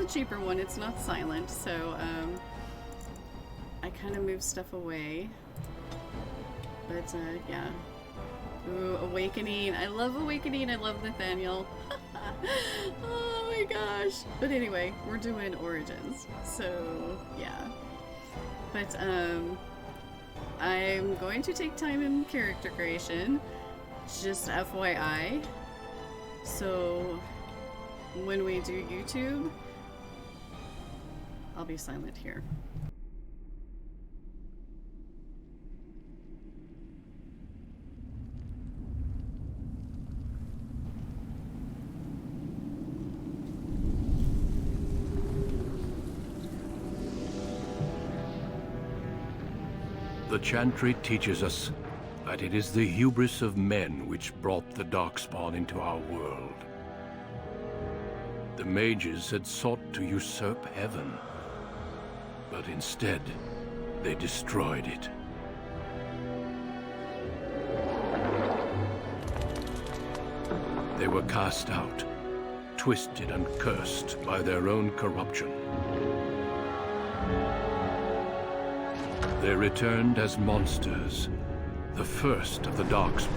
the cheaper one. It's not silent, so I kind of move stuff away. But yeah. Ooh, Awakening. I love Awakening. I love Nathaniel. Oh my gosh. But anyway, we're doing Origins. So yeah. But I'm going to take time in character creation. Just FYI. So when we do YouTube, I'll be silent here. The Chantry teaches us that it is the hubris of men which brought the Darkspawn into our world. The mages had sought to usurp heaven, but instead, they destroyed it. They were cast out, twisted and cursed by their own corruption. They returned as monsters, the first of the Darkspawn.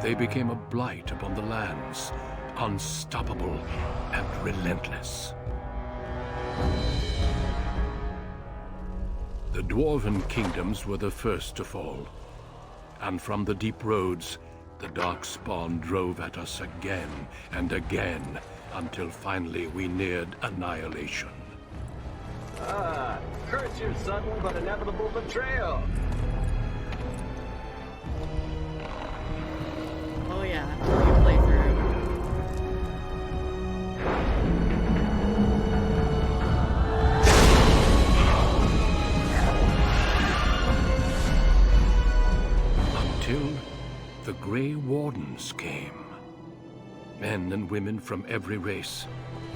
They became a blight upon the lands, unstoppable and relentless. The Dwarven kingdoms were the first to fall, and from the deep roads, the Darkspawn drove at us again and again, until finally we neared annihilation. Ah, curse your sudden but inevitable betrayal. Oh yeah, new playthrough. Until the Grey Wardens came. Men and women from every race,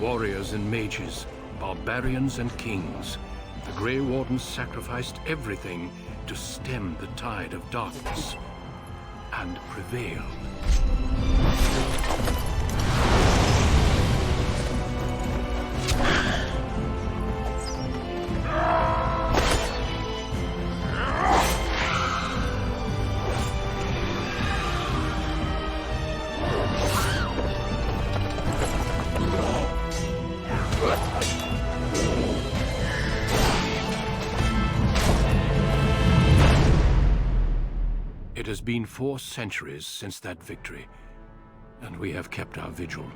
warriors and mages, barbarians and kings. The Grey Wardens sacrificed everything to stem the tide of darkness, and prevailed. It has been 4 centuries since that victory, and we have kept our vigil.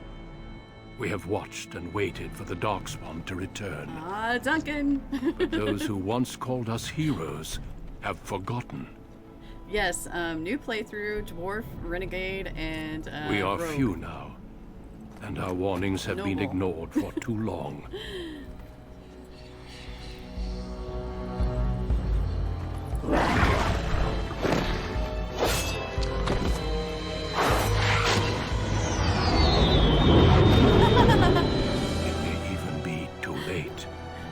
We have watched and waited for the Darkspawn to return. Ah, Duncan! But those who once called us heroes have forgotten. Yes, new playthrough, Dwarf, Renegade, and We are Rogue. few now, and our warnings have been more. ignored for too long.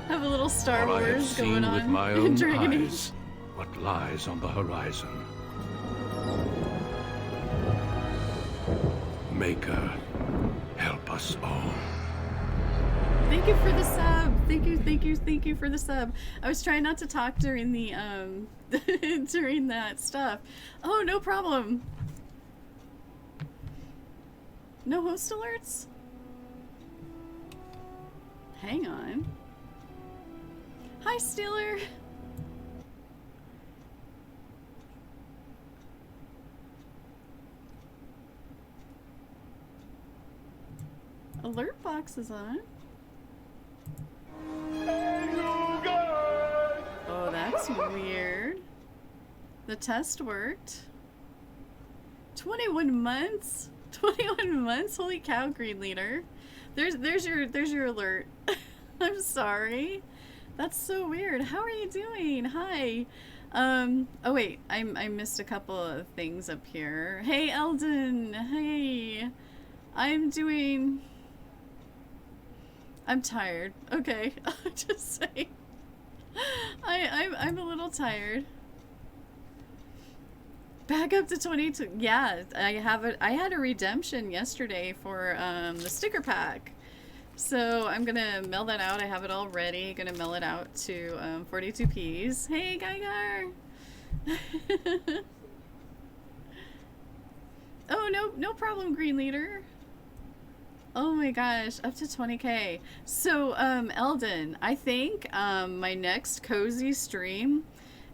Have a little Star For I have Wars seen going on with my in own Dragon Age. eyes what lies on the horizon. Maker, help us all. Thank you for the sub. Thank you for the sub. I was trying not to talk during the during that stuff. Oh, no problem. No host alerts? Hang on. Hi, Steeler. Alert box is on. Oh, that's weird. The test worked. 21 months? 21 months? Holy cow, Green Leader. There's your alert. I'm sorry. That's so weird. How are you doing? Hi. Oh wait, I missed a couple of things up here. Hey, Eldon. Hey. I'm tired. Okay. Just saying. I'm a little tired. Back up to 22. Yeah, I have it. I had a redemption yesterday for the sticker pack. So I'm gonna mail that out. I have it all ready. Gonna mail it out to 42Ps. Hey, Geiger! Oh, no problem, Green Leader. Oh my gosh, up to 20K. So, Eldon, I think my next cozy stream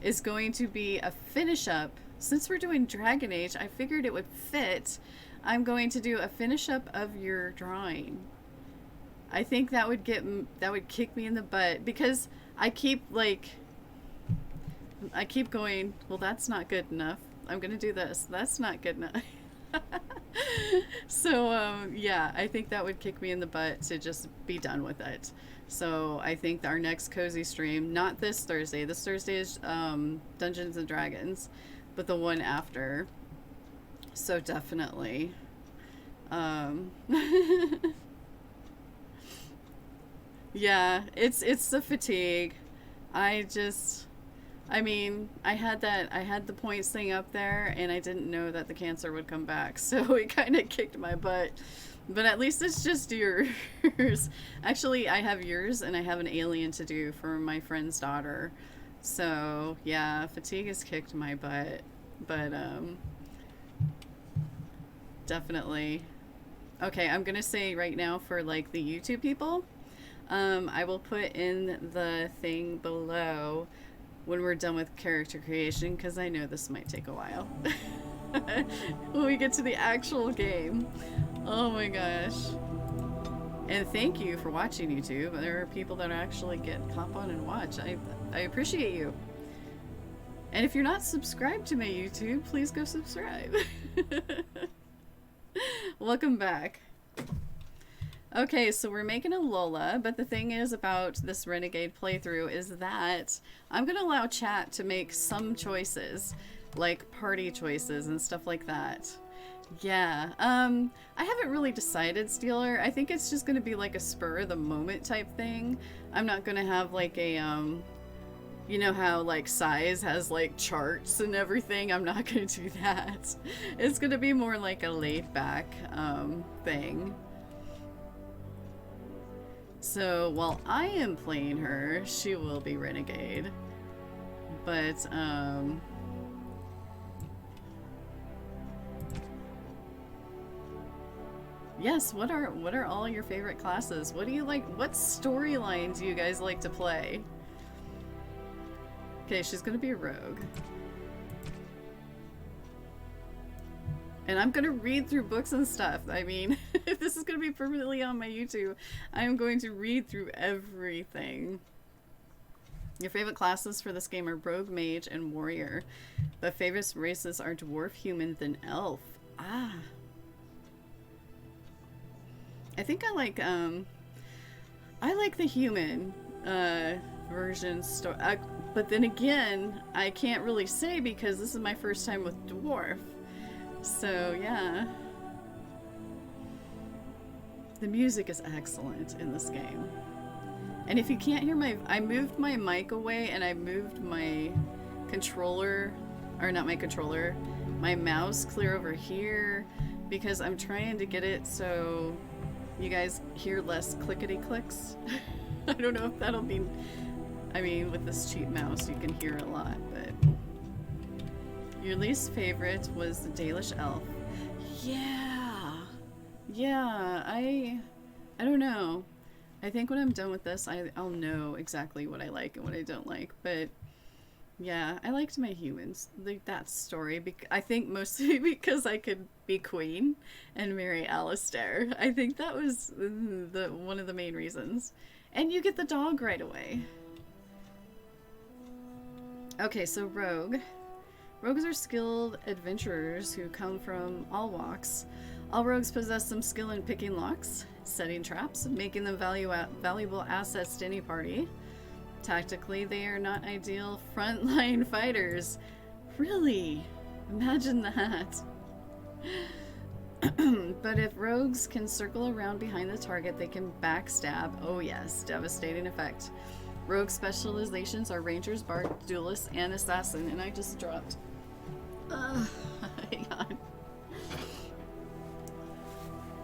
is going to be a finish up. Since we're doing Dragon Age, I figured it would fit. I'm going to do a finish up of your drawing. I think that would kick me in the butt because I keep going, well, that's not good enough. I'm going to do this. That's not good enough. So, yeah, I think that would kick me in the butt to just be done with it. So I think our next cozy stream, not this Thursday. This Thursday is Dungeons and Dragons, but the one after. So definitely. Yeah, it's the fatigue. I mean, I had the points thing up there and I didn't know that the cancer would come back. So it kind of kicked my butt. But at least it's just yours. Actually, I have yours and I have an alien to do for my friend's daughter. So, yeah, fatigue has kicked my butt. But, definitely. Okay, I'm going to say right now for, like, the YouTube people, I will put in the thing below when we're done with character creation, because I know this might take a while. When we get to the actual game. Oh my gosh. And thank you for watching, YouTube. There are people that actually hop on and watch. I appreciate you. And if you're not subscribed to my YouTube, please go subscribe. Welcome back. Okay, so we're making a Lola, but the thing is about this Renegade playthrough is that I'm going to allow chat to make some choices, like party choices and stuff like that. Yeah, I haven't really decided, Steeler. I think it's just going to be like a spur of the moment type thing. I'm not going to have like a, you know how like Size has like charts and everything? I'm not going to do that. It's going to be more like a laid back thing. So while I am playing her, she will be Renegade. But, yes, what are all your favorite classes? What do you like? What storyline do you guys like to play? Okay, she's gonna be a rogue. And I'm gonna read through books and stuff. I mean, if this is gonna be permanently on my YouTube, I am going to read through everything. Your favorite classes for this game are Rogue, Mage, and Warrior. But favorite races are Dwarf, Human, then Elf. Ah. I think I like the human version but then again, I can't really say because this is my first time with Dwarf. So, yeah. The music is excellent in this game. And if you can't hear I moved my mic away and I moved my controller, or not my controller, my mouse clear over here because I'm trying to get it so you guys hear less clickety clicks. I don't know if that'll be, I mean, with this cheap mouse you can hear a lot, but. Your least favorite was the Dalish Elf. Yeah. Yeah, I don't know. I think when I'm done with this, I'll know exactly what I like and what I don't like. But yeah, I liked my humans. Like that story. I think mostly because I could be queen and marry Alistair. I think that was one of the main reasons. And you get the dog right away. Okay, so Rogue. Rogues are skilled adventurers who come from all walks. All rogues possess some skill in picking locks, setting traps, making them valuable assets to any party. Tactically, they are not ideal frontline fighters. Really? Imagine that. But if rogues can circle around behind the target, they can backstab. Oh yes, devastating effect. Rogue specializations are Rangers, Bard, Duelist, and Assassin, and I just dropped Hang on.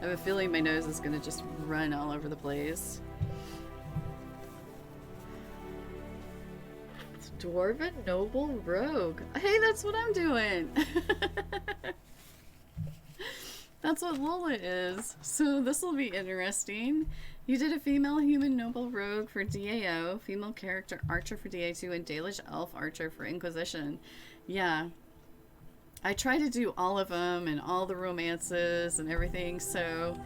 I have a feeling my nose is gonna just run all over the place. Dwarven Noble Rogue. Hey, that's what I'm doing! That's what Lola is. So this will be interesting. You did a female human noble rogue for DAO, female character archer for DA2, and Dalish elf archer for Inquisition. Yeah. I try to do all of them and all the romances and everything, so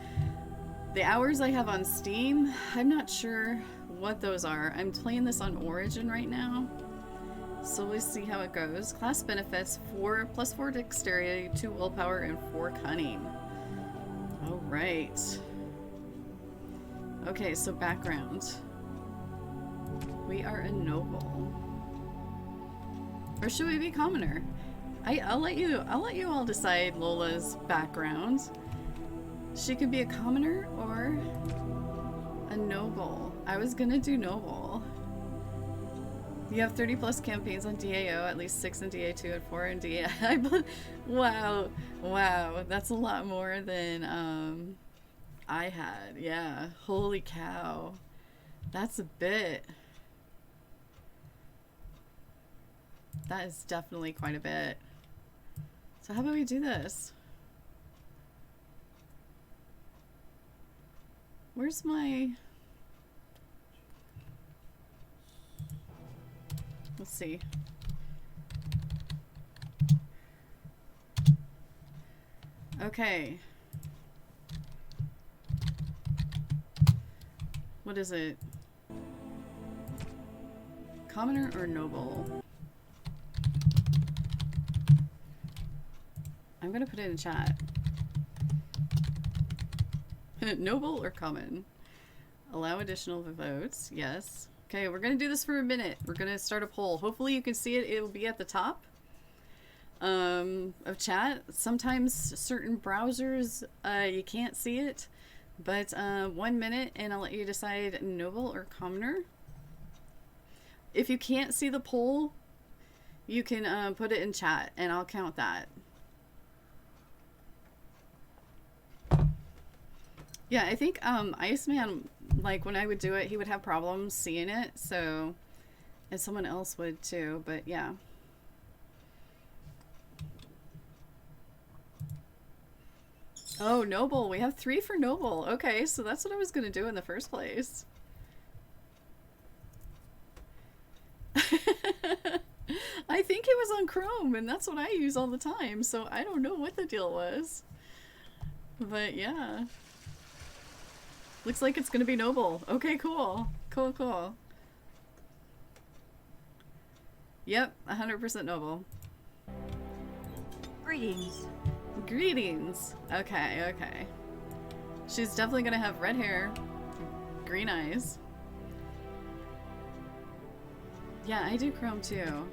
the hours I have on Steam, I'm not sure what those are. I'm playing this on Origin right now, so we'll see how it goes. Class benefits: +4 dexterity, 2 willpower, and 4 cunning. Alright. Okay, so background. We are a noble. Or should we be commoner? I'll let you all decide Lola's background. She could be a commoner or a noble. I was gonna do noble. You have 30 plus campaigns on DAO, at least 6 in DA2 and 4 in DA. Wow. Wow. That's a lot more than I had. Yeah. Holy cow. That's a bit. That is definitely quite a bit. So how about we do this? Where's my... Let's see. Okay. What is it? Commoner or noble? I'm gonna put it in chat. Noble or common? Allow additional votes. Yes. Okay, we're gonna do this for a minute. We're gonna start a poll. Hopefully you can see it. It will be at the top of chat. Sometimes certain browsers you can't see it, but 1 minute and I'll let you decide noble or commoner. If you can't see the poll, you can put it in chat and I'll count that. Yeah, I think Iceman, like when I would do it, he would have problems seeing it, so, and someone else would too, but yeah. Oh, noble. We have 3 for noble. Okay, so that's what I was going to do in the first place. I think it was on Chrome, and that's what I use all the time, so I don't know what the deal was. But yeah. Looks like it's gonna be noble. Okay, cool. Cool, cool. Yep, 100% noble. Greetings. Greetings. Okay, okay. She's definitely gonna have red hair, green eyes. Yeah, I do Chrome too.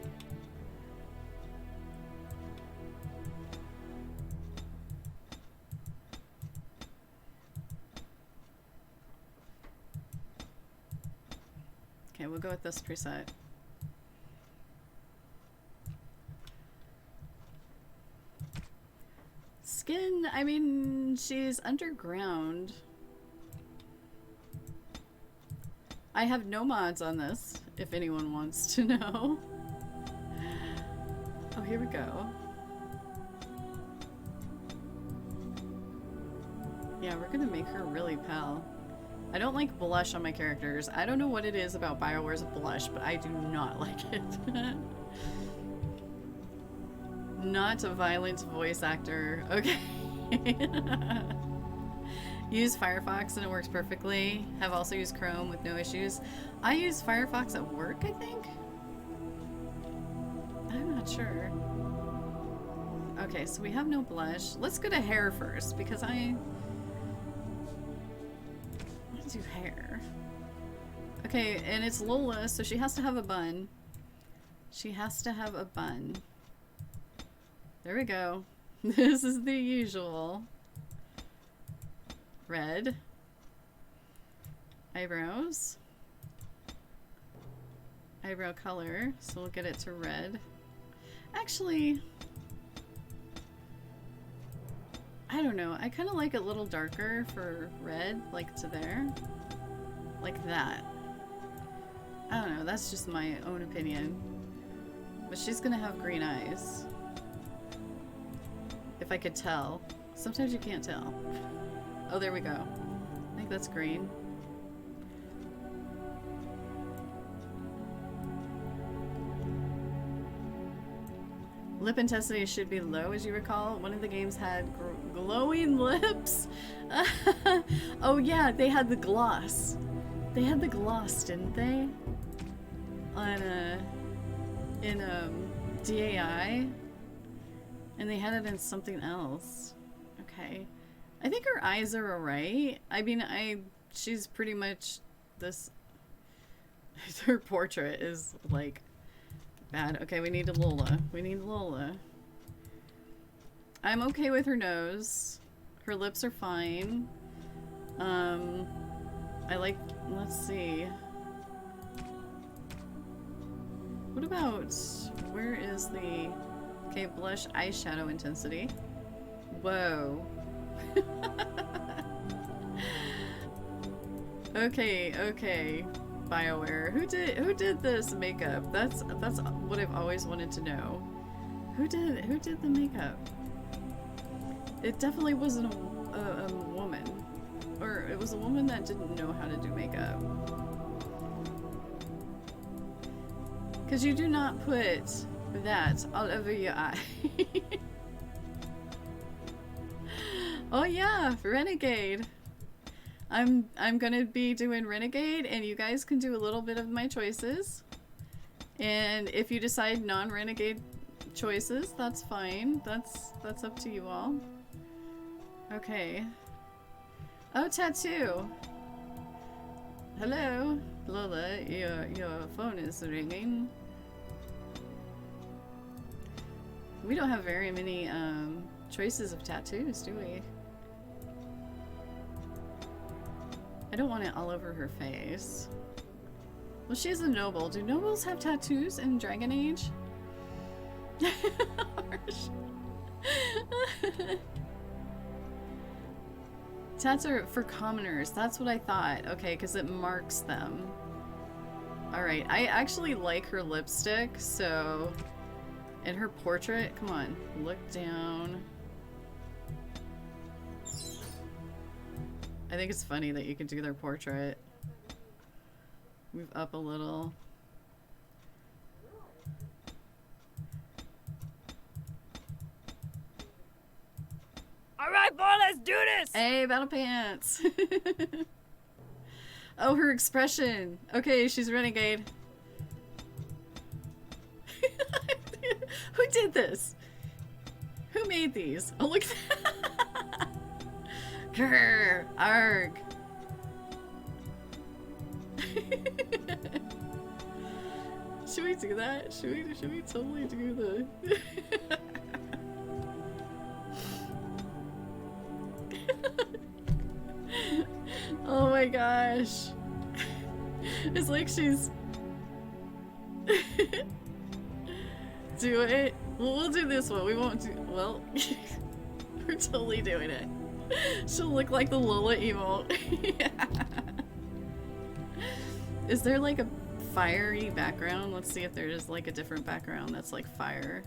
Okay, we'll go with this preset. Skin, I mean, she's underground. I have no mods on this, if anyone wants to know. Oh, here we go. Yeah, we're gonna make her really pale. I don't like blush on my characters. I don't know what it is about BioWare's blush, but I do not like it. Not a violent voice actor. Okay. Use Firefox and it works perfectly. Have also used Chrome with no issues. I use Firefox at work, I think? I'm not sure. Okay, so we have no blush. Let's go to hair first, because I do hair. Okay, and it's Lola, so she has to have a bun. She has to have a bun. There we go. This is the usual. Red. Eyebrows. Eyebrow color, so we'll get it to red. Actually, I don't know. I kind of like it a little darker for red, like to there. Like that. I don't know. That's just my own opinion. But she's gonna have green eyes. If I could tell. Sometimes you can't tell. Oh, there we go. I think that's green. Lip intensity should be low, as you recall. One of the games had glowing lips. Oh yeah, they had the gloss. They had the gloss, didn't they? On in DAI, and they had it in something else. Okay, I think her eyes are alright. I mean, she's pretty much this. Her portrait is like. Bad. Okay, we need a Lola. We need Lola. I'm okay with her nose. Her lips are fine. I like... Let's see. What about... Where is the... Okay, blush eyeshadow intensity. Whoa. Okay, okay. BioWare. Who did this makeup? That's what I've always wanted to know. Who did the makeup? It definitely wasn't a woman. Or it was a woman that didn't know how to do makeup. Because you do not put that all over your eye. Oh yeah, Renegade. I'm gonna be doing Renegade, and you guys can do a little bit of my choices. And if you decide non-Renegade choices, that's fine. That's up to you all. Okay. Oh, tattoo. Hello, Lola. Your phone is ringing. We don't have very many choices of tattoos, do we? I don't want it all over her face. Well, she's a noble. Do nobles have tattoos in Dragon Age? Tats are for commoners. That's what I thought. Okay, because it marks them. Alright, I actually like her lipstick, so... And her portrait, come on, look down. I think it's funny that you can do their portrait. Move up a little. Alright, boy, let's do this! Hey, Battle Pants! Oh, her expression. Okay, she's Renegade. Who did this? Who made these? Oh, look at that! Grr, arg. Should we do that? Should we totally do the... Oh my gosh. It's like she's... Do it. Well, we'll do this one. We won't do... Well, we're totally doing it. She'll look like the Lola emote. Yeah. Is there like a fiery background? Let's see if there is like a different background that's like fire.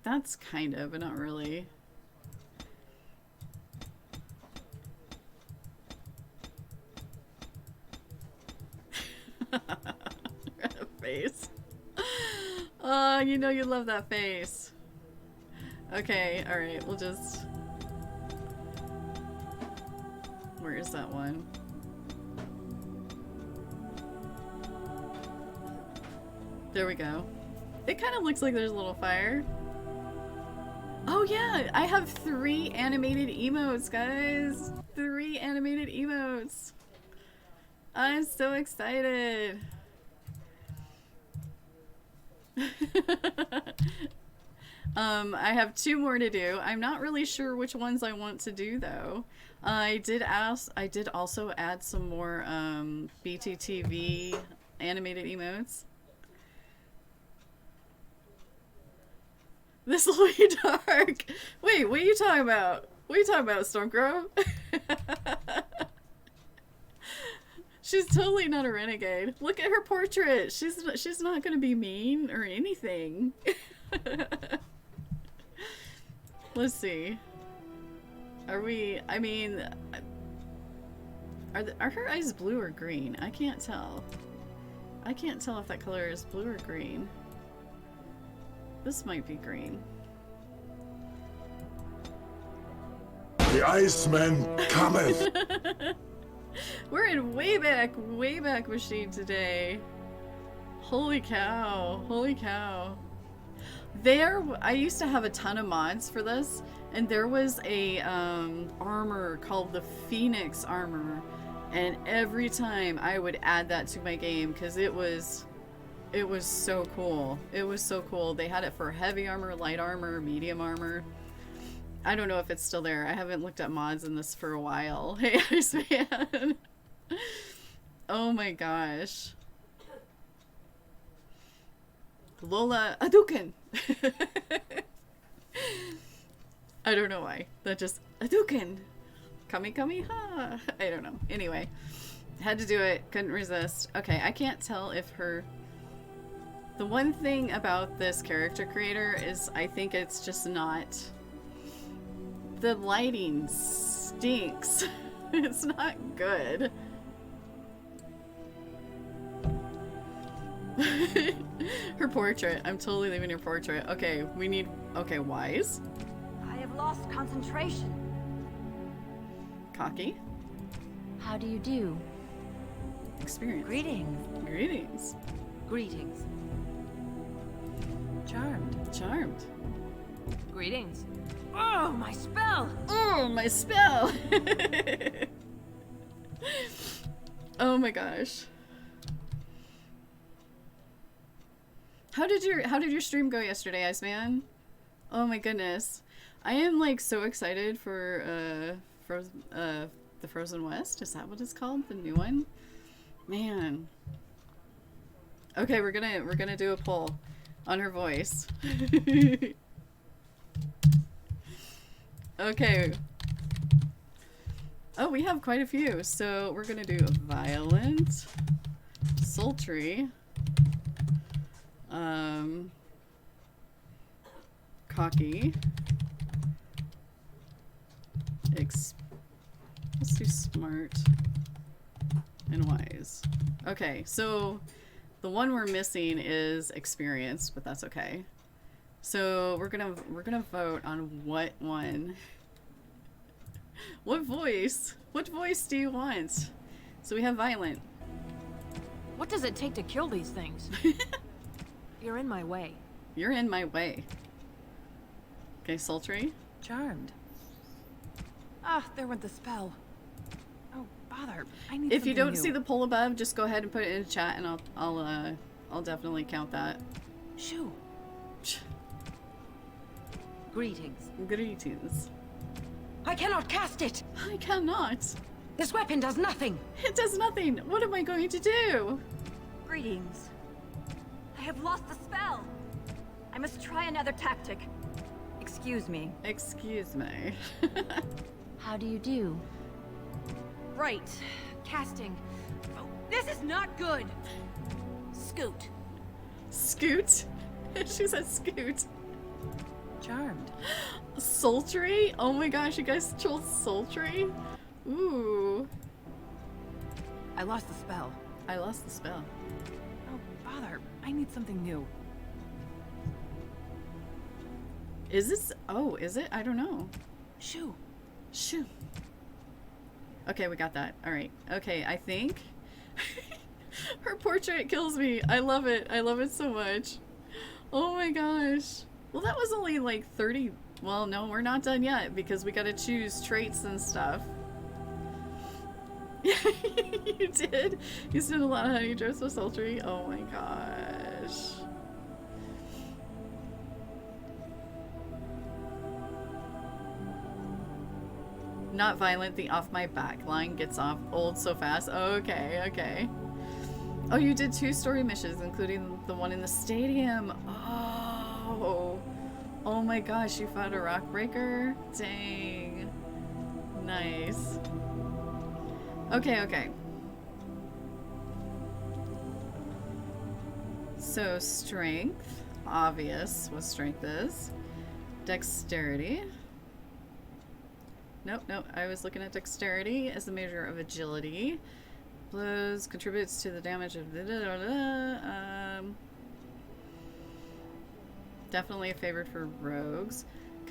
That's kind of, but not really. Face. Oh, you know you love that face. Okay, alright, we'll just... Where is that one? There we go. It kind of looks like there's a little fire. Oh yeah, I have 3 animated emotes, guys. 3 animated emotes. I'm so excited. I have 2 more to do. I'm not really sure which ones I want to do though. I did also add some more BTTV animated emotes. This will be dark. Wait, what are you talking about? What are you talking about, Stormcrow? She's totally not a renegade. Look at her portrait. She's not gonna be mean or anything. Let's see. Are we? I mean, are her eyes blue or green? I can't tell. I can't tell if that color is blue or green. This might be green. The Iceman cometh! We're in Wayback Machine today. Holy cow. Holy cow. I used to have a ton of mods for this, and there was a armor called the Phoenix armor, and every time I would add that to my game because it was so cool. It was so cool. They had it for heavy armor, light armor, medium armor. I don't know if it's still there. I haven't looked at mods in this for a while. Hey, Iceman. Oh my gosh. Lola Aduken. I don't know why. That just Aduken. Kami kami ha. I don't know. Anyway, had to do it. Couldn't resist. Okay, I can't tell if her. The one thing about this character creator is I think it's just not. The lighting stinks. It's not good. Her portrait. I'm totally leaving your portrait. Okay, we need... Okay, wise. I have lost concentration. Cocky. How do you do? Experience. Greetings. Greetings. Greetings. Charmed. Charmed. Greetings. Oh, my spell! Oh, my spell! Oh my gosh. How did your stream go yesterday, Iceman? Oh my goodness. I am like so excited for the Frozen West. Is that what it's called? The new one? Man. Okay, we're gonna do a poll on her voice. Okay. Oh, we have quite a few. So we're gonna do violent, sultry, cocky, let's do smart and wise. Okay, so the one we're missing is experience, but that's okay. So we're gonna vote on what one. What voice? What voice do you want? So we have violent. What does it take to kill these things? You're in my way. You're in my way. Okay, sultry. Charmed. Ah, there went the spell. Oh, bother. I need If you something don't new. see the poll above, just go ahead and put it in chat, and I'll definitely count that. Shoo. Greetings. Greetings. I cannot cast it! I cannot. This weapon does nothing! It does nothing. What am I going to do? Greetings. I have lost the spell! I must try another tactic. Excuse me. Excuse me. How do you do? Right. Casting. Oh, this is not good! Scoot. Scoot. She said scoot. Charmed. Sultry? Oh my gosh, you guys chose sultry? Ooh. I lost the spell. I lost the spell. Oh, bother. I need something new. Is this? Oh, is it? I don't know. Shoo. Shoo. Okay, we got that. All right. Okay, I think her portrait kills me. I love it. I love it so much. Oh my gosh. Well, that was only like 30. Well, no, we're not done yet because we gotta choose traits and stuff. You did? You did a lot of honey drips with sultry? Oh my gosh. Not violent, the off my back line gets off old so fast. Okay, okay. Oh, you did 2 story missions, including the one in the stadium. Oh. Oh my gosh, you fought a rock breaker? Dang. Nice. Okay, okay. So strength, obvious what strength is. Dexterity. Nope, nope, I was looking at dexterity as a measure of agility. Blows contributes to the damage of definitely favored for rogues.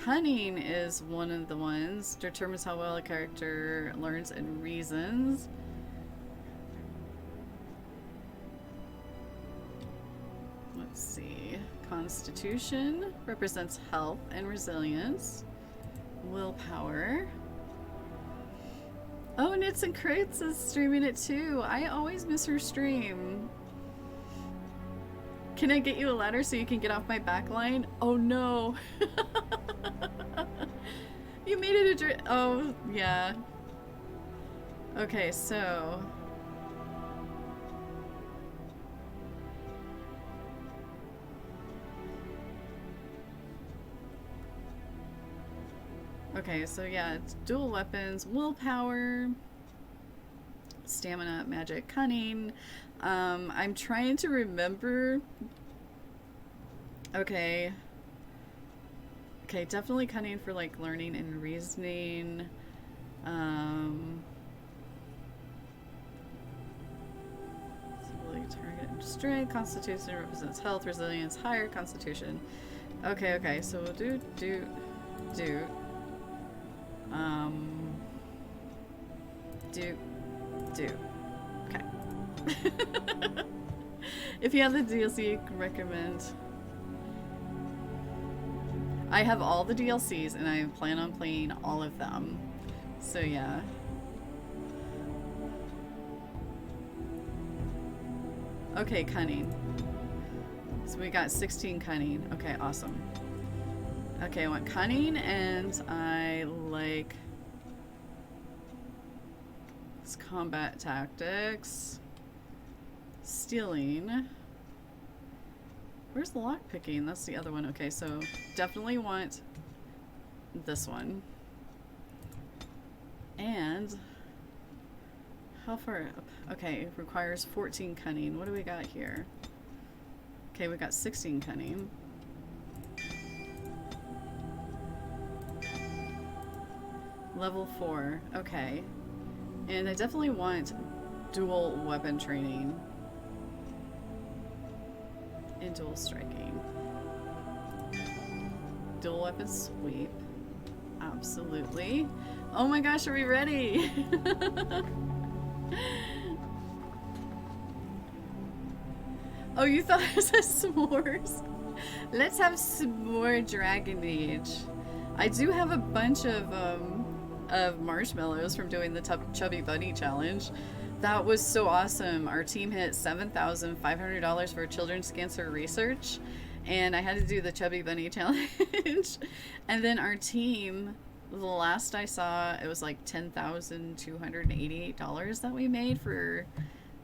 Cunning is one of the ones. Determines how well a character learns and reasons. Let's see. Constitution represents health and resilience. Willpower. Oh, Knits and Crates is streaming it too. I always miss her stream. Can I get you a ladder so you can get off my back line? Oh no. You made it a oh, yeah. Okay, so. Okay, so yeah, it's dual weapons, willpower, stamina, magic, cunning. I'm trying to remember. Okay. Okay, definitely cunning for like learning and reasoning. Target and strength, constitution represents health, resilience, higher constitution. Okay, okay, so we'll do. Okay. If you have the DLC, you can recommend. I have all the DLCs and I plan on playing all of them. So yeah. Okay, cunning. So we got 16 cunning. Okay, awesome. Okay, I want cunning and I like it's combat tactics. Stealing. Where's the lock picking? That's the other one. Okay, so definitely want this one. And how far up? Okay, it requires 14 cunning. What do we got here? Okay, we got 16 cunning. Level 4. Okay. And I definitely want dual weapon training. And dual striking. Dual weapon sweep. Absolutely. Oh my gosh, are we ready? Oh, you thought it was s'mores? Let's have some more Dragon Age. I do have a bunch of marshmallows from doing the Chubby Bunny challenge. That was so awesome. Our team hit $7,500 for children's cancer research, and I had to do the Chubby Bunny challenge. And then our team, the last I saw, it was like $10,288 that we made for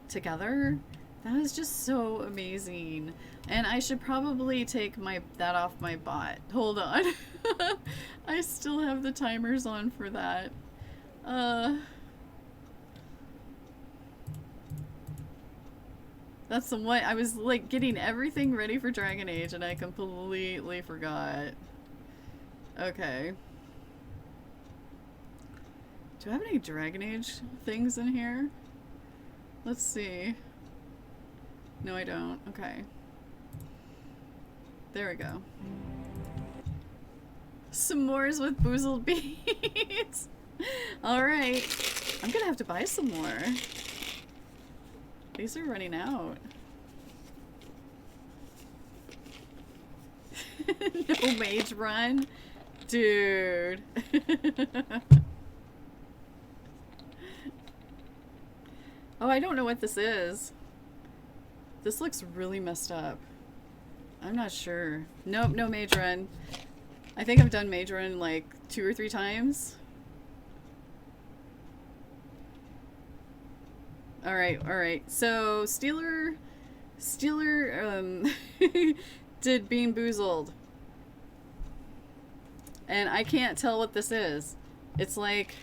together. That was just so amazing. And I should probably take that off my bot. Hold on. I still have the timers on for that. That's the one. I was like getting everything ready for Dragon Age and I completely forgot. Okay. Do I have any Dragon Age things in here? Let's see. No, I don't. Okay. There we go. S'mores with boozled beads. Alright. I'm gonna have to buy some more. These are running out. No mage run? Dude. Oh, I don't know what this is. This looks really messed up. I'm not sure. Nope, no mage run. I think I've done mage run like 2 or 3 times. Alright. So, Steeler did Bean Boozled. And I can't tell what this is. It's like...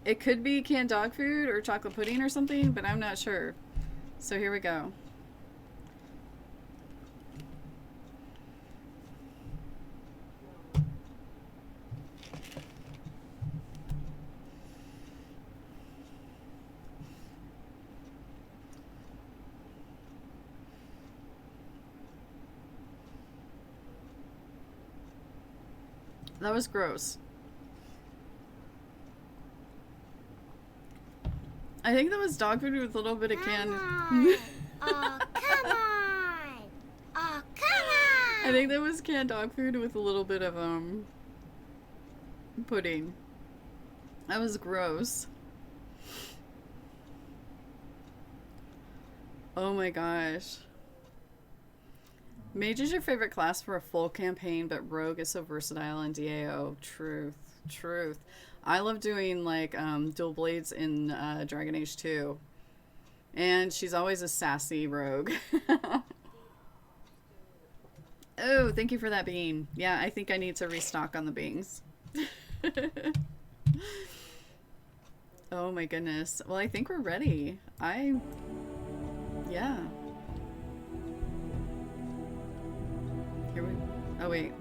It could be canned dog food or chocolate pudding or something, but I'm not sure. So here we go. That was gross. I think that was dog food with a little bit of canned... Oh, come on! Oh, come on! I think that was canned dog food with a little bit of, pudding. That was gross. Oh my gosh. Mage is your favorite class for a full campaign, but Rogue is so versatile in DAO. Truth. Truth. I love doing, like, dual blades in Dragon Age 2. And she's always a sassy rogue. Oh, thank you for that bean. Yeah, I think I need to restock on the beans. Oh my goodness. Well, I think we're ready. Yeah. Here we... Oh, wait.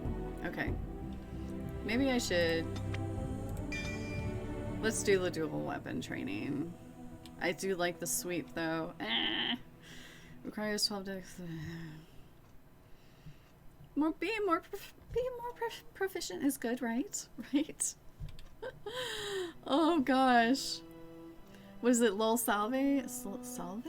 Okay. Maybe I should... Let's do the dual weapon training. I do like the sweep, though. Requires 12 decks. Being more proficient is good, right? Right? Oh gosh. Was it Lol Salve? Salve?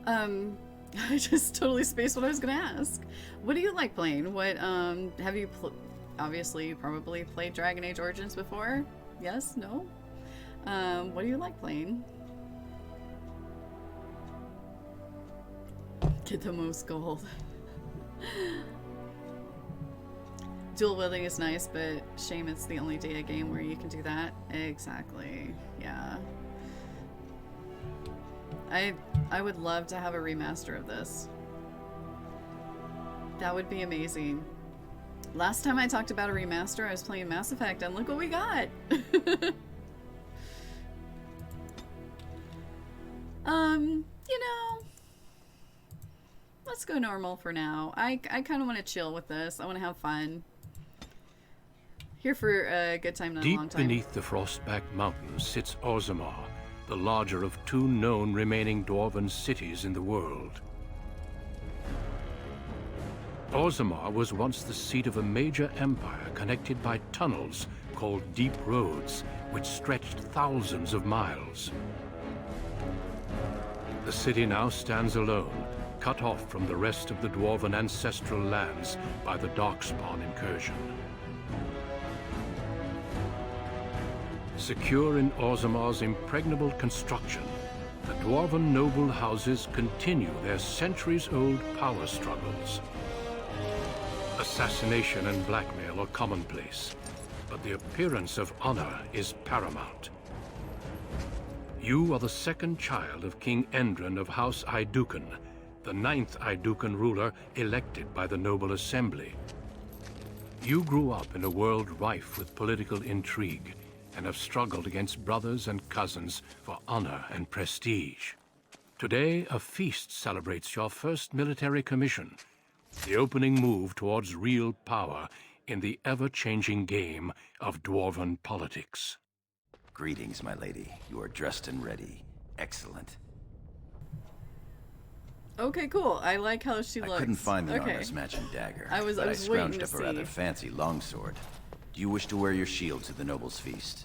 I just totally spaced what I was gonna ask. What do you like playing? What, have you, obviously you probably played Dragon Age Origins before? Yes? No? What do you like playing? Get the most gold. Dual wielding is nice, but shame it's the only data game where you can do that. Exactly. Yeah. I would love to have a remaster of this. That would be amazing. Last time I talked about a remaster, I was playing Mass Effect, and look what we got! You know, let's go normal for now. I kind of want to chill with this. I want to have fun. Here for a good time, not a long Deep time. beneath the Frostback Mountains sits Orzammar, the larger of two known remaining dwarven cities in the world. Orzammar was once the seat of a major empire connected by tunnels called Deep Roads, which stretched thousands of miles. The city now stands alone, cut off from the rest of the dwarven ancestral lands by the Darkspawn incursion. Secure in Orzammar's impregnable construction, the dwarven noble houses continue their centuries-old power struggles. Assassination and blackmail are commonplace, but the appearance of honor is paramount. You are the second child of King Endron of House Aidukan, the 9th Aidukan ruler elected by the Noble Assembly. You grew up in a world rife with political intrigue, and have struggled against brothers and cousins for honor and prestige. Today, a feast celebrates your first military commission, the opening move towards real power in the ever-changing game of dwarven politics. Greetings, my lady. You are dressed and ready. Excellent. Okay, cool. I like how she looks. I couldn't find the okay. armor's matching dagger, I was but I waiting scrounged to up a see. rather fancy longsword. Do you wish to wear your shield to the noble's feast?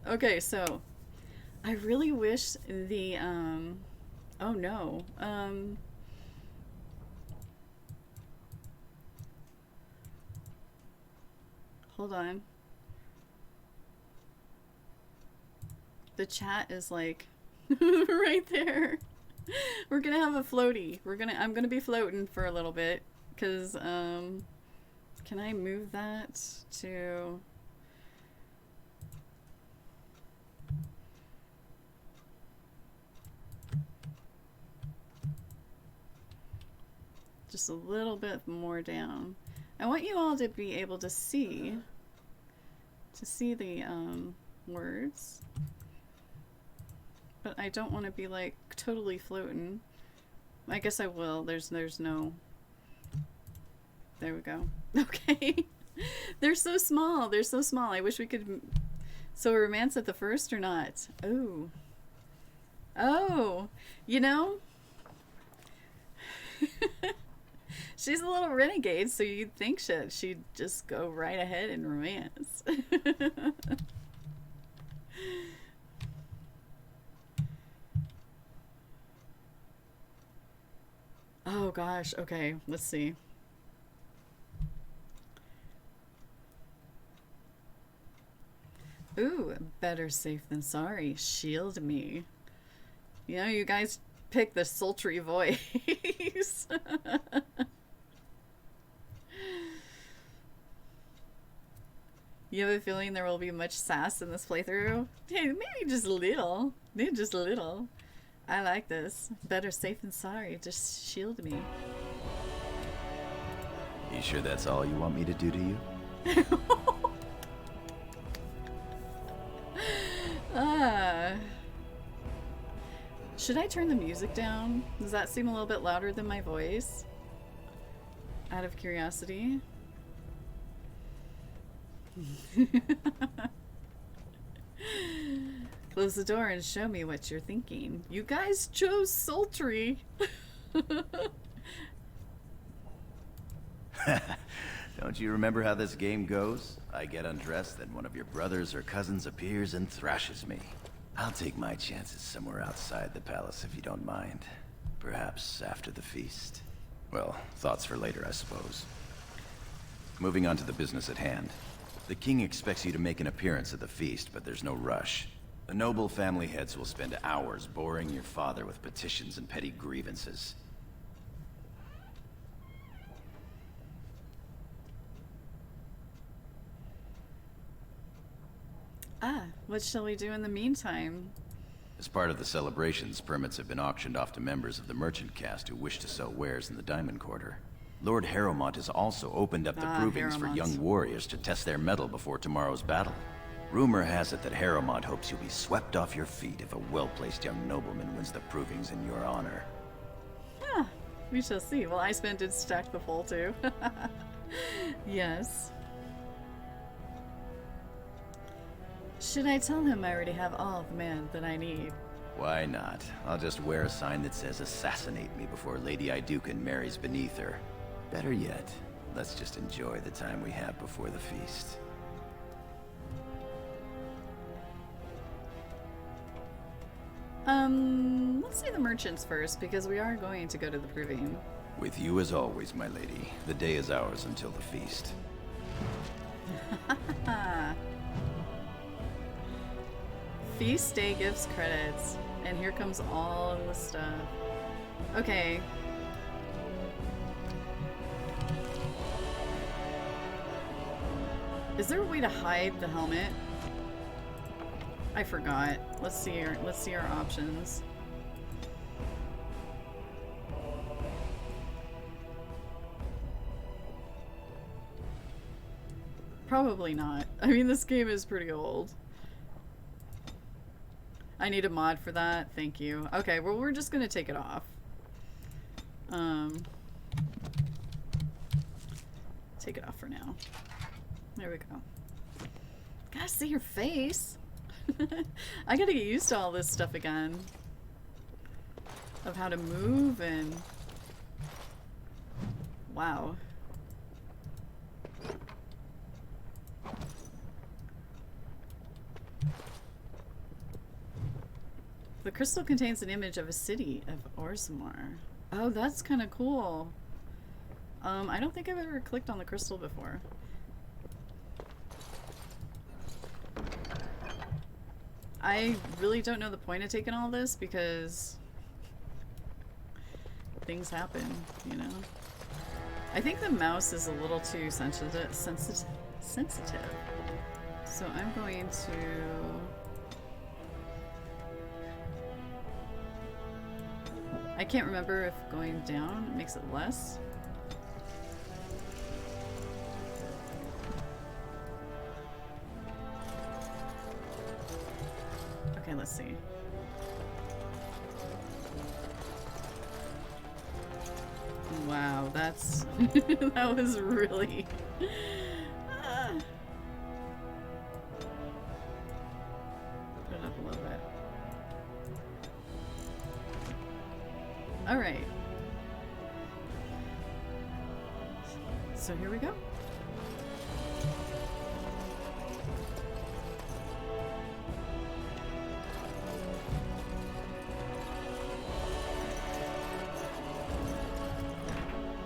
Okay, so I really wish the oh no. Hold on. The chat is like right there. We're gonna have a floaty. I'm gonna be floating for a little bit because can I move that to just a little bit more down. I want you all to be able to see the words, but I don't want to be like totally floating. I guess I will. There's no. There we go. Okay. They're so small. They're so small. I wish we could. So romance at the first or not? Oh. Oh. You know. She's a little renegade, so you'd think she'd just go right ahead and romance. Oh gosh, okay, let's see. Ooh, better safe than sorry. Shield me. You know, you guys pick the sultry voice. You have a feeling there will be much sass in this playthrough? Hey, maybe just a little. Maybe just a little. I like this. Better safe than sorry. Just shield me. You sure that's all you want me to do to you? Should I turn the music down? Does that seem a little bit louder than my voice? Out of curiosity. Close the door and show me what you're thinking. You guys chose sultry. Don't you remember how this game goes? I get undressed, then one of your brothers or cousins appears and thrashes me. I'll take my chances somewhere outside the palace if you don't mind. Perhaps after the feast. Well, thoughts for later, I suppose. Moving on to the business at hand. The king expects you to make an appearance at the feast, but there's no rush. The noble family heads will spend hours boring your father with petitions and petty grievances. What shall we do in the meantime? As part of the celebrations, permits have been auctioned off to members of the merchant caste who wish to sell wares in the Diamond Quarter. Lord Harrowmont has also opened up the provings for young warriors to test their mettle before tomorrow's battle. Rumor has it that Harrowmont hopes you'll be swept off your feet if a well-placed young nobleman wins the provings in your honor. Ah, we shall see. Well, Iceman did stack the pole too. Yes. Should I tell him I already have all of the man that I need? Why not? I'll just wear a sign that says assassinate me before Lady Iduken marries beneath her. Better yet, let's just enjoy the time we have before the feast. Let's see the merchants first, because we are going to go to the proving. With you as always, my lady. The day is ours until the feast. Feast day gives credits, and here comes all of the stuff. Okay. Is there a way to hide the helmet? I forgot. Let's see our options. Probably not. I mean, this game is pretty old. I need a mod for that. Thank you. Okay, well, we're just gonna take it off. Take it off for now. There we go. Gotta see your face. I gotta get used to all this stuff again. Of how to move and... Wow. The crystal contains an image of a city of Orzammar. Oh, that's kind of cool. I don't think I've ever clicked on the crystal before. I really don't know the point of taking all this because things happen, you know? I think the mouse is a little too sensitive. So I'm going to... I can't remember if going down makes it less. let's see. Wow, that's that was really Ah. Put it up a little bit. All right. So here we go.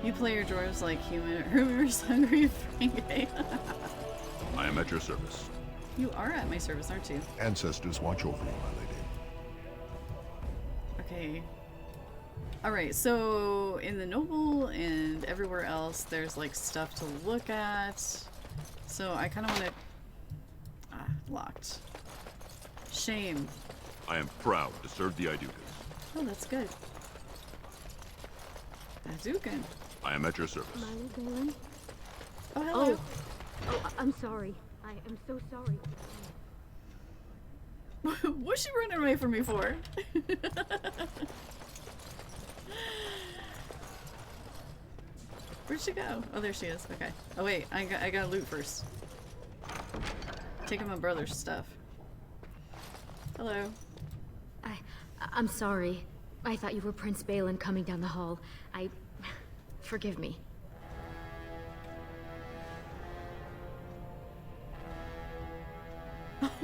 You play your dwarves like humorous, hungry renegade. I am at your service. You are at my service, aren't you? Ancestors watch over you, my lady. Okay. Alright, so in the noble and everywhere else, there's like stuff to look at. So I kind of want to... Ah, locked. Shame. I am proud to serve the Idukas. Oh, that's good. Azukin. I am at your service. Miley Galen? Oh, hello. I'm sorry. I am so sorry. What's she running away from me for? Where'd she go? Oh, there she is. Okay. Oh wait, I gotta loot first. Taking my brother's stuff. Hello. I'm sorry. I thought you were Prince Balin coming down the hall. Forgive me.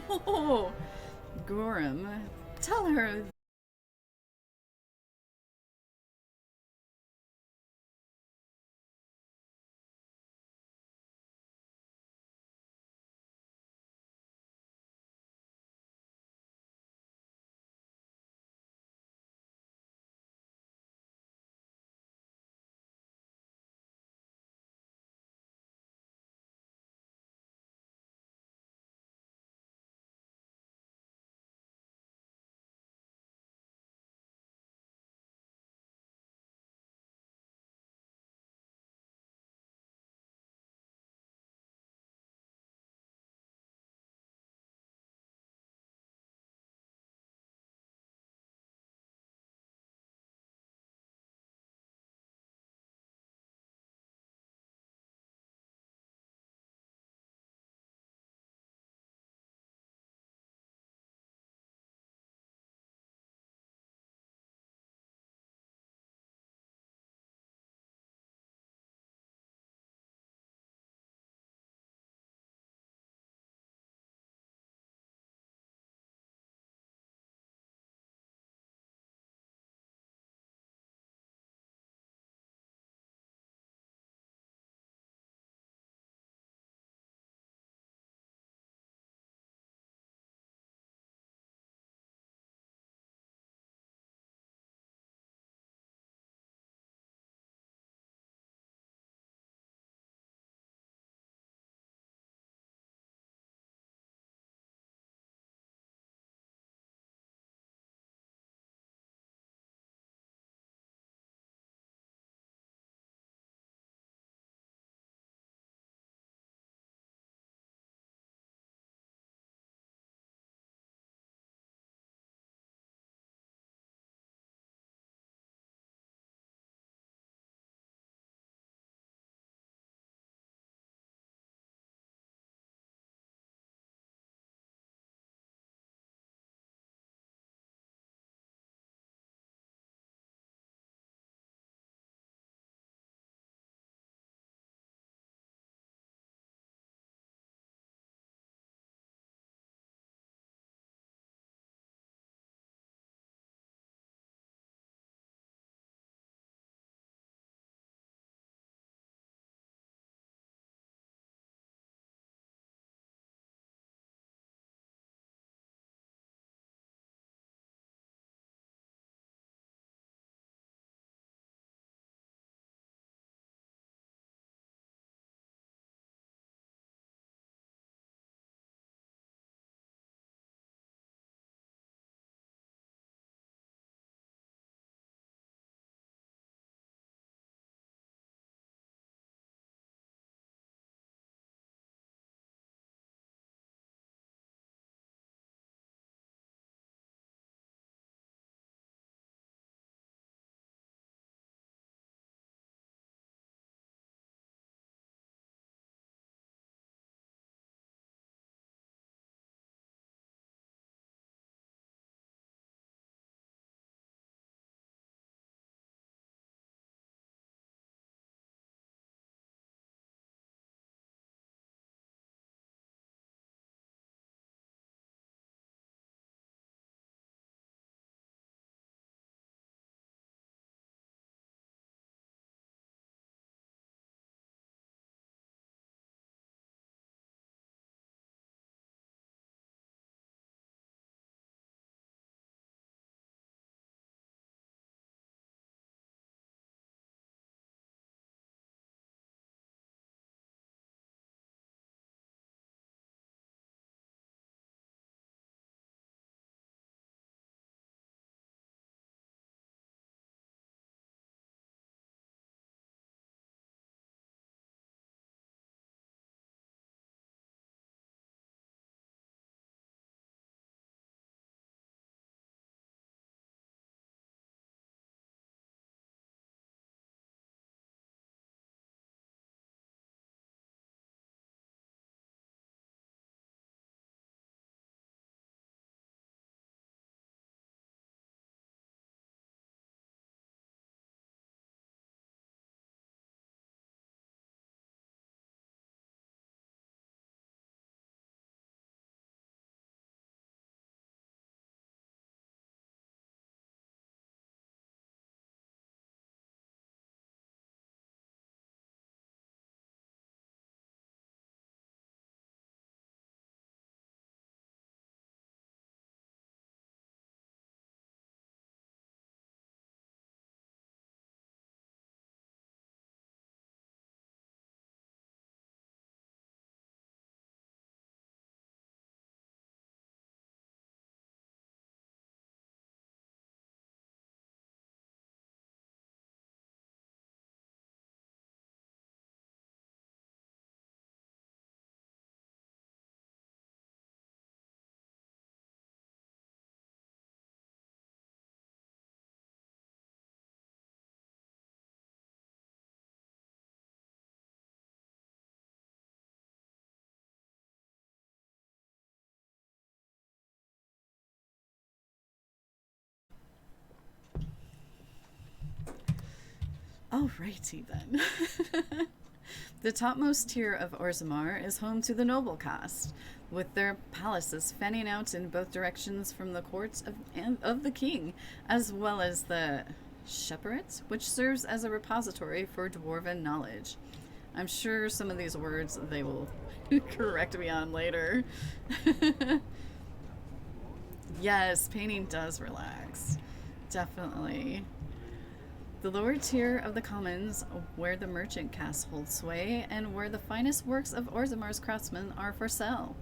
Oh, Gorham. Tell her Alrighty then. The topmost tier of Orzammar is home to the noble caste, with their palaces fanning out in both directions from the courts of the king, as well as the Shepherd, which serves as a repository for dwarven knowledge. I'm sure some of these words they will correct me on later. Yes, painting does relax. Definitely. The lower tier of the commons, where the merchant caste holds sway, and where the finest works of Orzammar's craftsmen are for sale.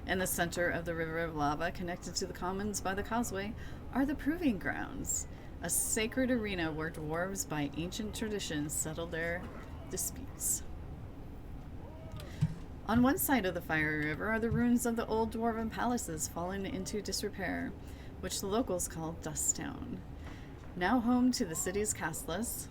In the center of the river of lava, connected to the commons by the causeway, are the proving grounds, a sacred arena where dwarves by ancient traditions settle their disputes. On one side of the fiery river are the ruins of the old dwarven palaces fallen into disrepair, which the locals call Dust Town. Now home to the city's casteless.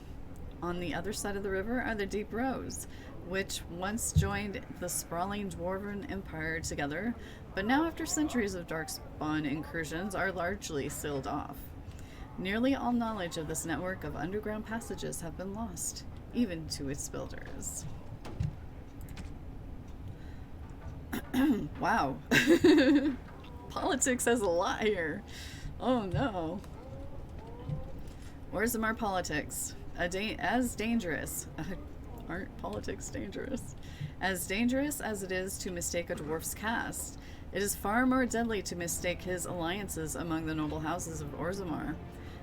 On the other side of the river are the Deep Roads, which once joined the sprawling dwarven empire together, but now after centuries of darkspawn incursions are largely sealed off. Nearly all knowledge of this network of underground passages have been lost, even to its builders. Wow. Politics has a lot here. Oh no. Orzammar politics. As dangerous. Aren't politics dangerous? As dangerous as it is to mistake a dwarf's caste, it is far more deadly to mistake his alliances among the noble houses of Orzammar.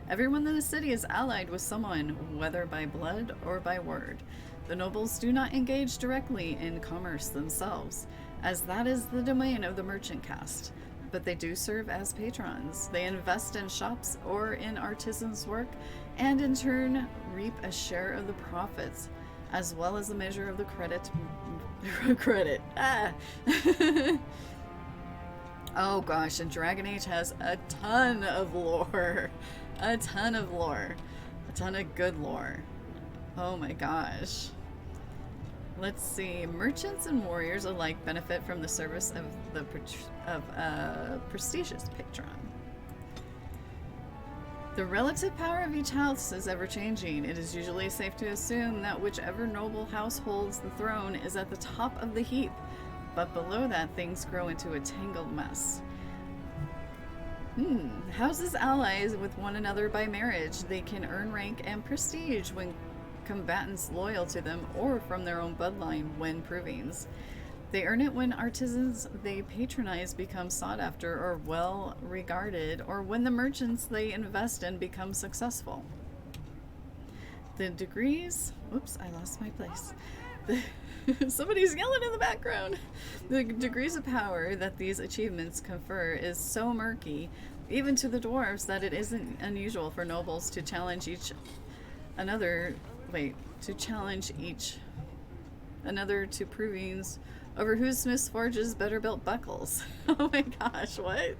Everyone in the city is allied with someone, whether by blood or by word. The nobles do not engage directly in commerce themselves, as that is the domain of the merchant caste, but they do serve as patrons. They invest in shops or in artisans' work, and in turn reap a share of the profits, as well as a measure of the credit. Oh gosh, and Dragon Age has a ton of lore. A ton of lore. A ton of good lore. Oh my gosh. Let's see. Merchants and warriors alike benefit from the service of the prestigious patron. The relative power of each house is ever-changing. It is usually safe to assume that whichever noble house holds the throne is at the top of the heap, but below that things grow into a tangled mess. Houses allies with one another by marriage. They can earn rank and prestige when combatants loyal to them, or from their own bloodline when provings. They earn it when artisans they patronize become sought after or well regarded, or when the merchants they invest in become successful. The degrees... Oops, I lost my place. Somebody's yelling in the background. The degrees of power that these achievements confer is so murky, even to the dwarves, that it isn't unusual for nobles to challenge each other to provings over whose smith's forges better built buckles. Oh my gosh, what?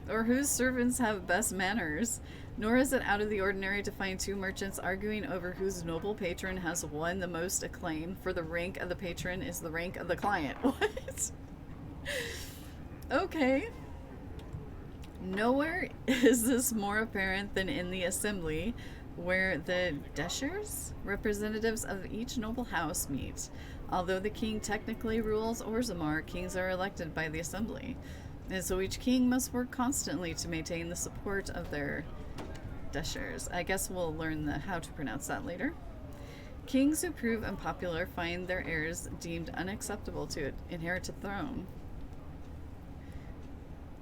Or whose servants have best manners. Nor is it out of the ordinary to find two merchants arguing over whose noble patron has won the most acclaim, for the rank of the patron is the rank of the client. What? Okay. Nowhere is this more apparent than in the assembly, where the Deshers, representatives of each noble house, meet. Although the king technically rules Orzammar, kings are elected by the assembly, and so each king must work constantly to maintain the support of their Deshers. I guess we'll learn how to pronounce that later. Kings who prove unpopular find their heirs deemed unacceptable to inherit the throne.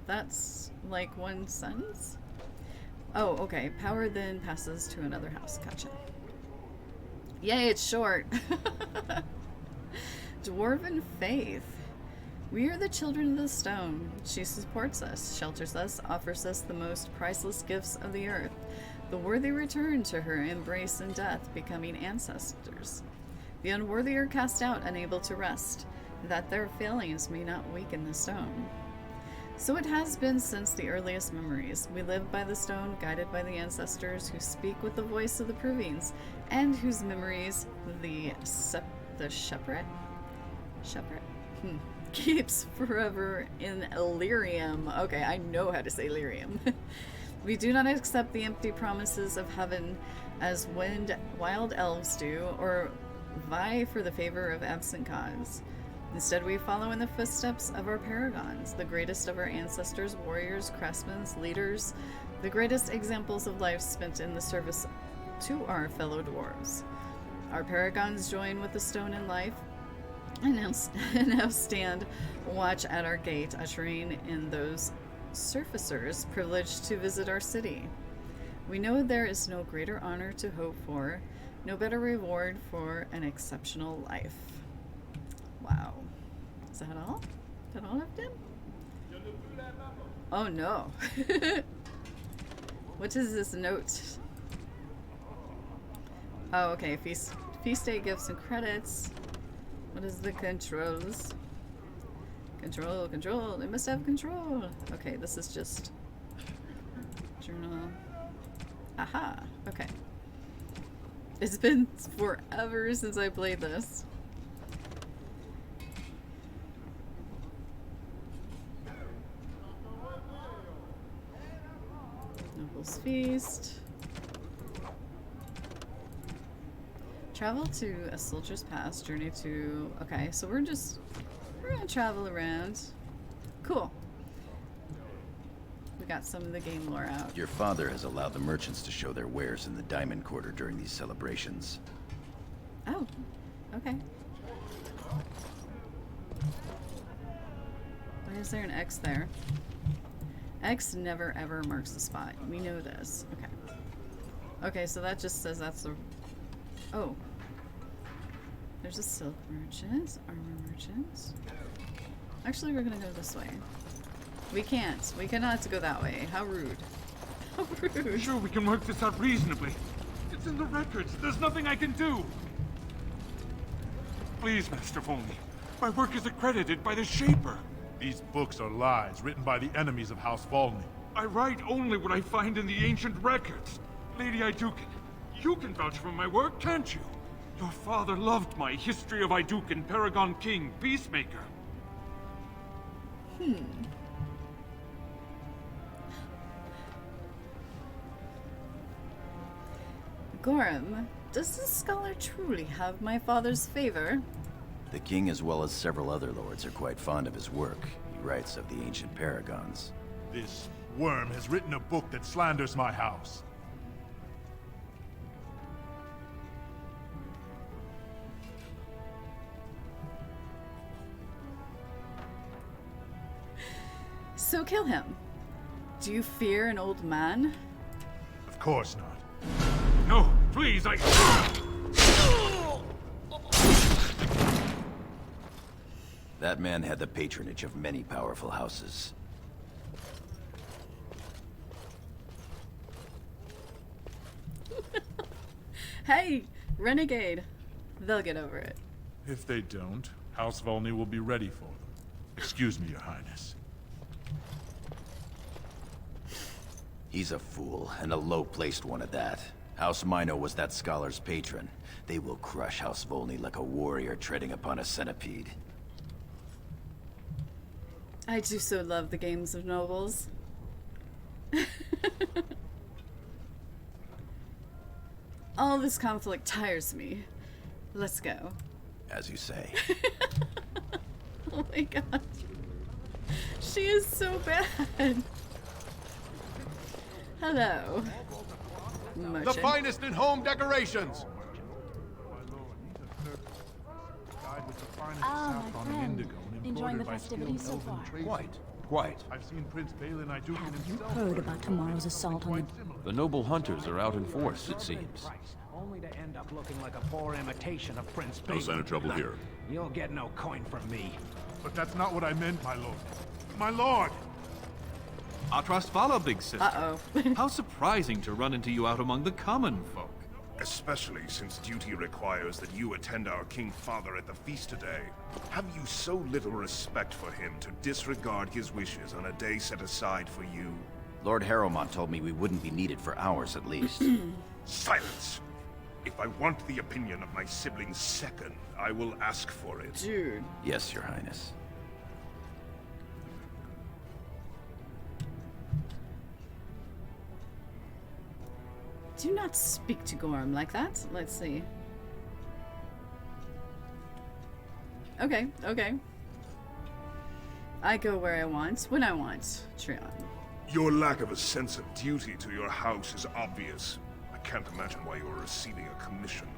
That's like one sentence? Oh, okay. Power then passes to another house. Gotcha. Yay, it's short. Dwarven faith. We are the children of the stone. She supports us, shelters us, offers us the most priceless gifts of the earth. The worthy return to her embrace in death, becoming ancestors. The unworthy are cast out, unable to rest, that their failings may not weaken the stone. So it has been since the earliest memories. We live by the stone, guided by the ancestors who speak with the voice of the provings, and whose memories the shepherd keeps forever in Illyrium. Okay, I know how to say Illyrium. We do not accept the empty promises of heaven as wild elves do, or vie for the favor of absent gods. Instead, we follow in the footsteps of our paragons, the greatest of our ancestors, warriors, craftsmen, leaders, the greatest examples of life spent in the service to our fellow dwarves. Our paragons join with the stone in life, and now stand watch at our gate, ushering in those surfacers privileged to visit our city. We know there is no greater honor to hope for, no better reward for an exceptional life. Wow. Is that all? Is that all I've done? Oh no. What is this note? Oh, okay. Feast day gifts and credits. What is the controls? Control. They must have control. Okay, this is just journal. Aha. Okay. It's been forever since I played this. Noble's Feast. Travel to a soldier's pass, journey to... Okay, so we're gonna travel around. Cool. We got some of the game lore out. Your father has allowed the merchants to show their wares in the Diamond Quarter during these celebrations. Oh, okay. Why is there an X there? X never ever marks the spot. We know this. Okay. Okay, so that just says that's the... Oh. There's a silk merchant, armor merchant. Actually, we're gonna go this way. We can't. We cannot go that way. How rude. How rude. Sure, we can work this out reasonably. It's in the records. There's nothing I can do. Please, Master Volney. My work is accredited by the Shaper. These books are lies written by the enemies of House Volney. I write only what I find in the ancient records. Lady Iduken, you can vouch for my work, can't you? Your father loved my History of Iduken, Paragon King, Peacemaker. Gorham, does this scholar truly have my father's favor? The king, as well as several other lords, are quite fond of his work. He writes of the ancient paragons. This worm has written a book that slanders my house. So kill him. Do you fear an old man? Of course not. No, please, That man had the patronage of many powerful houses. Hey, renegade. They'll get over it. If they don't, House Volney will be ready for them. Excuse me, Your Highness. He's a fool, and a low-placed one at that. House Mino was that scholar's patron. They will crush House Volney like a warrior treading upon a centipede. I do so love the games of nobles. All this conflict tires me. Let's go. As you say. Oh my god. She is so bad. Hello. Merchant. The finest in home decorations! Ah, my friend. Enjoying the festivities so far? Quite. I've seen Prince Balin Iduken Have you himself. heard about tomorrow's assault on The noble hunters are out in force, it seems. Only to end up looking like a poor imitation of Prince No sign of trouble here. You'll get no coin from me. But that's not what I meant, my lord. My lord! Our trust follow, big sister. Uh-oh. How surprising to run into you out among the common folk. Especially since duty requires that you attend our King Father at the feast today. Have you so little respect for him to disregard his wishes on a day set aside for you? Lord Harrowmont told me we wouldn't be needed for hours at least. Silence! If I want the opinion of my siblings second, I will ask for it. Dude. Yes, Your Highness. Do not speak to Gorm like that. Let's see. Okay, okay. I go where I want, when I want, Trion. Your lack of a sense of duty to your house is obvious. I can't imagine why you are receiving a commission.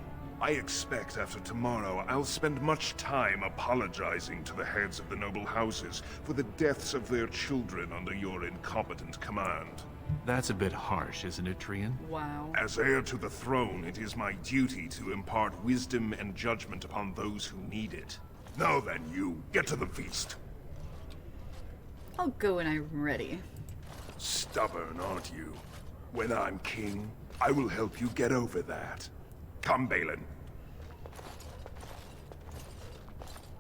I expect after tomorrow I'll spend much time apologizing to the heads of the noble houses for the deaths of their children under your incompetent command. That's a bit harsh, isn't it, Trion? Wow. As heir to the throne, it is my duty to impart wisdom and judgment upon those who need it. Now then, you, get to the feast. I'll go when I'm ready. Stubborn, aren't you? When I'm king, I will help you get over that. Come, Balin.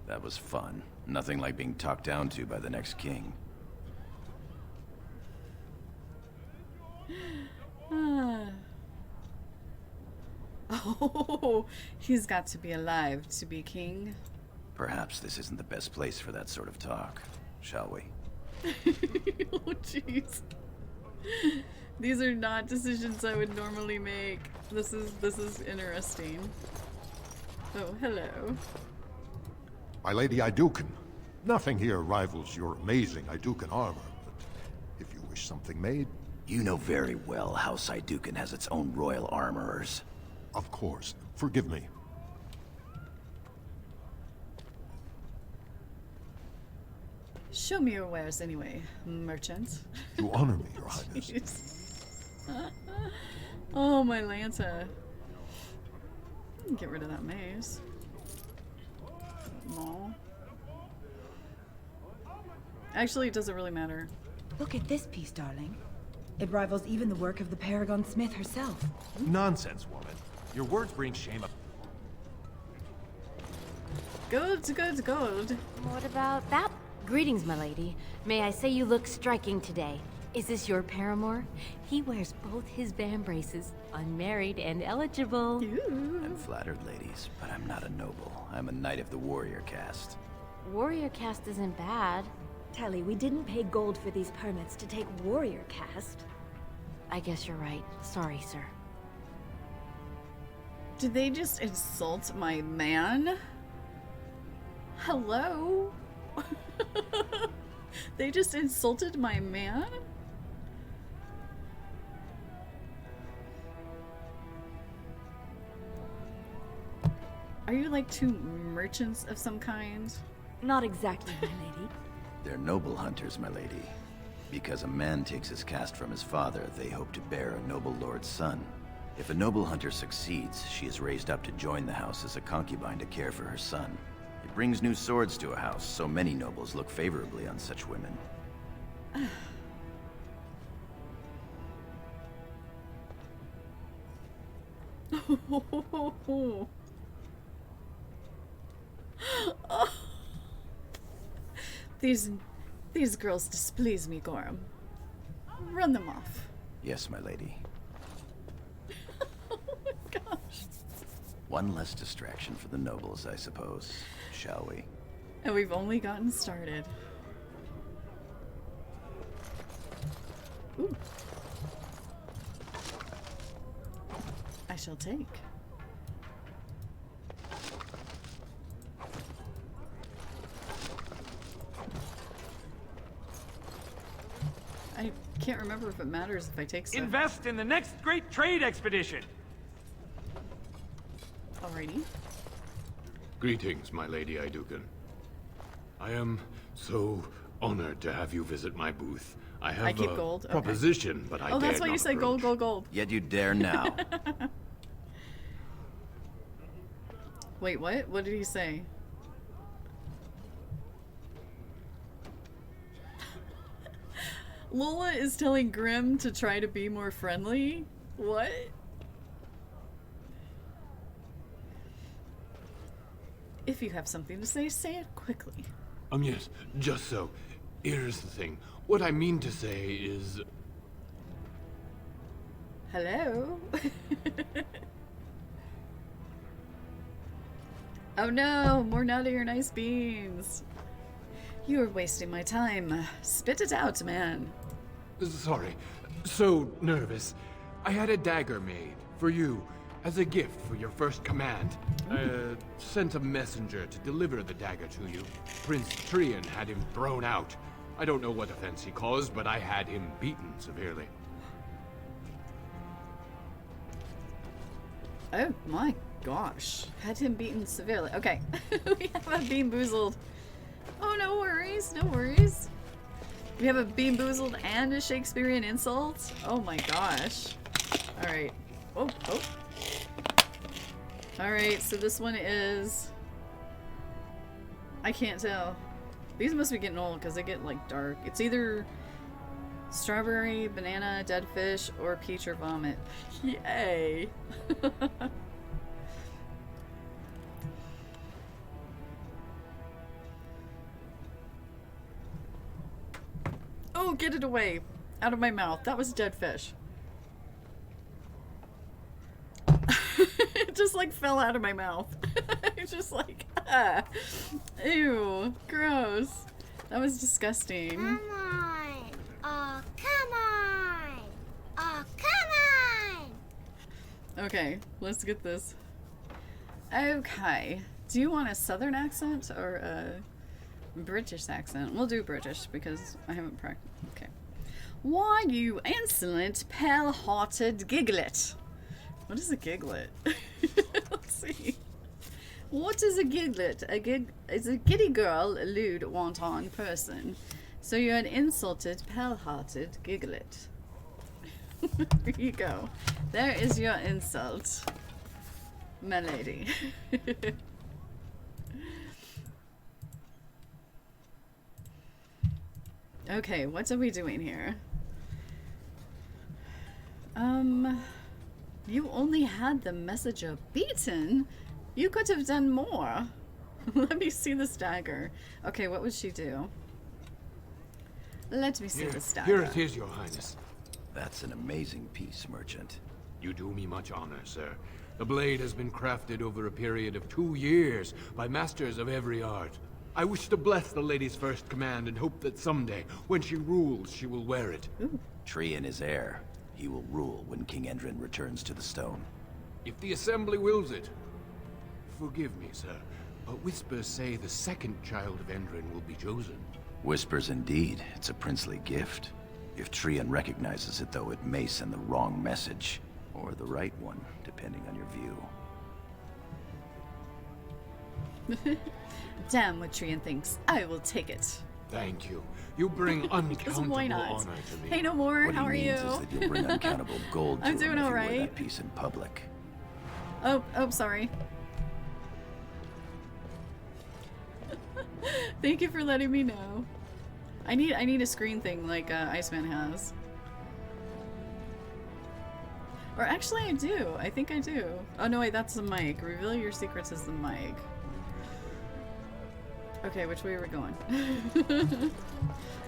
That was fun. Nothing like being talked down to by the next king. Oh, he's got to be alive to be king. Perhaps this isn't the best place for that sort of talk, shall we? Oh, jeez. These are not decisions I would normally make. This is interesting. Oh, hello. My Lady Iduken, nothing here rivals your amazing Iduken armor, but if you wish something made... You know very well House Iduken has its own royal armorers. Of course. Forgive me. Show me your wares anyway, merchant. You honor me, Your Highness. Oh, my Lanta. Get rid of that maze. No. Actually, it doesn't really matter. Look at this piece, darling. It rivals even the work of the Paragon Smith herself. Nonsense, woman. Your words bring shame up. Gold, gold, gold. What about that? Greetings, my lady. May I say you look striking today. Is this your paramour? He wears both his vambraces, unmarried and eligible. I'm flattered, ladies, but I'm not a noble. I'm a knight of the warrior caste. Warrior caste isn't bad. Telly, we didn't pay gold for these permits to take warrior caste. I guess you're right. Sorry, sir. Did they just insult my man? Hello? They just insulted my man? Are you like two merchants of some kind? Not exactly, my lady. They're noble hunters, my lady. Because a man takes his caste from his father, they hope to bear a noble lord's son. If a noble hunter succeeds, she is raised up to join the house as a concubine to care for her son. It brings new swords to a house, so many nobles look favorably on such women. Oh. These girls displease me, Gorham. Run them off. Yes, my lady. Oh my gosh. One less distraction for the nobles, I suppose. Shall we? And we've only gotten started. Ooh. I shall take. I can't remember if it matters if I take stuff. Invest in the next great trade expedition! Alrighty. Greetings, my Lady Iduken. I am so honored to have you visit my booth. I have keep a gold. Okay. proposition, but I Oh, that's dared why you not said gold, approach. gold, gold. Yet you dare now. Wait, what? What did he say? Lola is telling Grimm to try to be more friendly? What? If you have something to say it quickly. Yes, just so. Here's the thing. What I mean to say is... Hello? Oh no, more nut of your nice beans. You are wasting my time. Spit it out, man. Sorry. So nervous. I had a dagger made for you as a gift for your first command. I sent a messenger to deliver the dagger to you. Prince Trian had him thrown out. I don't know what offense he caused, but I had him beaten severely. Oh my gosh. Had him beaten severely. Okay. We have a Bean Boozled. Oh, no worries. No worries. We have a Bean Boozled and a Shakespearean insult. Oh my gosh. Alright. Oh, oh. Alright, so this one is... I can't tell. These must be getting old because they get like dark. It's either strawberry, banana, dead fish, or peach or vomit. Yay! Oh, get it away! Out of my mouth. That was dead fish. It just like fell out of my mouth. It's just like, ah. Ew, gross. That was disgusting. Come on. Oh, come on. Oh, come on. Okay, let's get this. Okay. Do you want a southern accent or a British accent? We'll do British because I haven't practiced. Okay. Why, you insolent, pale-hearted giglet. What is a giglet? Let's see. What is a giglet? It's a giddy girl, a lewd, wanton person. So you're an insulted, pale-hearted giglet. There you go. There is your insult, my lady. Okay, what are we doing here? You only had the messenger beaten? You could have done more. Let me see this dagger. Okay, what would she do? Let me see this dagger. Here it is, Your Highness. That's an amazing piece, merchant. You do me much honor, sir. The blade has been crafted over a period of 2 years by masters of every art. I wish to bless the lady's first command and hope that someday, when she rules, she will wear it. Ooh. Trian is heir. He will rule when King Endrin returns to the stone. If the assembly wills it. Forgive me, sir, but whispers say the second child of Endrin will be chosen. Whispers indeed. It's a princely gift. If Trian recognizes it, though, it may send the wrong message. Or the right one, depending on your view. Damn what Trian thinks. I will take it. Thank you. You bring uncountable Why not? honor to me. Hey, no more. What How are he you? means is that you'll bring uncountable gold to I'm him doing if all you wear right. that piece in public. Oh, sorry. Thank you for letting me know. I need a screen thing like Iceman has. Or actually I do. I think I do. Oh no, wait, that's the mic. Reveal your secrets is the mic. Okay, which way are we going?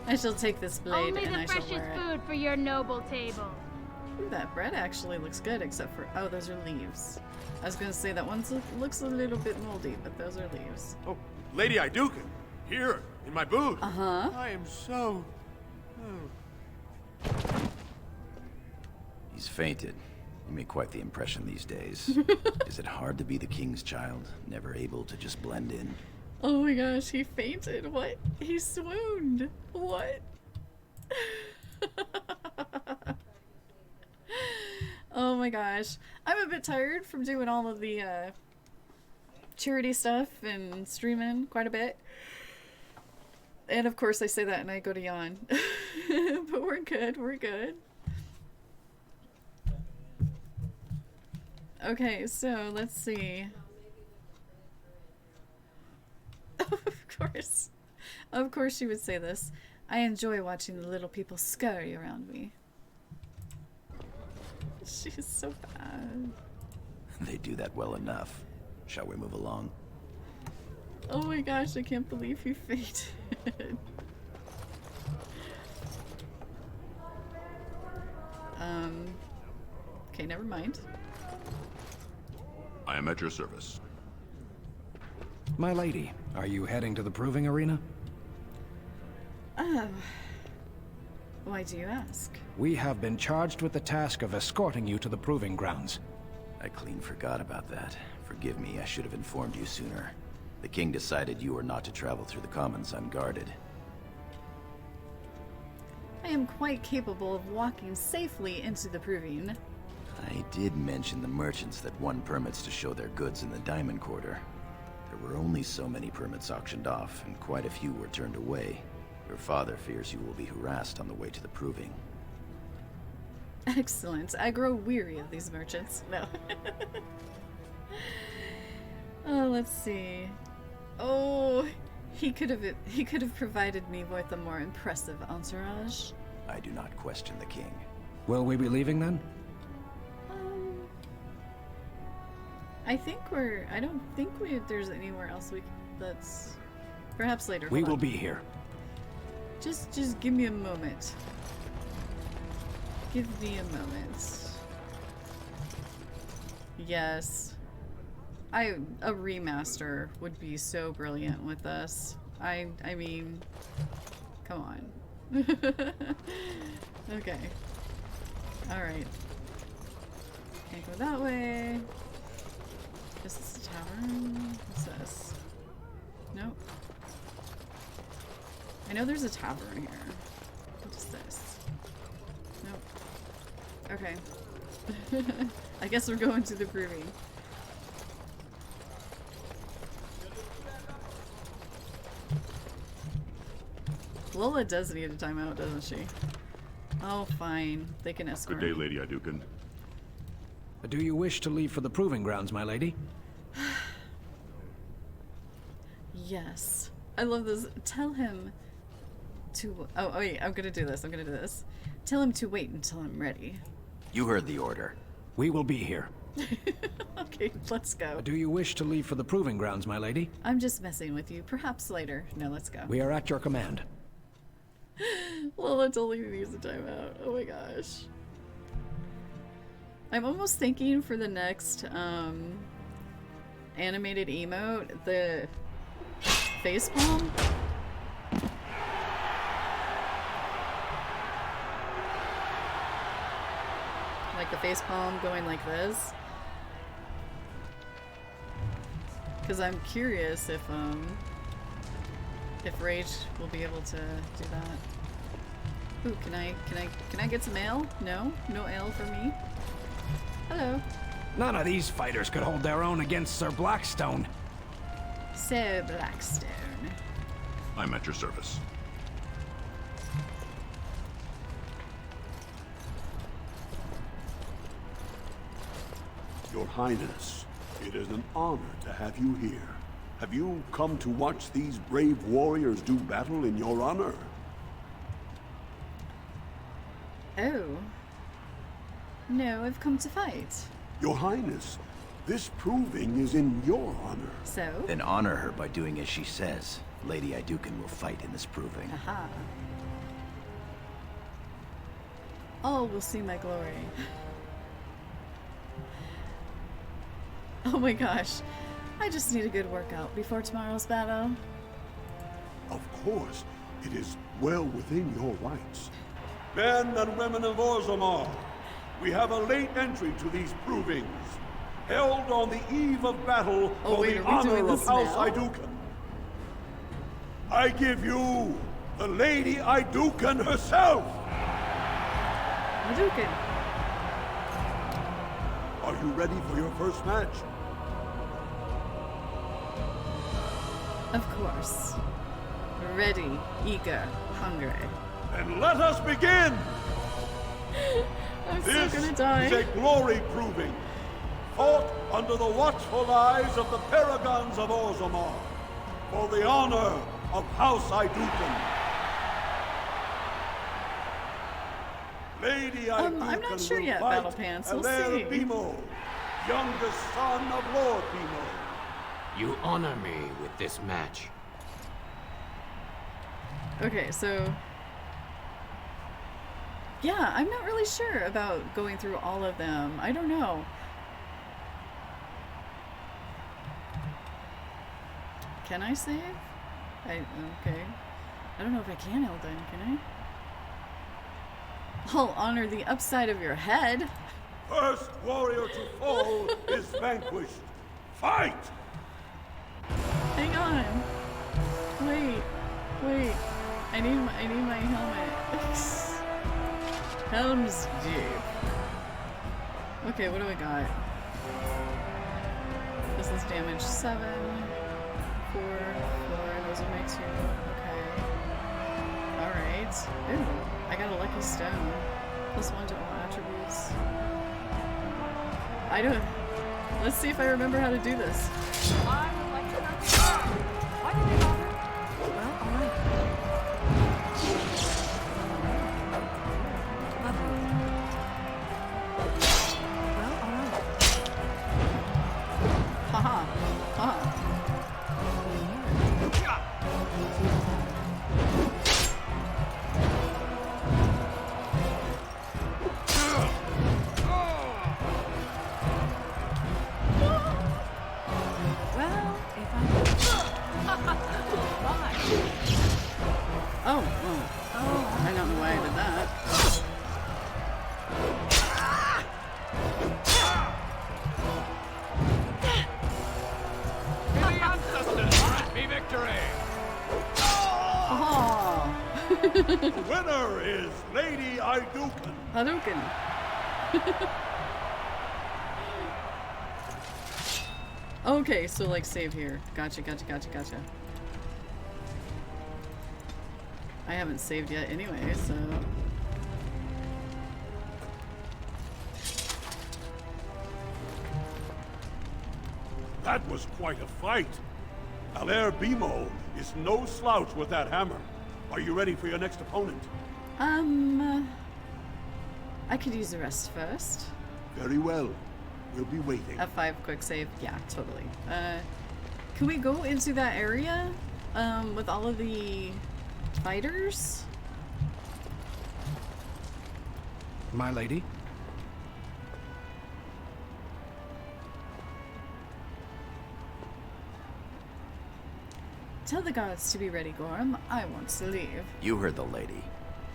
I shall take this blade Only and the I shall freshest wear it. food for your noble table. Ooh, that bread actually looks good, except for... Oh, those are leaves. I was gonna say that one looks a little bit moldy, but those are leaves. Oh, Lady Iduken, here, in my booth. Uh-huh. I am so... He's fainted. You make quite the impression these days. Is it hard to be the king's child, never able to just blend in? Oh my gosh, he fainted. What? He swooned. What? Oh my gosh. I'm a bit tired from doing all of the charity stuff and streaming quite a bit. And of course I say that and I go to yawn. But we're good, we're good. Okay, so let's see. Of course she would say this. I enjoy watching the little people scurry around me. She's so bad. They do that well enough. Shall we move along? Oh my gosh, I can't believe he fainted. Okay, never mind. I am at your service. My lady, are you heading to the proving arena? Why do you ask? We have been charged with the task of escorting you to the proving grounds. I clean forgot about that. Forgive me, I should have informed you sooner. The king decided you were not to travel through the commons unguarded. I am quite capable of walking safely into the proving. I did mention the merchants that won permits to show their goods in the Diamond Quarter. There were only so many permits auctioned off, and quite a few were turned away. Your father fears you will be harassed on the way to the proving. Excellent. I grow weary of these merchants. No. Oh, let's see. Oh, he could have provided me with a more impressive entourage. I do not question the king. Will we be leaving then? I don't think there's anywhere else that's perhaps later. We Hold will on. be here. Just give me a moment. Give me a moment. Yes. A remaster would be so brilliant with this. I mean, come on. Okay. Alright. Can't go that way. Is this a tavern? What's this? Nope. I know there's a tavern here. What is this? Nope. Okay. I guess we're going to the proving. Lola does need a timeout, doesn't she? Oh, fine. They can escort Good day, me. Lady Idukan. Do you wish to leave for the proving grounds, my lady? Yes. I love this. Tell him to... Oh, wait. I'm gonna do this. I'm gonna do this. Tell him to wait until I'm ready. You heard the order. We will be here. Okay, let's go. Do you wish to leave for the proving grounds, my lady? I'm just messing with you. Perhaps later. No, let's go. We are at your command. Lola totally needs a timeout. Oh my gosh. I'm almost thinking for the next animated emote, the facepalm. Like the facepalm going like this. Because I'm curious if Rage will be able to do that. Ooh, can I get some ale? No? No ale for me? Hello. None of these fighters could hold their own against Sir Blackstone. Sir Blackstone. I'm at your service. Your Highness, it is an honor to have you here. Have you come to watch these brave warriors do battle in your honor? Oh. No, I've come to fight. Your Highness, this proving is in your honor. So? Then honor her by doing as she says. Lady Idukan will fight in this proving. Aha. All will see my glory. Oh my gosh. I just need a good workout before tomorrow's battle. Of course, it is well within your rights. Men and women of Orzammar, we have a late entry to these provings, held on the eve of battle for the honor of House Idukan. I give you the Lady Idukan herself! Idukan. Are you ready for your first match? Of course. Ready, eager, hungry. Then let us begin! I'm This so gonna die. is a glory proving, fought under the watchful eyes of the paragons of Orzammar, for the honor of House Idukan. Lady Idukan I'm not sure will yet, fight Battle Pants. We'll Alair see. Bimo, youngest son of Lord Bimo. You honor me with this match. Okay, so... Yeah, I'm not really sure about going through all of them. I don't know. Can I save? Okay. I don't know if I can, Elden, can I'll honor the upside of your head. First warrior to fall is vanquished. Fight! Hang on. Wait. I need my helmet. Helm's deep. Okay, what do I got? This is damage 7. 4. Those are my 2. Okay. Alright. Ooh, I got a lucky stone. +1 to all attributes. I don't... Let's see if I remember how to do this. I would like to know. Why did they bother? Well, alright. Lovely. Well, alright. Haha. Oh. I don't know why I did that. May the ancestors grant me victory! The winner is Lady Iduken. Hadouken. Okay, so like save here. Gotcha. I haven't saved yet anyway, so... That was quite a fight. Alair Bimo is no slouch with that hammer. Are you ready for your next opponent? I could use the rest first. Very well. We'll be waiting. F5 quick save. Yeah, totally. Can we go into that area? With all of the fighters? My lady? Tell the guards to be ready, Gorham. I want to leave. You heard the lady.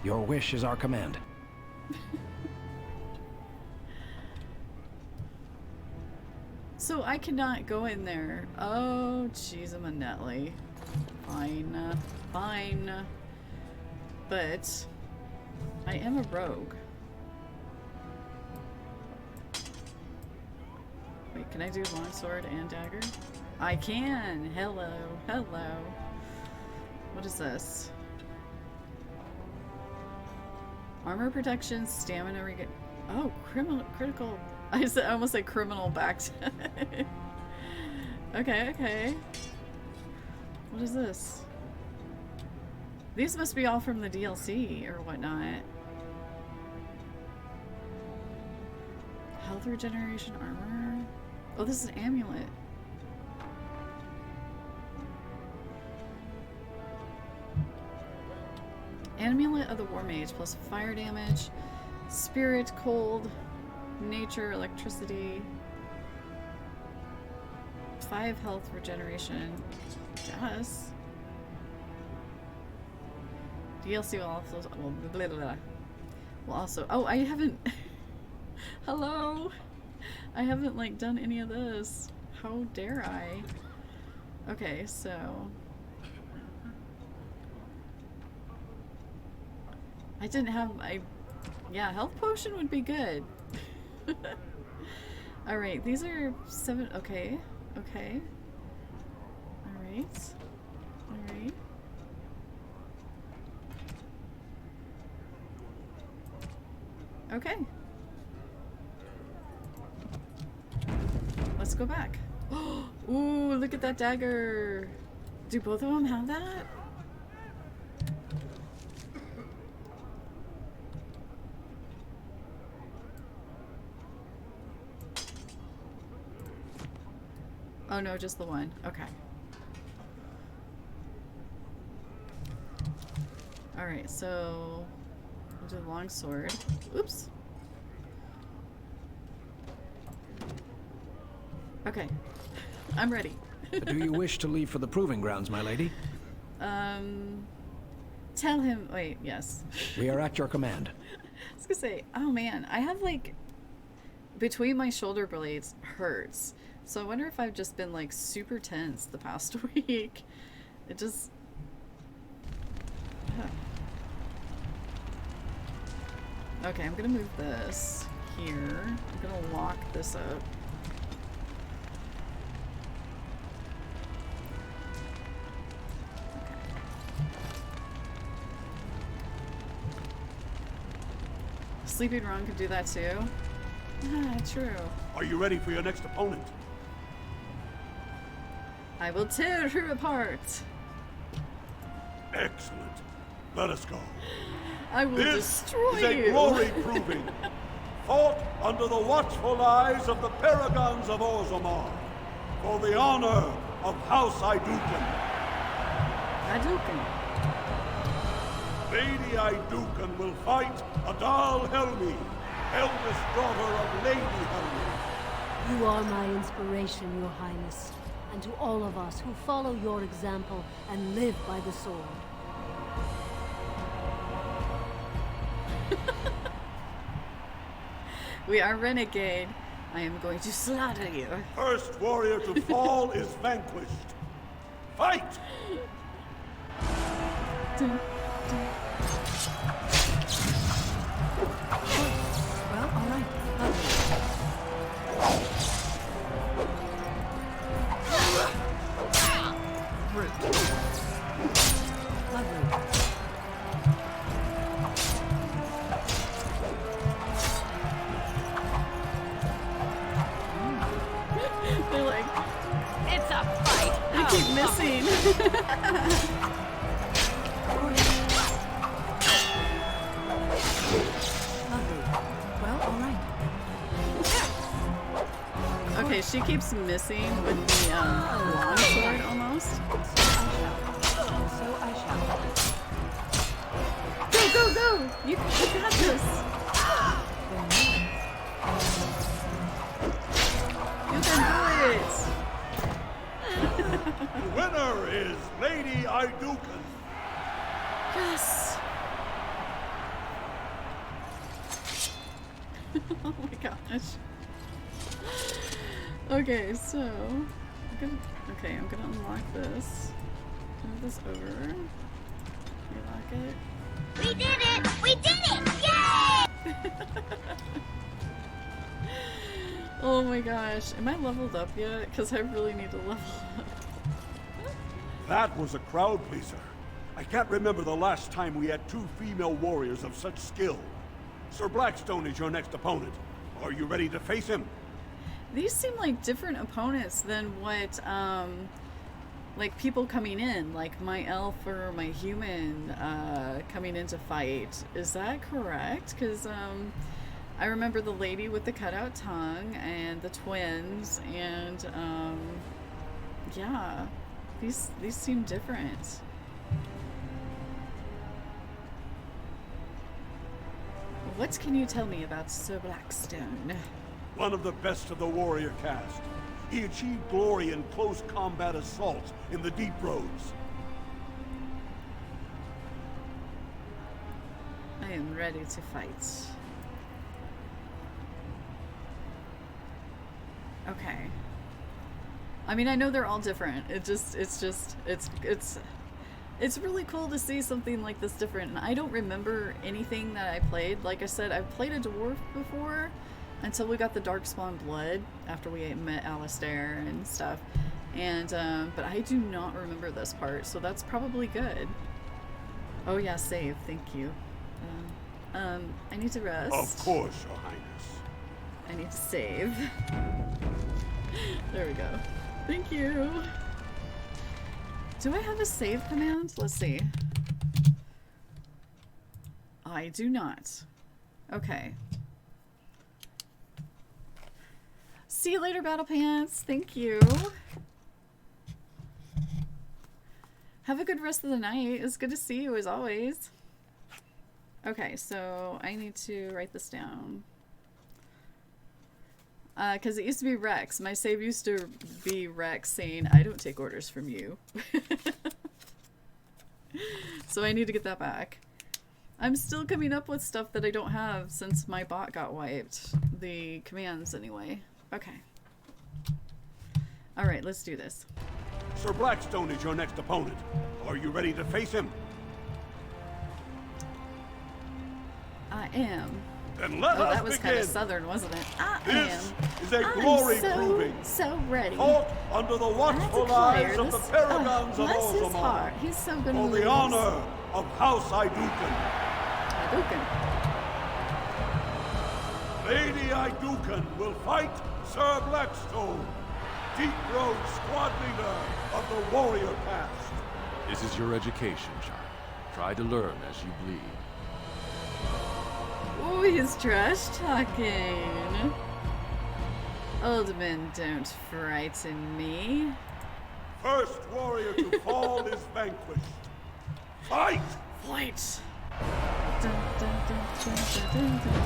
Your wish is our command. So I cannot go in there. Oh, jeez, I'm a Netley. Fine. But I am a rogue. Wait, can I do longsword and dagger? I can! Hello. What is this? Armor protection, stamina regen. Oh, critical. I almost said criminal backed. Okay. What is this? These must be all from the DLC or whatnot. Health regeneration armor. Oh, this is an amulet. Amulet of the War Mage plus fire damage, spirit, cold, nature, electricity, 5 health regeneration. Guess. DLC will also. Will also. Oh, I haven't. Hello. I haven't like done any of this. How dare I? Okay, so. I didn't have. Yeah, health potion would be good. All right, these are 7. Okay. All right. Okay. Let's go back. Ooh, look at that dagger. Do both of them have that? Oh no, just the one. Okay. Alright, so we'll do the long sword. Oops. Okay. I'm ready. Do you wish to leave for the proving grounds, my lady? Tell him. Wait, yes. We are at your command. was gonna say, oh man, I have like between my shoulder blades hurts. So I wonder if I've just been like super tense the past week. It just Okay, I'm gonna move this here. I'm gonna lock this up. Sleeping Ron could do that too. Ah, true. Are you ready for your next opponent? I will tear her apart. Excellent. Let us go. I will destroy you. This is a glory proving. Fought under the watchful eyes of the paragons of Orzammar. For the honor of House Iduken. Iduken. Lady Iduken will fight Adal Helmi, eldest daughter of Lady Helmi. You are my inspiration, Your Highness, and to all of us who follow your example and live by the sword. We are renegade. I am going to slaughter you. First warrior to fall is vanquished. Fight! Dun, dun. Well, all right. They're like, it's a fight. They keep missing. Well, all right. Okay, she keeps missing with the long sword almost. So I shall. Go, go, go! You got this. You can do it. The winner is Lady Iduken. Yes. Oh my gosh. Okay, so I'm gonna unlock this. Move this over. Relock it. We did it! We did it! Yay! Oh my gosh. Am I leveled up yet? Because I really need to level up. That was a crowd pleaser. I can't remember the last time we had two female warriors of such skill. Sir Blackstone is your next opponent. Are you ready to face him? These seem like different opponents than what, like people coming in, like my elf or my human, coming in to fight. Is that correct? Because, I remember the lady with the cutout tongue and the twins and, yeah, these seem different. What can you tell me about Sir Blackstone? One of the best of the warrior caste. He achieved glory in close combat assaults in the deep roads. I am ready to fight. Okay. I mean, I know they're all different. It's really cool to see something like this different. And I don't remember anything that I played. Like I said, I've played a dwarf before until we got the Darkspawn blood after we met Alistair and stuff. And, but I do not remember this part, so that's probably good. Oh yeah, save. Thank you. I need to rest. Of course, Your Highness. I need to save. There we go. Thank you. Do I have a save command? Let's see. I do not. Okay. See you later, Battle Pants. Thank you. Have a good rest of the night. It's good to see you as always. Okay, so I need to write this down. Because it used to be Rex. My save used to be Rex saying, I don't take orders from you. So I need to get that back. I'm still coming up with stuff that I don't have since my bot got wiped. The commands, anyway. Okay. Alright, let's do this. Sir Blackstone is your next opponent. Are you ready to face him? I am. Then let us that was begin. kind of southern, wasn't it? This is a glory proving. So ready. Fought under the watchful eyes of the paragons of bless his Orzammar. heart. He's so gonna For lose. the honor of House Iduken. Lady Iduken will fight Sir Blackstone, deep-road squad leader of the warrior caste. This is your education, child. Try to learn as you bleed. Oh, he's trash talking. Old men don't frighten me. First warrior to fall is vanquished. Fight! Fight! Dun, dun, dun, dun, dun, dun, dun.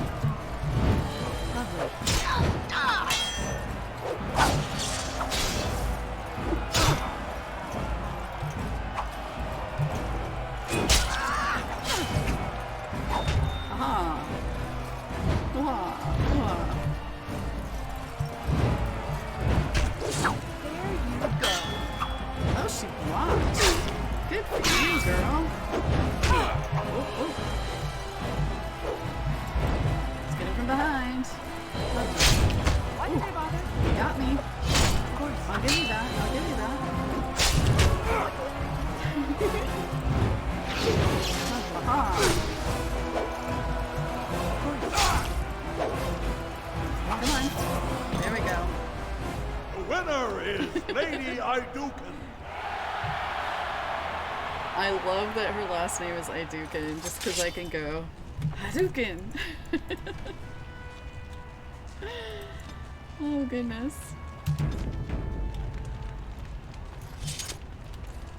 Oh, she blocked. Good for you, girl. Let's get him from behind. Why did I bother? You got me. Of course. I'll give you that. I'll give you that. Come on. There we go. The winner is Lady Iduken. I love that her last name is Iduken, just because I can go, Hadouken! Oh goodness.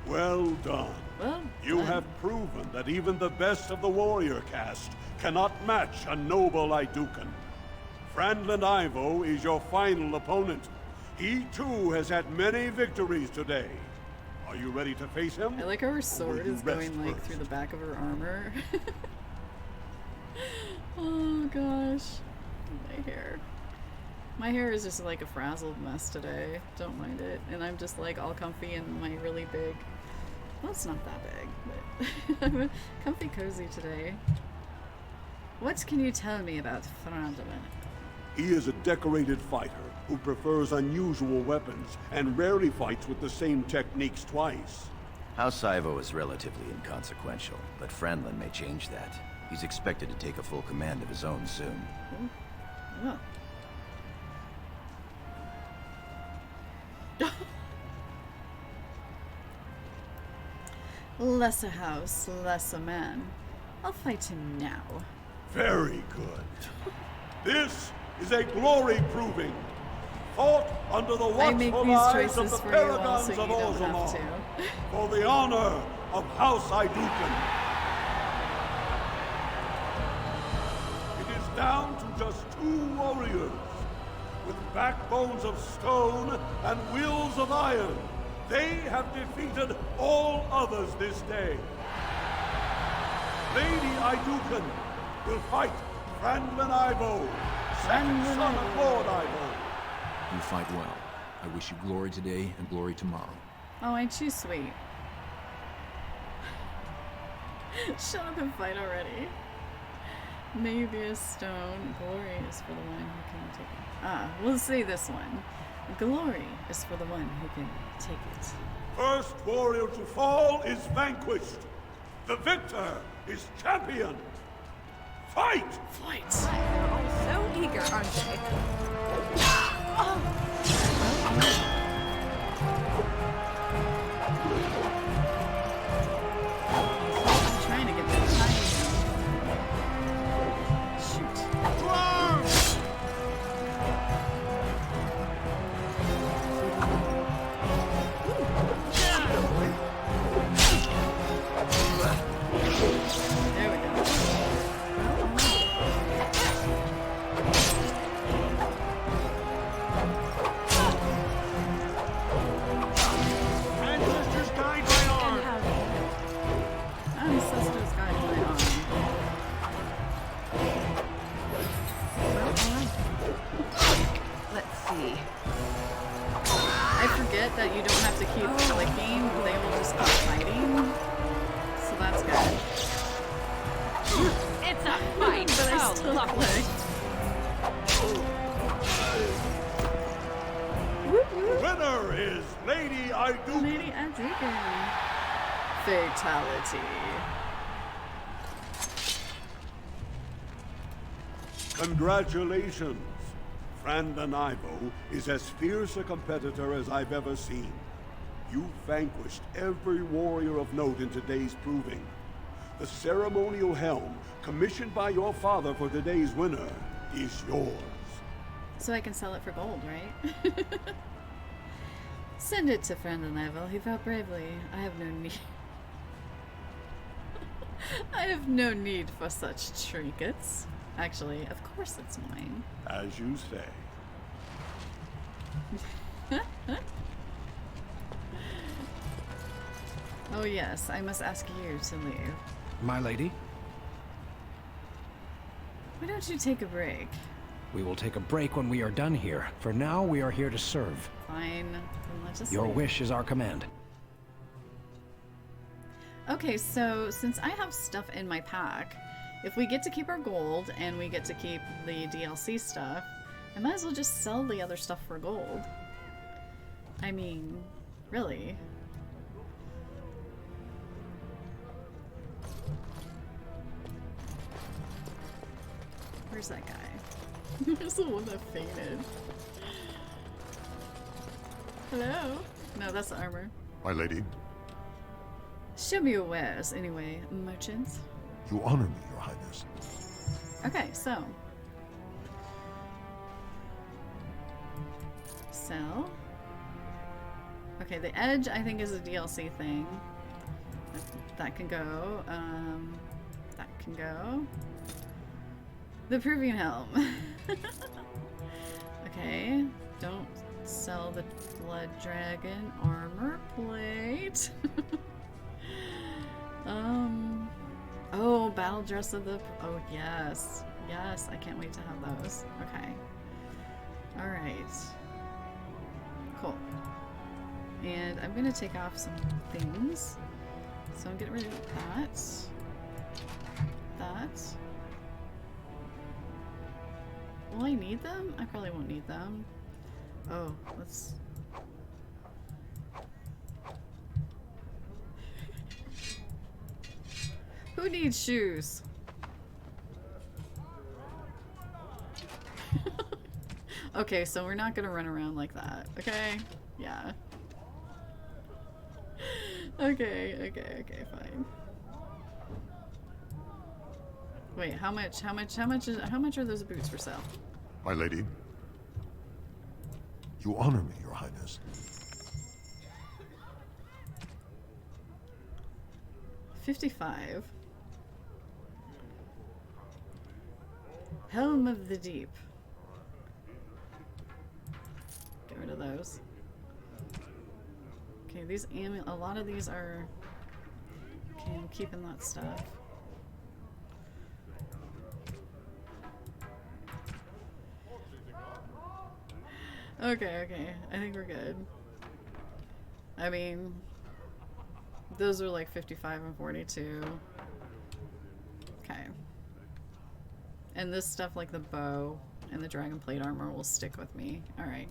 Well done. Well you done. have proven that even the best of the warrior caste cannot match a noble Iduken. Franlin Ivo is your final opponent. He too has had many victories today. Are you ready to face him? I like how her sword is going like first? through the back of her armor. Oh gosh. My hair. My hair is just like a frazzled mess today. Don't mind it. And I'm just like all comfy in my really big... Well, it's not that big, but I'm comfy cozy today. What can you tell me about Franlin? He is a decorated fighter who prefers unusual weapons and rarely fights with the same techniques twice. House Ivo is relatively inconsequential, but Franlin may change that. He's expected to take a full command of his own soon. Oh. Less a house, less a man. I'll fight him now. Very good. This is a glory proving. Fought under the watchful eyes of the paragons of Orzammar. For the honor of House Iduken. It is down to just 2 warriors. With backbones of stone and wheels of iron, they have defeated all others this day. Lady Iduken will fight Franlin Ivo, second son of Lord Ivo. You fight well. I wish you glory today and glory tomorrow. Oh, ain't you sweet? Shut up and fight already. Maybe a stone. Glory is for the one who can take it. Ah, we'll say this one. Glory is for the one who can take it. First warrior to fall is vanquished. The victor is champion. Fight! Fight! They're all so eager, aren't they? I'm trying to get that time. Shoot. There we go. me. I forget that you don't have to keep clicking, they will just stop fighting. So that's good. It's a fight! But I still click. Winner is Lady Ayduken. Lady Ayduken. Fatality. Congratulations. Frandanivo is as fierce a competitor as I've ever seen. You vanquished every warrior of note in today's proving. The ceremonial helm, commissioned by your father for today's winner, is yours. So I can sell it for gold, right? Send it to Frandanivo. He fought bravely. I have no need. I have no need for such trinkets. Actually, of course it's mine. As you say. Oh yes, I must ask you to leave. My lady? Why don't you take a break? We will take a break when we are done here. For now, we are here to serve. Fine, then let us Your leave. wish is our command. Okay, so since I have stuff in my pack, if we get to keep our gold and we get to keep the DLC stuff, I might as well just sell the other stuff for gold. I mean, really. Where's that guy? Where's the one that fainted? Hello? No, that's the armor. My lady, Show me your wares, anyway, merchants. you honor me, your highness. Okay, so. Sell. Okay, the edge I think is a DLC thing. That can go. That can go. The Proving Helm. Okay, don't sell the Blood Dragon armor plate. Oh, battle dress of the. Oh yes, yes! I can't wait to have those. Okay. All right. Cool. And I'm gonna take off some things. So I'm getting rid of that. That. Will I need them? I probably won't need them. Oh, let's. Who needs shoes? Okay, so we're not gonna run around like that, okay? Yeah. Okay, fine. Wait, how much are those boots for sale? My lady, you honor me, your highness. 55. Helm of the Deep. Get rid of those. Okay, these a lot of these are. Okay, I'm keeping that stuff. Okay, I think we're good. I mean, those are like 55 and 42. Okay. And this stuff like the bow and the dragon plate armor will stick with me. Alright.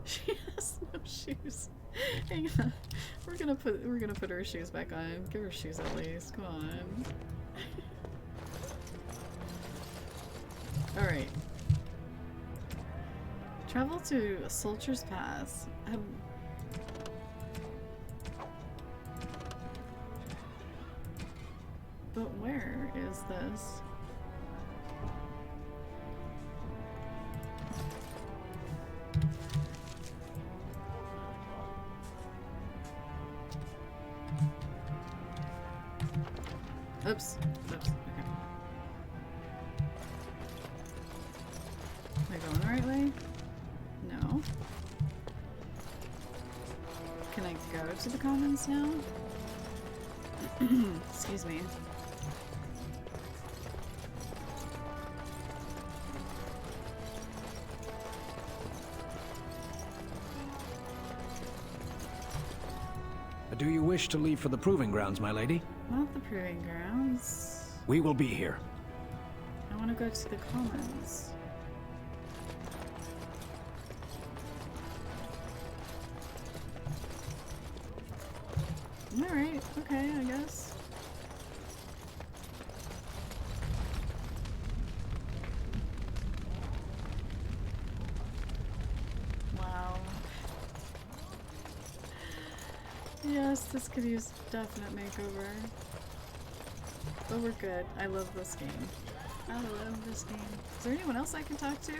She has no shoes. Hang on. We're gonna put her shoes back on. Give her shoes at least. Come on. Alright. Travel to Soldier's Pass. But where is this? Oops. Okay. Am I going the right way? No. Can I go to the commons now? Excuse me. Do you wish to leave for the proving grounds, my lady? Not the proving grounds. We will be here. I want to go to the commons. Alright, okay, I guess. Wow. Yes, this could use definite makeover. But we're good. I love this game. I love this game. Is there anyone else I can talk to?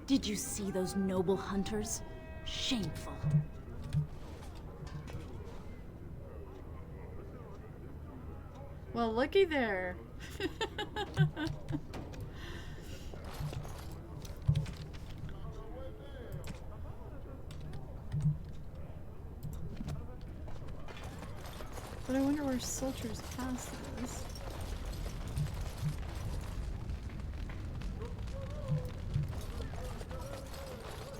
Did you see those noble hunters? Shameful. Well, looky there. But I wonder where Sulcher's Pass is.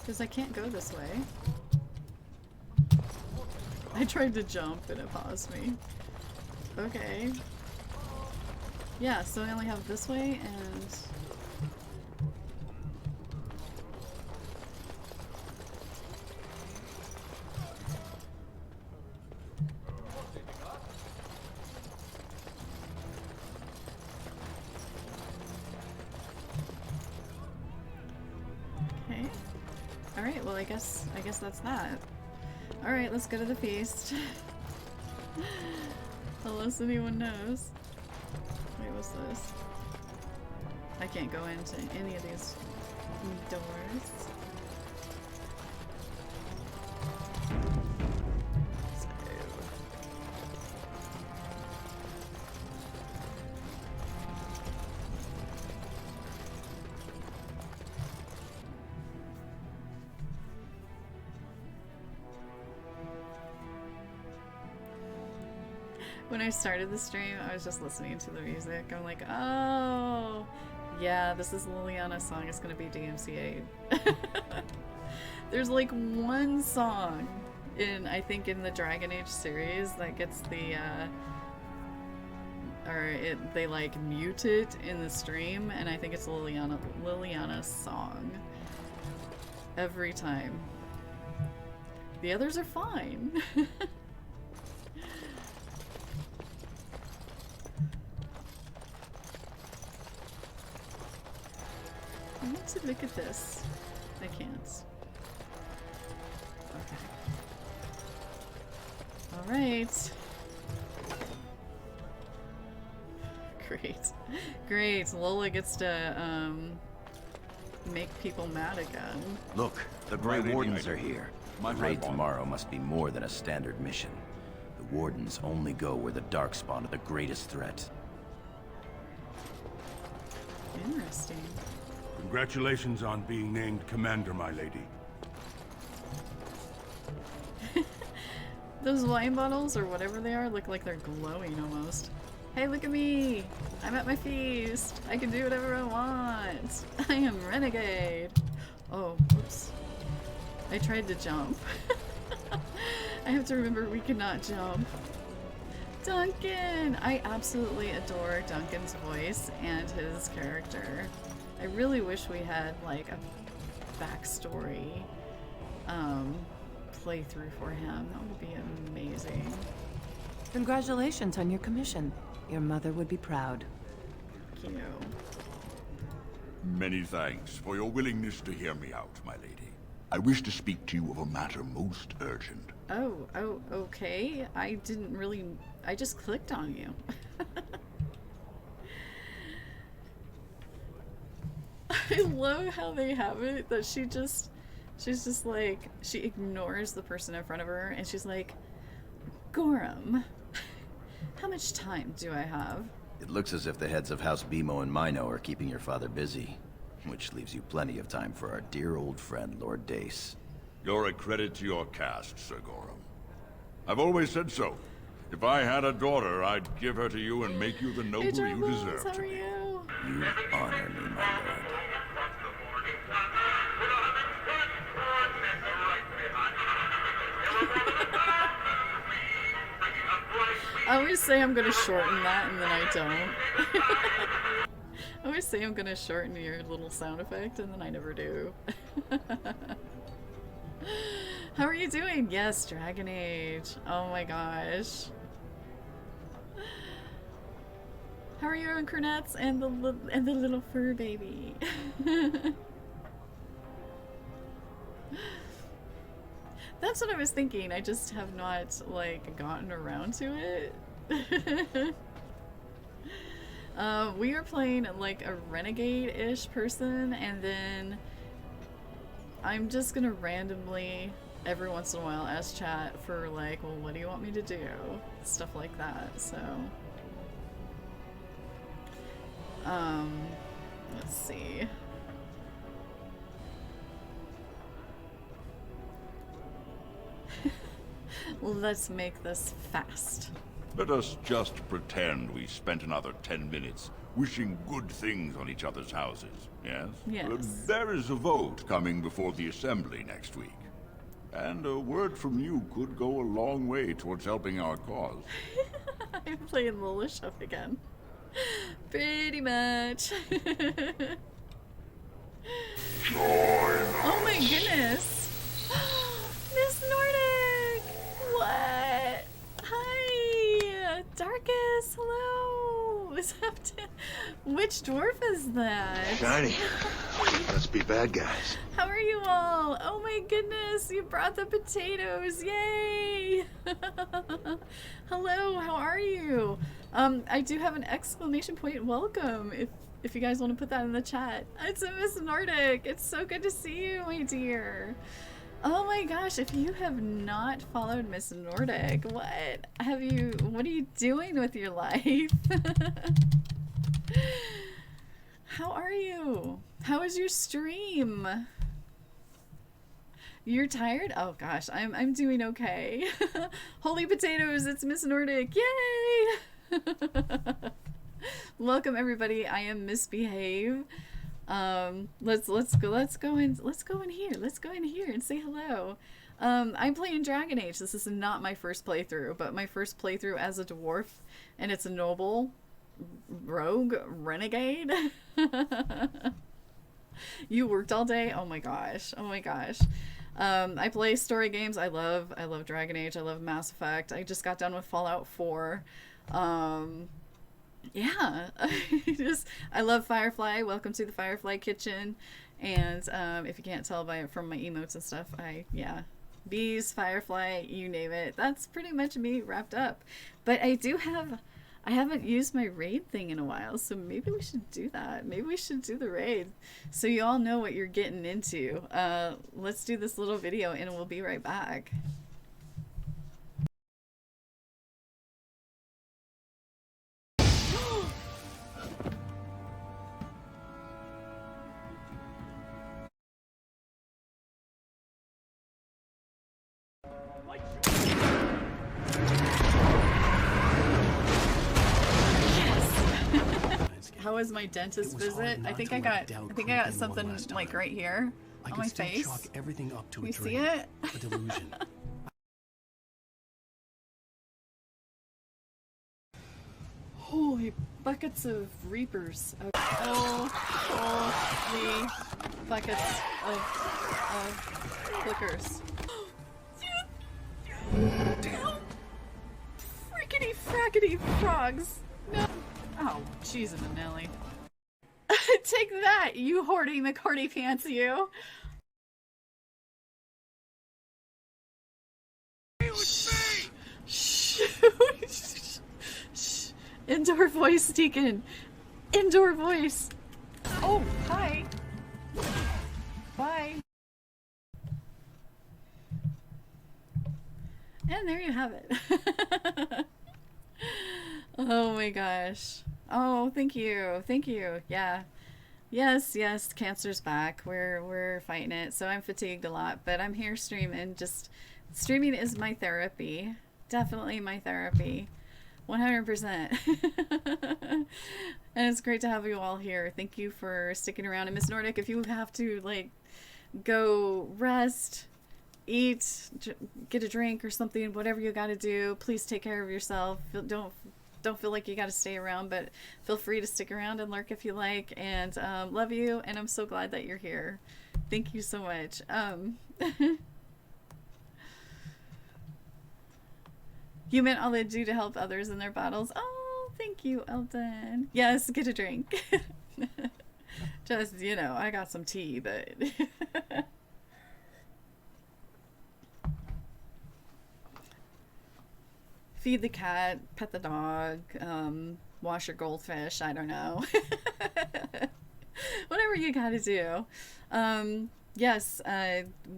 Because I can't go this way. I tried to jump and it paused me. Okay. Yeah, so I only have this way and... Okay. Alright, well I guess that's that. Alright, let's go to the feast. Unless anyone knows. Wait, what's this? I can't go into any of these doors. When I started the stream, I was just listening to the music. I'm like, oh, yeah, this is Liliana's song. It's gonna be DMCA. There's like one song I think in the Dragon Age series that gets the, they like mute it in the stream, and I think it's Liliana's song. Every time. The others are fine. I want to look at this. I can't. Okay. Alright. Great. Great. Lola gets to, make people mad again. Look, the Grey Wardens are here. The raid tomorrow must be more than a standard mission. The Wardens only go where the Darkspawn are the greatest threat. Interesting. Congratulations on being named Commander, my lady. Those wine bottles, or whatever they are, look like they're glowing almost. Hey, look at me! I'm at my feast! I can do whatever I want! I am renegade! Oh, oops. I tried to jump. I have to remember we cannot jump. Duncan! I absolutely adore Duncan's voice and his character. I really wish we had like a backstory playthrough for him. That would be amazing. Congratulations on your commission. Your mother would be proud. Thank you. Many thanks for your willingness to hear me out, my lady. I wish to speak to you of a matter most urgent. Oh, okay. I just clicked on you. I love how they have it, that she's just like, she ignores the person in front of her, and she's like, Gorham, how much time do I have? It looks as if the heads of House Bimo and Mino are keeping your father busy, which leaves you plenty of time for our dear old friend, Lord Dace. You're a credit to your caste, Sir Gorham. I've always said so. If I had a daughter, I'd give her to you and make you the noble you deserve How to are be. you? You honor me, my lord. say I'm gonna shorten that and then I don't. I always say I'm gonna shorten your little sound effect and then I never do. How are you doing? Yes, Dragon Age. Oh my gosh. How are you, Cornets and the little fur baby? That's what I was thinking. I just have not like gotten around to it. We are playing like a renegade-ish person, and then I'm just gonna randomly every once in a while ask chat for like, well, what do you want me to do? Stuff like that. So let's see. Let's make this fast. Let us just pretend we spent another 10 minutes wishing good things on each other's houses, yes? Yes. There is a vote coming before the Assembly next week. And a word from you could go a long way towards helping our cause. I'm playing Lola Shuff again. Pretty much. Oh my goodness. Miss Nordic! What? Hi! Darkus, hello! Which dwarf is that? Shiny. Must be bad guys. How are you all? Oh my goodness, you brought the potatoes, yay! Hello, how are you? I do have an exclamation point welcome if you guys want to put that in the chat. It's a Miss Nordic. It's so good to see you, my dear. Oh my gosh, if you have not followed Miss Nordic, what are you doing with your life? How are you? How is your stream? You're tired? Oh gosh, I'm doing okay. Holy potatoes, it's Miss Nordic. Yay! Welcome everybody. I am Misbehave. Let's go in here. Let's go in here and say hello. I'm playing Dragon Age. This is not my first playthrough, but my first playthrough as a dwarf, and it's a noble rogue renegade. You worked all day? Oh my gosh. Oh my gosh. I play story games. I love Dragon Age. I love Mass Effect. I just got done with Fallout 4. Yeah, I love Firefly. Welcome to the Firefly kitchen. And if you can't tell from my emotes and stuff, yeah, bees, Firefly, you name it. That's pretty much me wrapped up. But I haven't used my raid thing in a while, so maybe we should do that. Maybe we should do the raid so you all know what you're getting into. Let's do this little video and we'll be right back. How was my dentist visit? I think I got something like right here on my face. Chalk everything up to You a see dream, it? a delusion. Holy buckets of reapers. Holy buckets of clickers. Frickety frackety frogs. No. Oh, jeez and Nelly. Take that, you hoarding McHorty pants, you. Shh. Indoor voice, Deacon. Indoor voice. Oh, hi. Bye. And there you have it. Oh my gosh. Oh, thank you. Thank you. Yeah. Yes, cancer's back. We're fighting it. So I'm fatigued a lot, but I'm here streaming. Streaming is my therapy. Definitely my therapy. 100%. And it's great to have you all here. Thank you for sticking around. And Miss Nordic, if you have to like go rest, eat, get a drink or something, whatever you got to do, please take care of yourself. Don't don't feel like you got to stay around, but feel free to stick around and lurk if you like. And love you, and I'm so glad that you're here. Thank you so much. You meant all they do to help others in their battles. Oh, thank you, Elton. Yes, get a drink. Just, you know, I got some tea, but... Feed the cat, pet the dog, wash your goldfish, I don't know. Whatever you gotta do. Yes,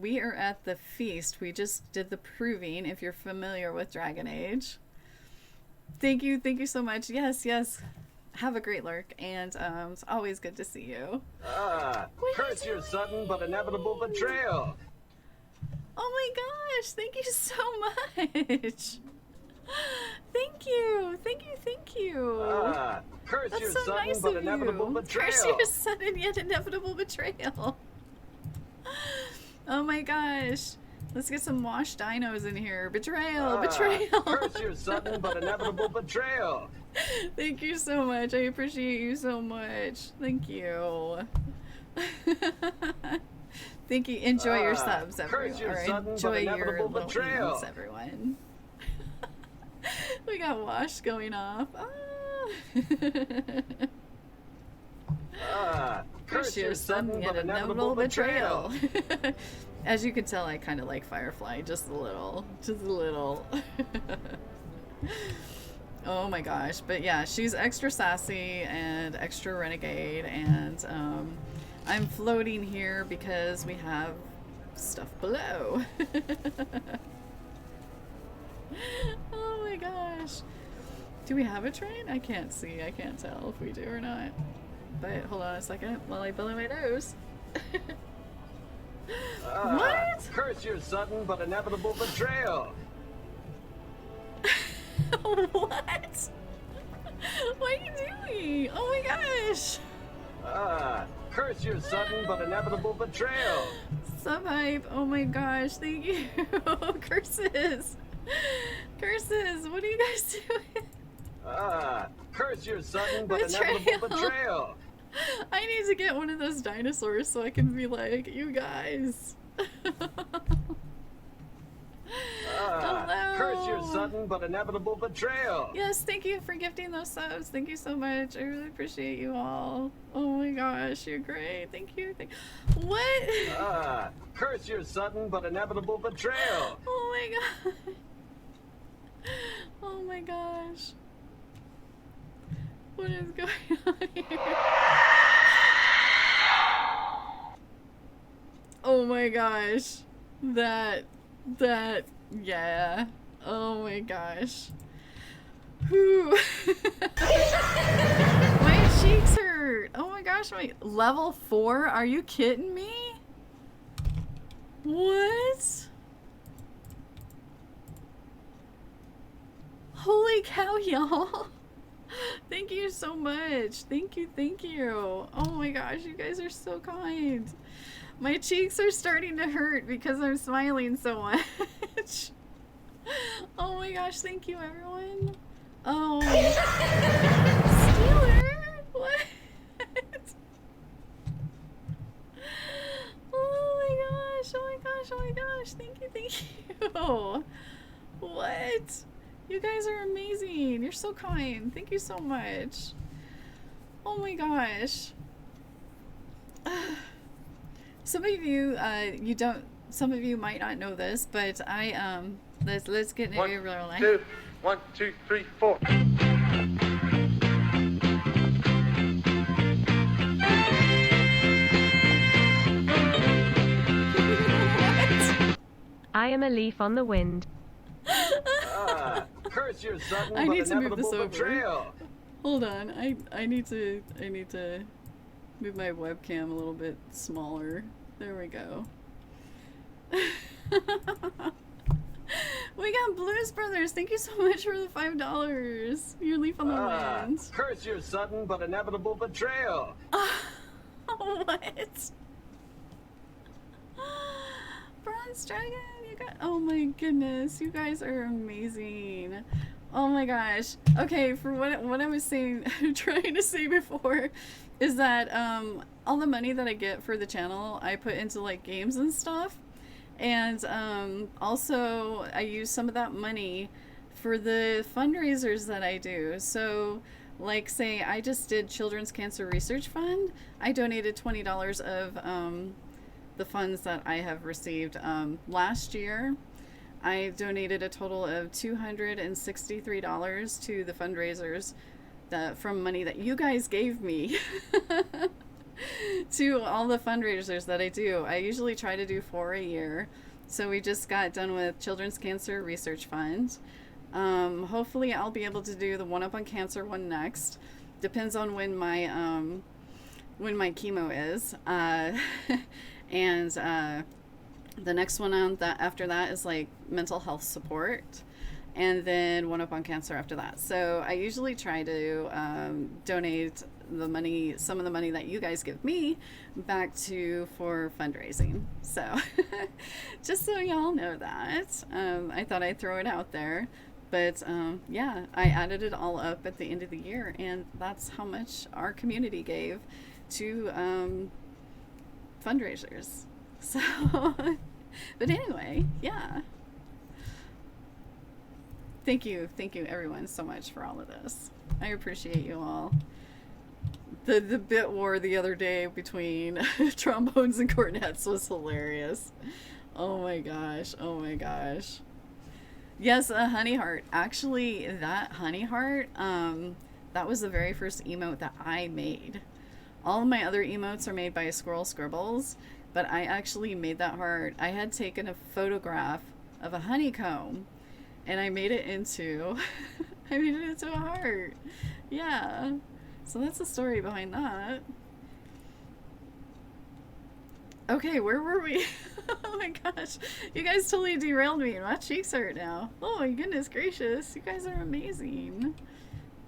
we are at the feast. We just did the proving, if you're familiar with Dragon Age. Thank you so much. Yes, yes. Have a great lurk, and it's always good to see you. Curse your sudden but inevitable betrayal. Oh my gosh, thank you so much. Thank you. Curse That's your so sudden nice but of inevitable you. betrayal. Curse your sudden yet inevitable betrayal. Oh my gosh. Let's get some washed dinos in here. Betrayal. Curse your sudden but inevitable betrayal. Thank you so much. I appreciate you so much. Thank you. Thank you. Enjoy your subs, everyone. Enjoy your little emails, everyone. We got wash going off. Curse your sudden yet inevitable betrayal. As you can tell, I kind of like Firefly, just a little. Oh my gosh, but yeah, she's extra sassy and extra renegade, and I'm floating here because we have stuff below. Oh my gosh. Do we have a train? I can't see. I can't tell if we do or not. But hold on a second while I blow my nose. What? Curse your sudden but inevitable betrayal. What? What are you doing? Oh my gosh. Curse your sudden but inevitable betrayal. Sub-hype. Oh my gosh. Thank you. Curses. Curses. What are you guys doing? Curse your sudden but inevitable betrayal. I need to get one of those dinosaurs so I can be like, you guys. Hello. Curse your sudden but inevitable betrayal. Yes, thank you for gifting those subs. Thank you so much. I really appreciate you all. Oh my gosh, you're great. Thank you. What? Curse your sudden but inevitable betrayal. Oh my god. Oh my gosh. What is going on here? Oh my gosh. Yeah. Oh my gosh. Whew. My cheeks hurt. Oh my gosh, level 4? Are you kidding me? What? Holy cow, y'all. Thank you so much. Thank you. Oh my gosh, you guys are so kind. My cheeks are starting to hurt because I'm smiling so much. Oh my gosh, thank you everyone. Oh. Steeler? What? Oh my gosh. Thank you. What? You guys are amazing. You're so kind. Thank you so much. Oh my gosh. Some of you, some of you might not know this, but let's get into real life. 1, 2, 3, 4. I am a leaf on the wind. Curse your sudden I need to move this over. Betrayal. Hold on. I need to move my webcam a little bit smaller. There we go. We got Blues Brothers. Thank you so much for the $5. Your leaf on the wind. Curse your sudden but inevitable betrayal. What? Bronze Dragon, you got. Oh my goodness, you guys are amazing. Oh my gosh. Okay, for what I was saying, trying to say before, is that all the money that I get for the channel, I put into like games and stuff, and also I use some of that money for the fundraisers that I do. So, like, say I just did Children's Cancer Research Fund. I donated $20 of the funds that I have received last year. I donated a total of $263 to the fundraisers from money that you guys gave me to all the fundraisers that I do. I usually try to do 4 a year. So we just got done with Children's Cancer Research Fund. Hopefully I'll be able to do the One Up on Cancer one next. Depends on when my chemo is. And the next one on that after that is like mental health support, and then One Up on Cancer after that. So I usually try to donate the money, some of the money that you guys give me, back for fundraising. So just so y'all know that, I thought I'd throw it out there. But yeah, I added it all up at the end of the year, and that's how much our community gave to fundraisers. So, but anyway, yeah. Thank you everyone so much for all of this. I appreciate you all. The bit war the other day between trombones and cornets was hilarious. Oh my gosh, oh my gosh. Yes, a honey heart. Actually, that honey heart, that was the very first emote that I made. All of my other emotes are made by Squirrel Scribbles, but I actually made that heart. I had taken a photograph of a honeycomb, and I made it into a heart. Yeah. So that's the story behind that. Okay, where were we? Oh my gosh. You guys totally derailed me. My cheeks hurt now. Oh my goodness gracious. You guys are amazing.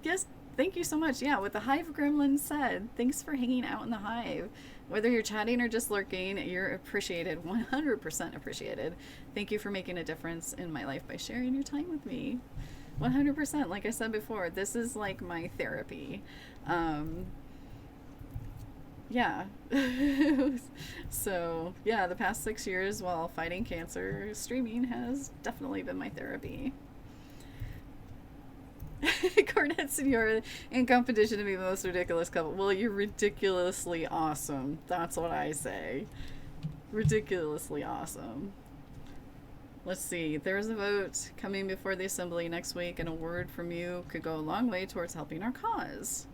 Yes, thank you so much. Yeah, what the Hive Gremlin said. Thanks for hanging out in the Hive. Whether you're chatting or just lurking, you're appreciated. 100% appreciated. Thank you for making a difference in my life by sharing your time with me. 100%. Like I said before, this is like my therapy. Yeah. So, yeah, the past 6 years while fighting cancer, streaming has definitely been my therapy. Cornets and you're in competition to be the most ridiculous couple. Well, you're ridiculously awesome. That's what I say. Ridiculously awesome. Let's see. There's a vote coming before the assembly next week, and a word from you could go a long way towards helping our cause.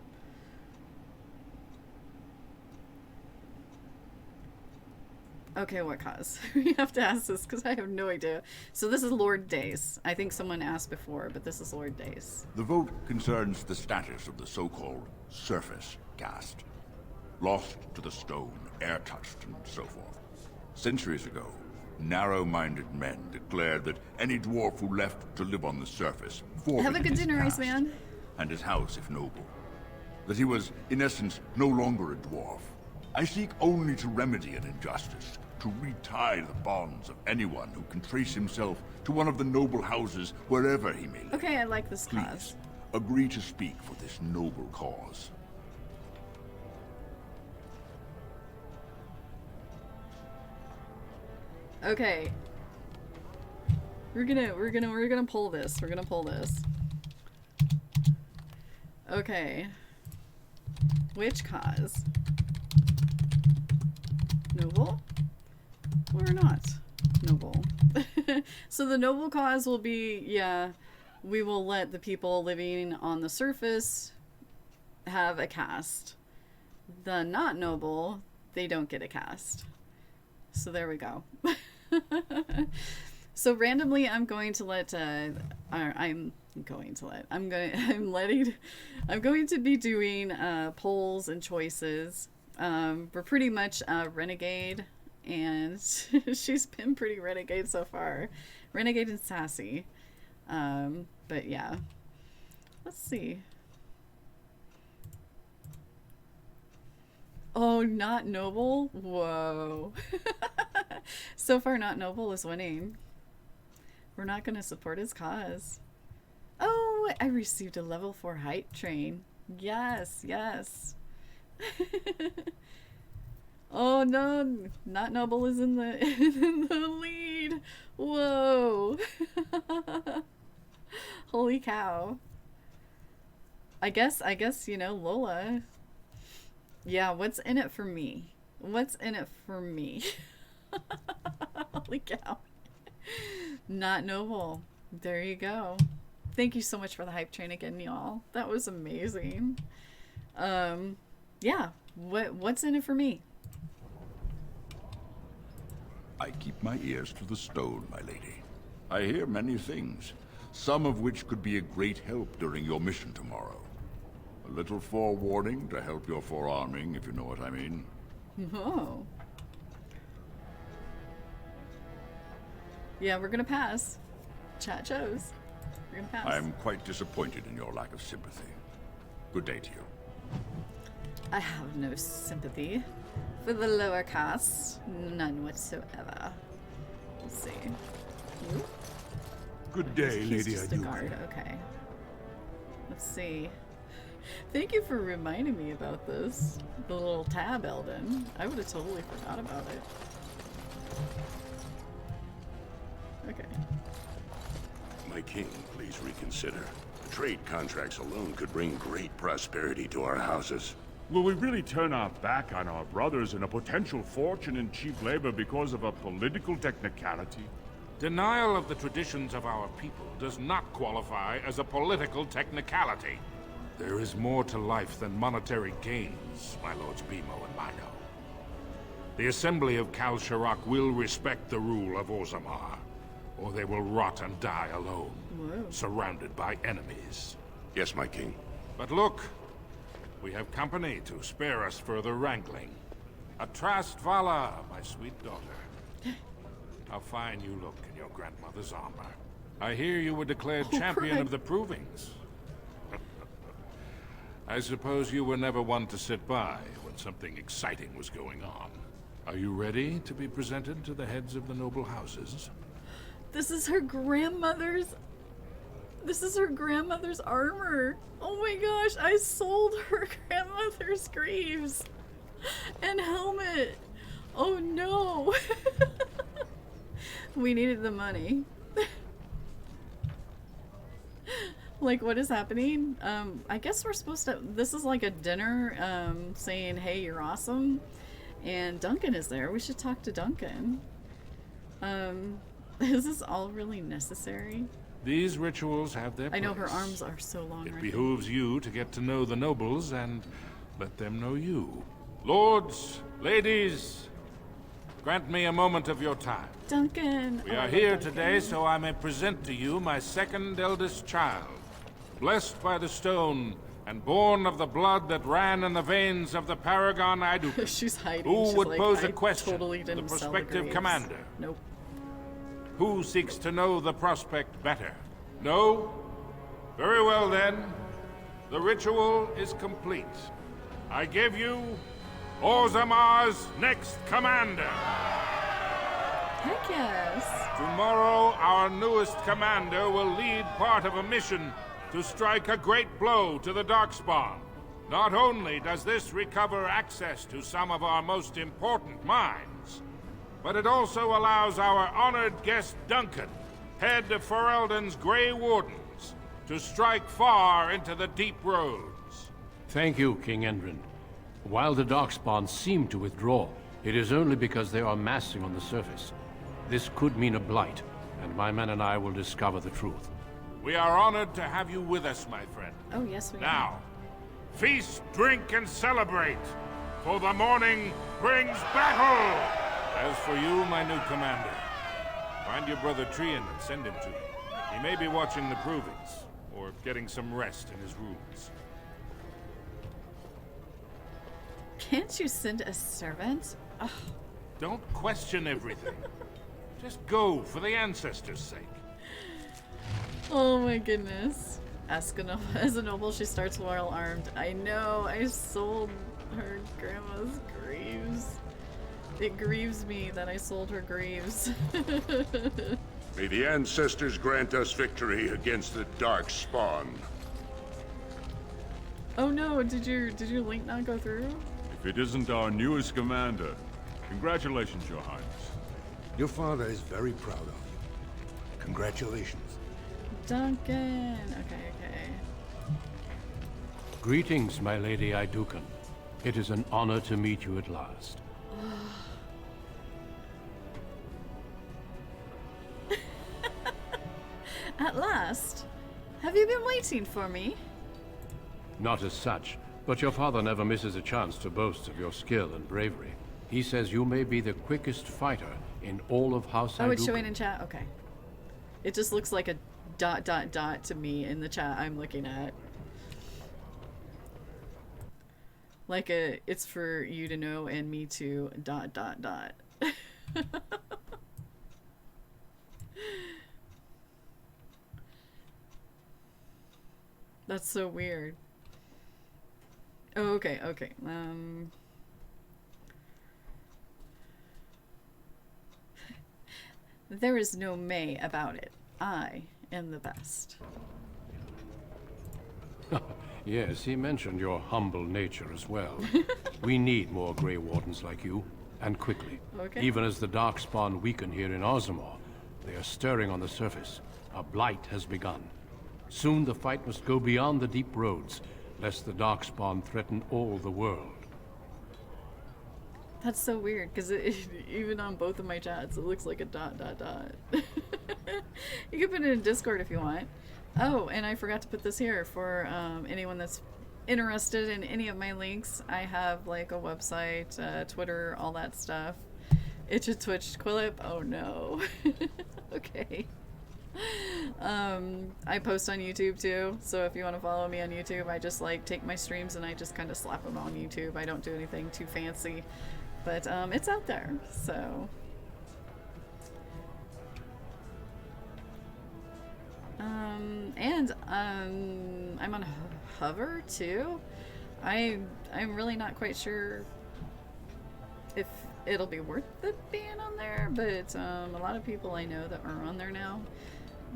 Okay, what cause? We have to ask this because I have no idea. So this is Lord Dace. I think someone asked before, but this is Lord Dace. The vote concerns the status of the so-called surface caste. Lost to the stone, air-touched, and so forth. Centuries ago, narrow-minded men declared that any dwarf who left to live on the surface forfeited have a good his dinner, caste Iceman. and his house if noble. That he was, in essence, no longer a dwarf. I seek only to remedy an injustice, to retie the bonds of anyone who can trace himself to one of the noble houses wherever he may live. Okay, I like this Please, cause. agree to speak for this noble cause. Okay. We're gonna pull this. We're gonna pull this. Okay. Which cause? Noble? Or not noble? So the noble cause will be, yeah, we will let the people living on the surface have a caste. The not noble, they don't get a caste. So there we go. So randomly, I'm going to let. I'm going to be doing polls and choices. We're pretty much renegade, and she's been pretty renegade so far. Renegade and sassy. But yeah, let's see. Oh, not noble? Whoa. So far, not noble is winning. We're not going to support his cause. Oh, Ooh, I received a level 4 hype train. Yes, yes. Oh no, not Noble is in the in the lead. Whoa. Holy cow. I guess, you know, Lola. Yeah, what's in it for me? What's in it for me? Holy cow. Not Noble. There you go. Thank you so much for the hype train again, y'all. That was amazing. Yeah. What's in it for me? I keep my ears to the stone, my lady. I hear many things, some of which could be a great help during your mission tomorrow. A little forewarning to help your forearming, if you know what I mean. Oh. Yeah, we're gonna pass. Chat shows. We're gonna pass. I'm quite disappointed in your lack of sympathy. Good day to you. I have no sympathy for the lower caste. None whatsoever. Let's see. Ooh. Good day, He's Lady just a guard. Okay. Let's see. Thank you for reminding me about this. The little tab, Eldon. I would have totally forgot about it. Okay. My king, please reconsider. Trade contracts alone could bring great prosperity to our houses. Will we really turn our back on our brothers and a potential fortune in cheap labor because of a political technicality? Denial of the traditions of our people does not qualify as a political technicality. There is more to life than monetary gains, my lords Bimo and Mino. The Assembly of Kal Shirak will respect the rule of Orzammar, or they will rot and die alone, surrounded by enemies. Yes, my king. But look, we have company to spare us further wrangling. Atrast Vala, my sweet daughter. How fine you look in your grandmother's armor. I hear you were declared champion of the Provings. I suppose you were never one to sit by when something exciting was going on. Are you ready to be presented to the heads of the noble houses? This is her grandmother's... This is her grandmother's armor. Oh my gosh, I sold her grandmother's greaves and helmet. Oh no. We needed the money. Like, what is happening? I guess we're supposed to... This is like a dinner saying, hey, you're awesome. And Duncan is there. We should talk to Duncan. Is this all really necessary? These rituals have their place. I know her arms are so long. It behooves you to get to know the nobles and let them know you. Lords, ladies, grant me a moment of your time. Duncan. We are here today so I may present to you my second eldest child, blessed by the stone and born of the blood that ran in the veins of the Paragon Iduka. She's hiding. Who She's would like, pose I a question totally to the didn't sell prospective graves. commander? Nope. Who seeks to know the prospect better? No? Very well then. The ritual is complete. I give you Orzammar's next commander. Heck yes. Tomorrow, our newest commander will lead part of a mission to strike a great blow to the Darkspawn. Not only does this recover access to some of our most important mines, but it also allows our honored guest Duncan, head of Ferelden's Grey Wardens, to strike far into the deep roads. Thank you, King Endrin. While the Darkspawn seem to withdraw, it is only because they are massing on the surface. This could mean a blight, and my men and I will discover the truth. We are honored to have you with us, my friend. Oh, yes, we are. Now, feast, drink, and celebrate, for the morning brings battle! As for you, my new commander, find your brother Trian and send him to me. He may be watching the Provings, or getting some rest in his rooms. Can't you send a servant? Ugh. Don't question everything. Just go for the ancestors' sake. Oh my goodness. As a noble, she starts well armed. I know, I sold her grandma's greaves. It grieves me that I sold her greaves. May the ancestors grant us victory against the dark spawn. Oh no, did your link not go through? If it isn't our newest commander, congratulations, Your Highness. Your father is very proud of you. Congratulations. Duncan. Okay. Greetings, my lady Idukan. It is an honor to meet you at last. At last? Have you been waiting for me? Not as such, but your father never misses a chance to boast of your skill and bravery. He says you may be the quickest fighter in all of House Idukan. Oh, it's showing in chat? Okay. It just looks like a ... to me in the chat I'm looking at. Like it's for you to know and me to ... That's so weird. Oh, okay. There is no May about it. I am the best. Yes, he mentioned your humble nature as well. We need more Grey Wardens like you, and quickly. Okay. Even as the Darkspawn weaken here in Ozamor, they are stirring on the surface. A blight has begun. Soon the fight must go beyond the deep roads, lest the Darkspawn threaten all the world. That's so weird, because even on both of my chats, it looks like a ... You can put it in Discord if you want. Oh, and I forgot to put this here for anyone that's interested in any of my links. I have like a website, Twitter, all that stuff. Itch a Twitch Quillip. Oh no. Okay. I post on YouTube too, so if you want to follow me on YouTube, I just like take my streams and I just kind of slap them on YouTube. I don't do anything too fancy, but it's out there, so and I'm on Hover too. I'm really not quite sure if it'll be worth it being on there, but a lot of people I know that are on there now,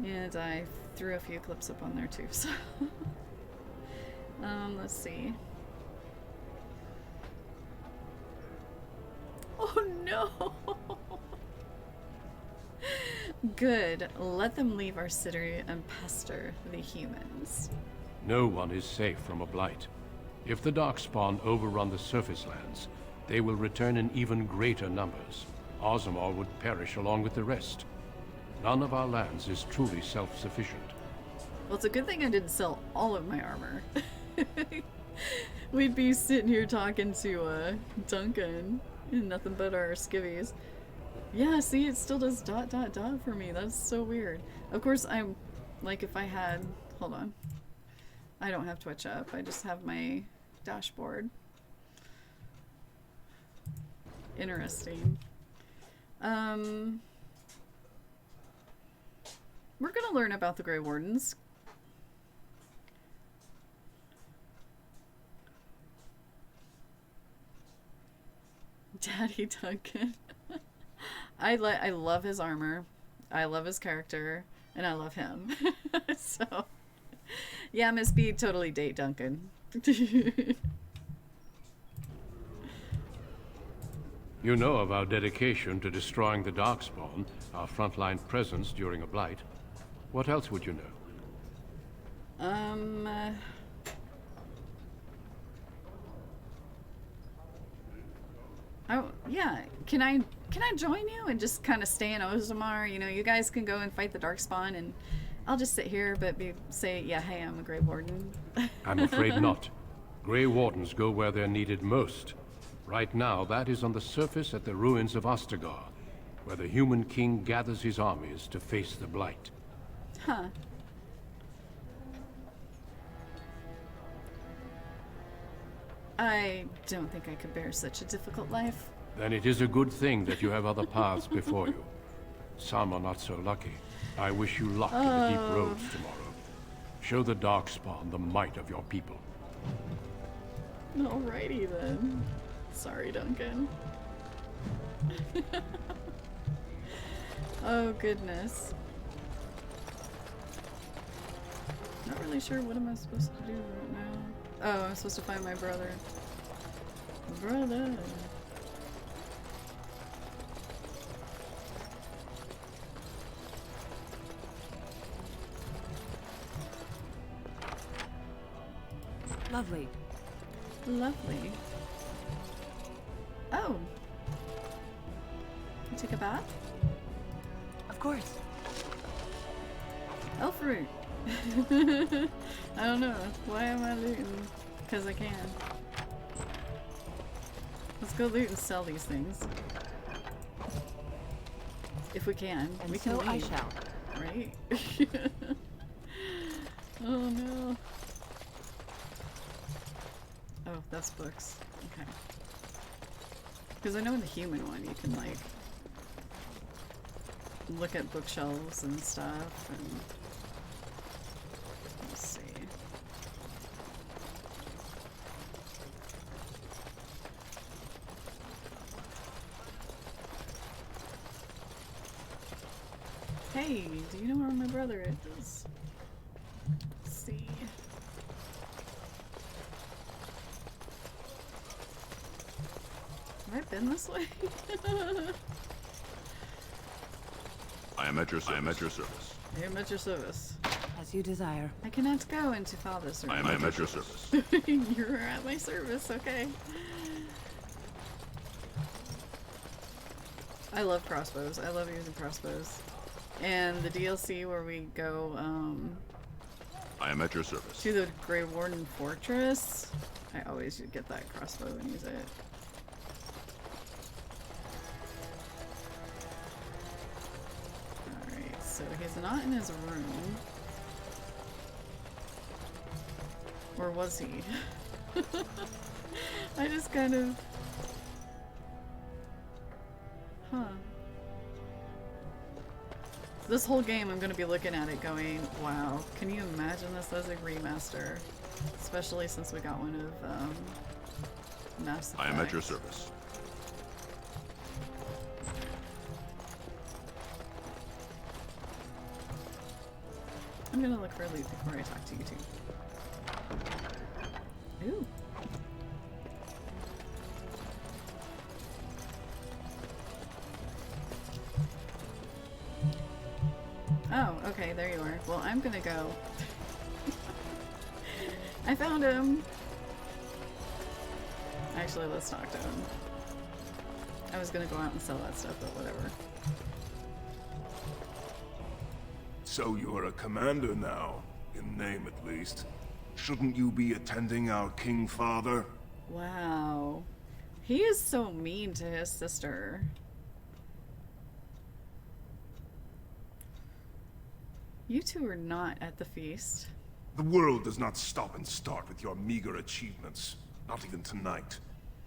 and I threw a few clips up on there too, so let's see. Oh no. Good. Let them leave our city and pester the humans. No one is safe from a blight. If the Darkspawn overrun the surface lands, they will return in even greater numbers. Ozamor would perish along with the rest. None of our lands is truly self-sufficient. Well, it's a good thing I didn't sell all of my armor. We'd be sitting here talking to Duncan and nothing but our skivvies. Yeah, see, it still does ... for me. That's so weird. Of course, I'm like, if I had, hold on. I don't have Twitch up. I just have my dashboard. Interesting. We're gonna learn about the Grey Wardens. Daddy Duncan. I love his armor. I love his character, and I love him. So, yeah, Miss B, totally date Duncan. You know of our dedication to destroying the Darkspawn, our frontline presence during a blight. What else would you know? Oh, yeah. Can I join you and just kind of stay in Ozamar? You know, you guys can go and fight the Darkspawn, and I'll just sit here, but say, yeah, hey, I'm a Grey Warden. I'm afraid not. Grey Wardens go where they're needed most. Right now, that is on the surface at the ruins of Ostagar, where the human king gathers his armies to face the blight. Huh. I don't think I could bear such a difficult life. Then it is a good thing that you have other paths before you. Some are not so lucky. I wish you luck in the deep roads tomorrow. Show the Darkspawn the might of your people. Alrighty then. Sorry, Duncan. Oh, goodness. really sure what am I supposed to do right now. Oh, I'm supposed to find my brother. Brother. Lovely. Lovely. Oh. You take a bath? Of course. Elf root. I don't know. Why am I looting? Because I can. Let's go loot and sell these things. If we can. And we can so leave. I shall. Right? Oh no. Oh, that's books. Okay. Because I know in the human one you can like look at bookshelves and stuff and let's see. Hey, do you know where my brother is? Let's see. Have I been this way? I am at your service. I am at your service. As you desire. I cannot go into father's service. I am at your service. You're at my service, okay. I love crossbows. I love using crossbows. And the DLC where we go, I am at your service. to the Grey Warden Fortress. I always get that crossbow and use it. Alright, so he's not in his room. Or was he? I just kind of... Huh. This whole game I'm going to be looking at it going, wow, can you imagine this as a remaster? Especially since we got one of Mass Effect. I am at your service. I'm going to look for loot before I talk to you two. Ooh. Oh, okay, there you are. Well, I'm gonna go. I found him! Actually, let's talk to him. I was gonna go out and sell that stuff, but whatever. So you're a commander now, in name at least. Shouldn't you be attending our King Father? Wow. He is so mean to his sister. You two are not at the feast. The world does not stop and start with your meager achievements. Not even tonight.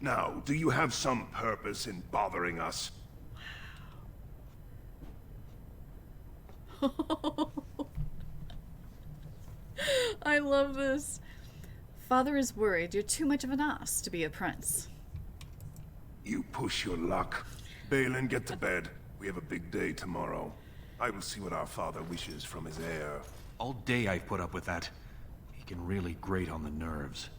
Now, do you have some purpose in bothering us? I love this. Father is worried you're too much of an ass to be a prince. You push your luck. Balin, get to bed. We have a big day tomorrow. I will see what our father wishes from his heir. All day I've put up with that. He can really grate on the nerves.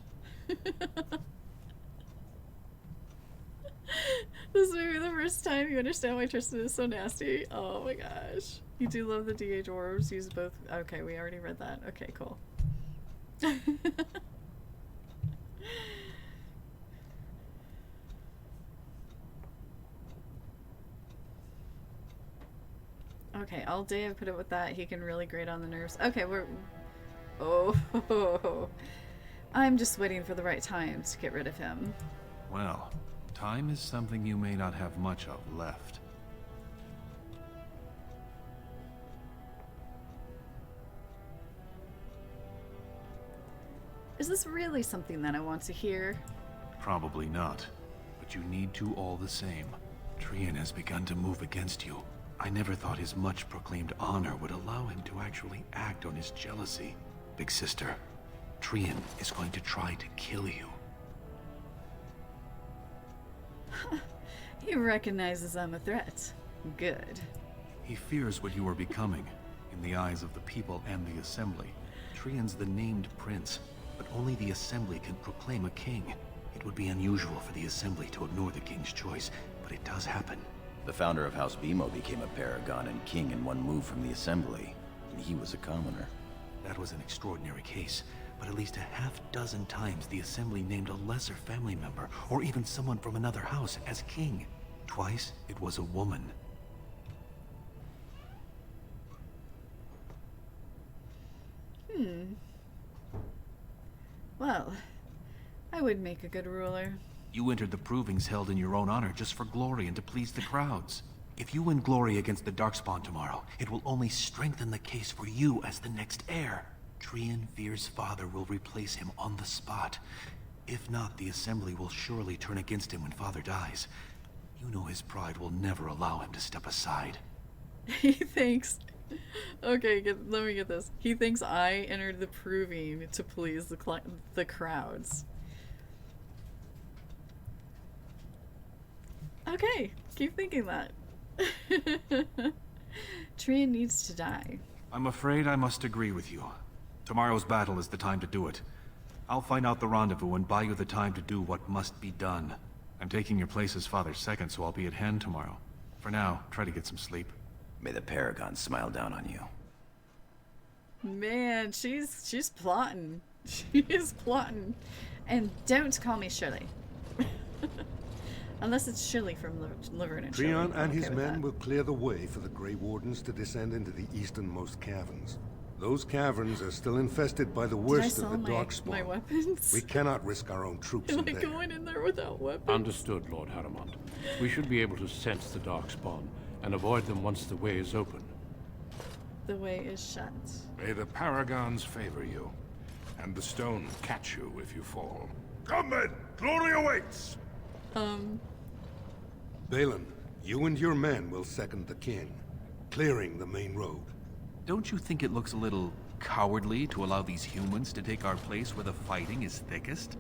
This may be the first time you understand why Tristan is so nasty. Oh my gosh. You do love the DH orbs. Use both. Okay, we already read that. Okay, cool. Okay, all day I've put up with that. He can really grate on the nerves. Okay, we're... Oh. I'm just waiting for the right times to get rid of him. Well, time is something you may not have much of left. Is this really something that I want to hear? Probably not, but you need to all the same. Trian has begun to move against you. I never thought his much-proclaimed honor would allow him to actually act on his jealousy. Big sister, Trian is going to try to kill you. He recognizes I'm a threat. Good. He fears what you are becoming, in the eyes of the people and the Assembly. Trian's the named prince, but only the Assembly can proclaim a king. It would be unusual for the Assembly to ignore the king's choice, but it does happen. The founder of House Bimo became a paragon and king in one move from the Assembly, and he was a commoner. That was an extraordinary case, but at least a half-dozen times the Assembly named a lesser family member, or even someone from another house, as king. Twice, it was a woman. Well, I would make a good ruler. You entered the provings held in your own honor just for glory and to please the crowds. If you win glory against the Darkspawn tomorrow, it will only strengthen the case for you as the next heir. Trian Veer's father will replace him on the spot. If not, the Assembly will surely turn against him when father dies. You know his pride will never allow him to step aside. He thinks... Okay, let me get this. He thinks I entered the proving to please the crowds. Okay, keep thinking that. Trian needs to die. I'm afraid I must agree with you. Tomorrow's battle is the time to do it. I'll find out the rendezvous and buy you the time to do what must be done. I'm taking your place as father's second, so I'll be at hand tomorrow. For now, try to get some sleep. May the Paragon smile down on you. Man, she's plotting. She is plotting. And don't call me Shirley. Unless it's Shirley from Laverne and Shirley. Trian and his men will clear the way for the Grey Wardens to descend into the easternmost caverns. Those caverns are still infested by the worst of the Darkspawn. My weapons? We cannot risk our own troops in there. Going in there without weapons. Understood, Lord Haramond. We should be able to sense the Darkspawn and avoid them once the way is open. The way is shut. May the Paragons favor you, and the stone catch you if you fall. Come then! Glory awaits! Balin, you and your men will second the king, clearing the main road. Don't you think it looks a little cowardly to allow these humans to take our place where the fighting is thickest?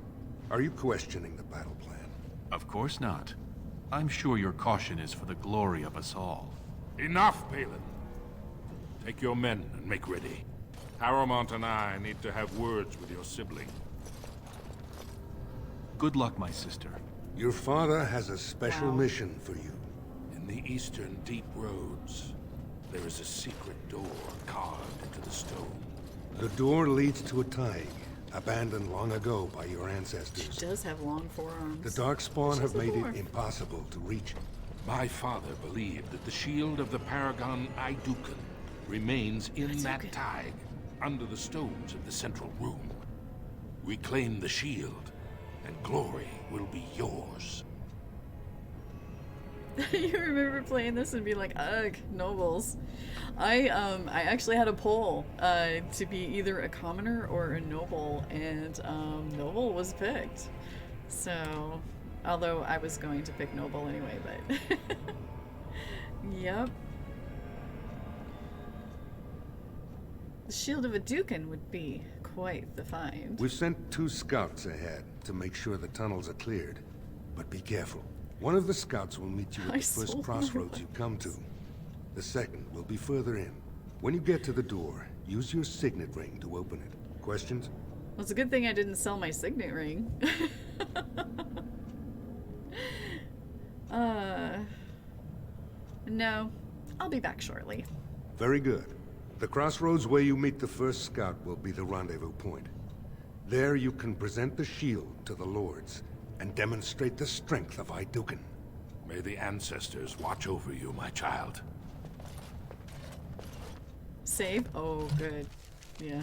Are you questioning the battle plan? Of course not. I'm sure your caution is for the glory of us all. Enough, Balin. Take your men and make ready. Haramond and I need to have words with your sibling. Good luck, my sister. Your father has a special mission for you. In the eastern deep roads, there is a secret door carved into the stone. The door leads to a thaig, abandoned long ago by your ancestors. She does have long forearms. The Darkspawn have made it impossible to reach it. My father believed that the shield of the Paragon Idukan remains in that thaig, under the stones of the central room. Reclaim the shield, and glory will be yours. You remember playing this and be like, ugh, nobles. I actually had a poll to be either a commoner or a noble, and noble was picked. So, although I was going to pick noble anyway, but yep. The shield of a Dukan would be quite the find. We've sent 2 scouts ahead to make sure the tunnels are cleared. But be careful. One of the scouts will meet you at the first crossroads you come to. The second will be further in. When you get to the door, use your signet ring to open it. Questions? Well, it's a good thing I didn't sell my signet ring. No. I'll be back shortly. Very good. The crossroads where you meet the first scout will be the rendezvous point. There you can present the shield to the lords and demonstrate the strength of Idukan. May the ancestors watch over you, my child. Save? Oh, good. Yeah.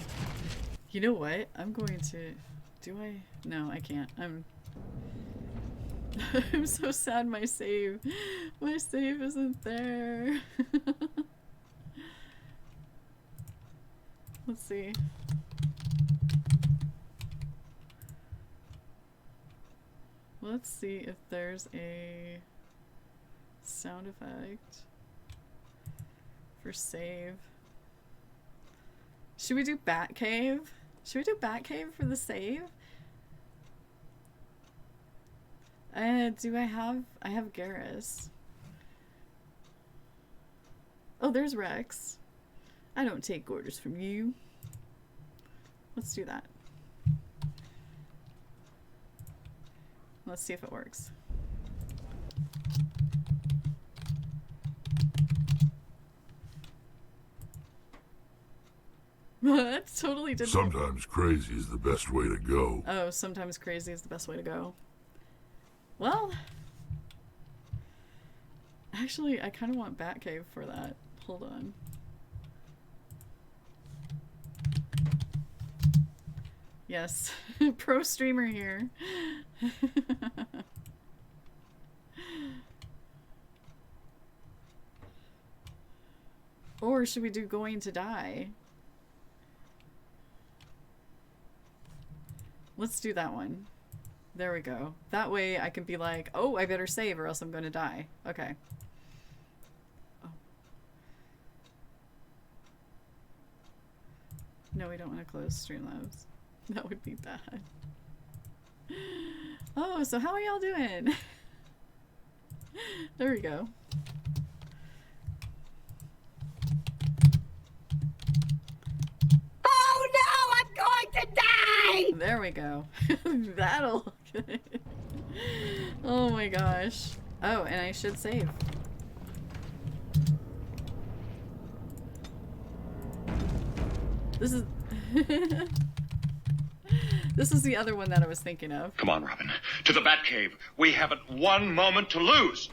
You know what? I'm going to... Do I? No, I can't. I'm so sad my save isn't there. Let's see. Let's see if there's a sound effect for save. Should we do Batcave? Should we do Batcave for the save? Do I have Garrus. Oh, there's Rex. I don't take orders from you. Let's do that. Let's see if it works. That totally did. Sometimes crazy is the best way to go. Oh, sometimes crazy is the best way to go. Well, actually, I kind of want Batcave for that. Hold on. Yes, pro streamer here. Or should we do going to die? Let's do that one. There we go. That way I can be like, oh, I better save or else I'm going to die. Okay. Oh. No, we don't want to close Streamlabs. That would be bad. Oh, so how are y'all doing? There we go. Oh no, I'm going to die! There we go. That'll... Oh my gosh. Oh, and I should save. This is... This is the other one that I was thinking of. Come on, Robin. To the Batcave. We haven't one moment to lose.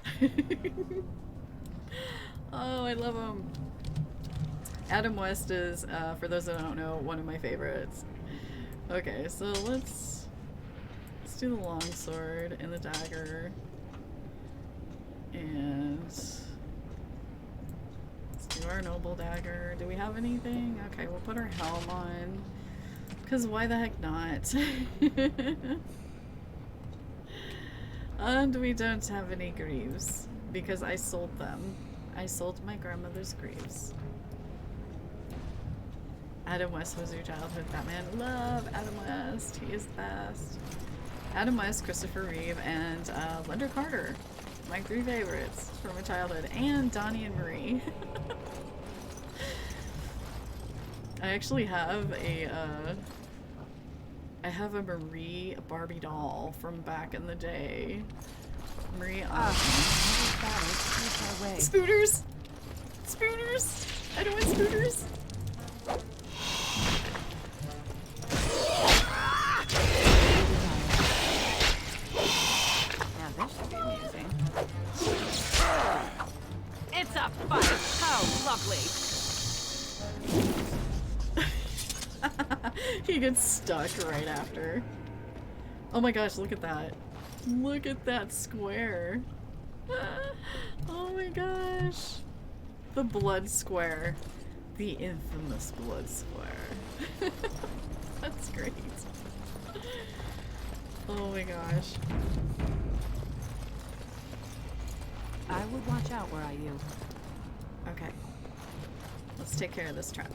Oh, I love him. Adam West is, for those that don't know, one of my favorites. Okay, so let's do the longsword and the dagger. And let's do our noble dagger. Do we have anything? Okay, we'll put our helm on. Because why the heck not? And we don't have any greaves. Because I sold them. I sold my grandmother's greaves. Adam West was your childhood Batman. Love Adam West. He is the best. Adam West, Christopher Reeve, and Linda Carter. My 3 favorites from my childhood. And Donnie and Marie. I actually have a, I have a Marie Barbie doll from back in the day. Marie, Spooners! Spooners! I don't want spooners! Now this should be amusing. It's a fight! How lovely! He gets stuck right after. Oh my gosh, look at that. Look at that square. Oh my gosh. The blood square. The infamous blood square. That's great. Oh my gosh. I would watch out were I you. Okay. Let's take care of this trap.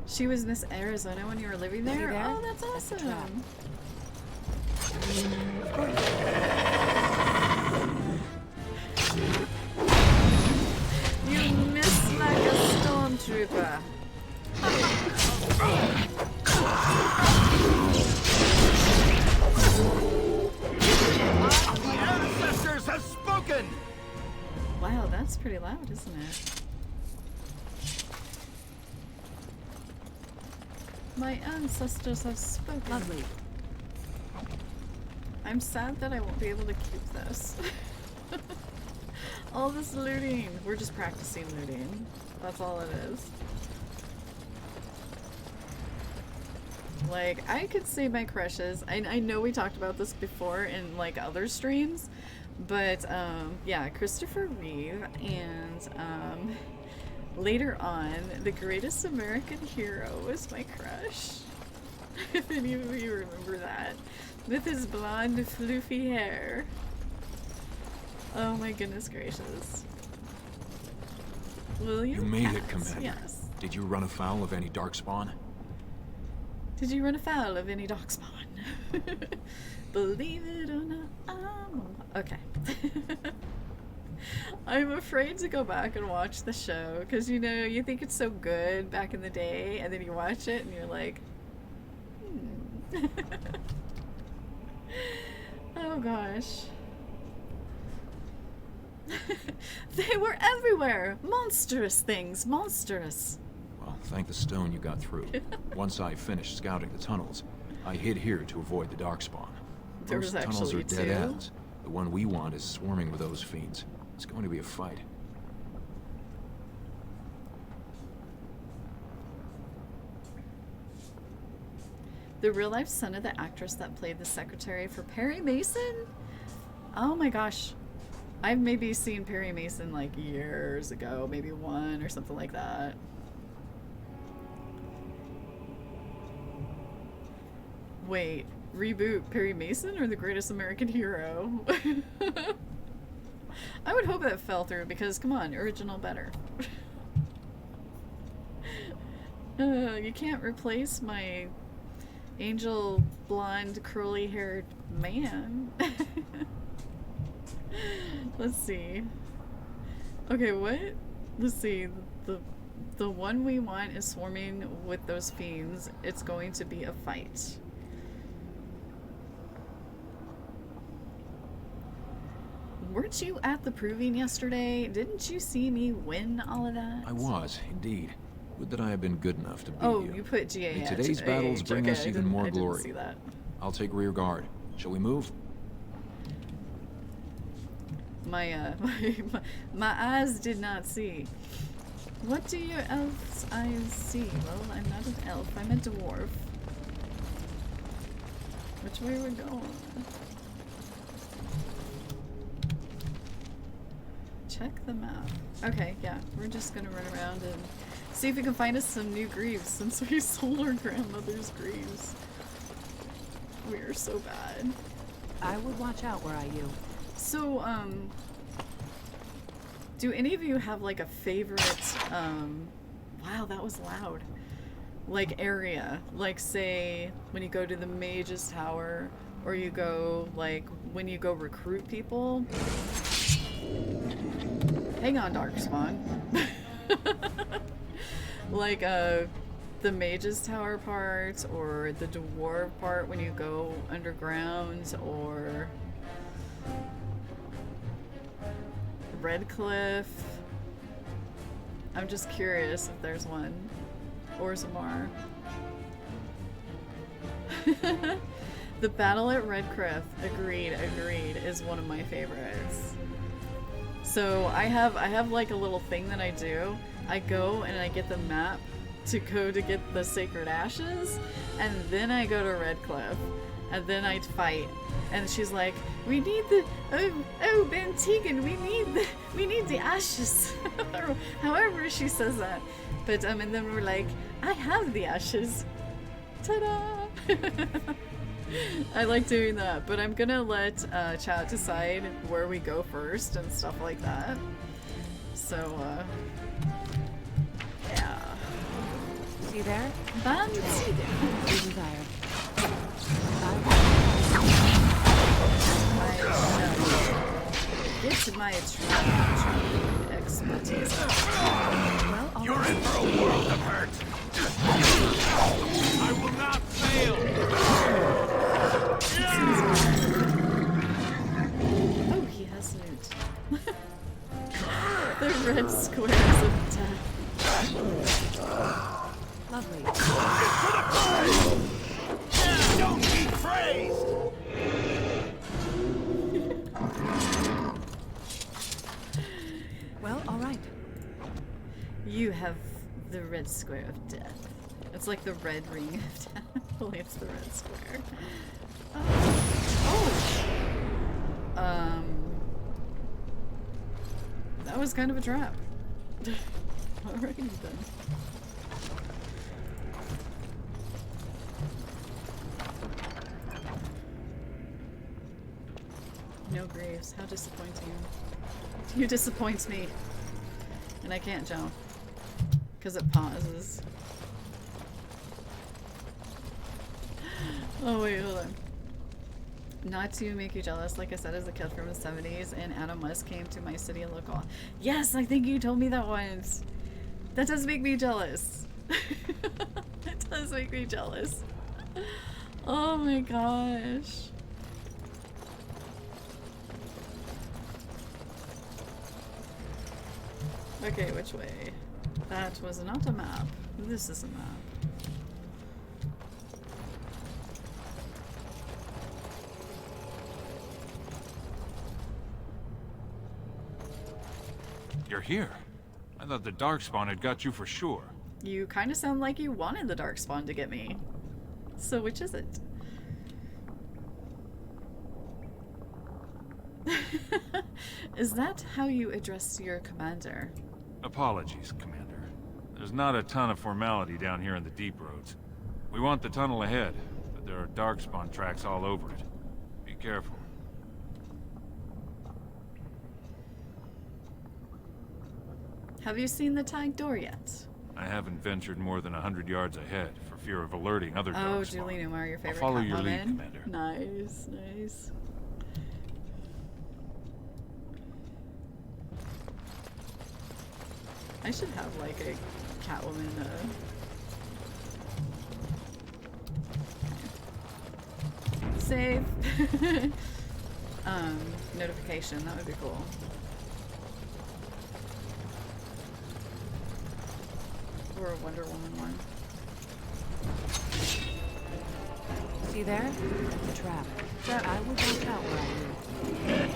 She was Miss Arizona when you were living there? there? Oh, that's awesome. You miss like a stormtrooper. My ancestors have spoken! Wow, that's pretty loud, isn't it? My ancestors have spoken. Lovely. I'm sad that I won't be able to keep this. All this looting. We're just practicing looting. That's all it is. Like, I could say my crushes. I know we talked about this before in, like, other streams. But, yeah, Christopher Reeve and, later on, the greatest American hero was my crush. If any of you remember that. With his blonde, floofy hair. Oh my goodness gracious. William You made it, Katz, Commander. yes. Did you run afoul of any darkspawn? Did you run afoul of any darkspawn? Believe it or not, I'm okay. I'm afraid to go back and watch the show because, you know, you think it's so good back in the day, and then you watch it and you're like, oh gosh. They were everywhere! Monstrous things, monstrous. Well, thank the stone you got through. Once I finished scouting the tunnels, I hid here to avoid the darkspawn. There was Most tunnels are actually dead two? ends. The one we want is swarming with those fiends. It's going to be a fight. The real-life son of the actress that played the secretary for Perry Mason? Oh my gosh. I've maybe seen Perry Mason like years ago, maybe one or something like that. Wait, reboot Perry Mason or The Greatest American Hero? I would hope that fell through because, come on, original better. You can't replace my angel blonde curly haired man. Let's see. Okay, what? Let's see. The one we want is swarming with those fiends. It's going to be a fight. Weren't you at the proving yesterday? Didn't you see me win all of that? I was, indeed. Would that I had been good enough to beat Oh, you. you put GA May at today's battles bring okay, us even more I glory. didn't see that. I'll take rear guard. Shall we move? My eyes did not see. What do your elf's eyes see? Well, I'm not an elf. I'm a dwarf. Which way we're going? Check the map. Okay, yeah, we're just gonna run around and see if we can find us some new greaves since we sold our grandmother's greaves. We are so bad. I would watch out where I you. So, do any of you have like a favorite, wow, that was loud. Like area, like say when you go to the Mage's Tower, or you go like when you go recruit people. Hang on, Darkspawn. Like the Mage's Tower part, or the Dwarf part when you go underground, or Redcliffe. I'm just curious if there's one. Or Zamar. The battle at Redcliffe, agreed, is one of my favorites. So I have like a little thing that I do. I go and I get the map to go to get the Sacred Ashes, and then I go to Redcliffe, and then I fight. And she's like, "We need the oh Ben Tegan, we need the ashes." Or however she says that. But and then we're like, "I have the ashes." Ta-da! I like doing that, but I'm gonna let chat decide where we go first and stuff like that. So yeah. See there? Bam, see there. You desire. Get my traveling expertise. Well, you're in for a world of hurt. I will not fail. Oh, he has loot. The red squares of death. Lovely. Don't be praised. Well, all right. You have the red square of death. It's like the red ring of death. Only it's the red square. Oh. That was kind of a trap. Alrighty then. No graves. How disappointing. You disappoint me. And I can't jump. Because it pauses. Oh wait, hold on. Not to make you jealous, like I said, as a kid from the 70s, and Adam West came to my city and local. Yes, I think you told me that once. That does make me jealous. It does make me jealous. Oh my gosh. Okay, which way? That was not a map. This is a map. You're here. I thought the Darkspawn had got you for sure. You kind of sound like you wanted the Darkspawn to get me. So which is it? Is that how you address your commander? Apologies, Commander. There's not a ton of formality down here in the deep roads. We want the tunnel ahead, but there are Darkspawn tracks all over it. Be careful. Have you seen the tag door yet? I haven't ventured more than 100 yards ahead for fear of alerting other Oh, Darkspawn. Julie Newmar, your favorite. I'll follow your lead, Catwoman. Commander. Nice, nice. I should have like a Catwoman save notification. That would be cool. Or a Wonder Woman one. See there? The trap. I would watch out where I live.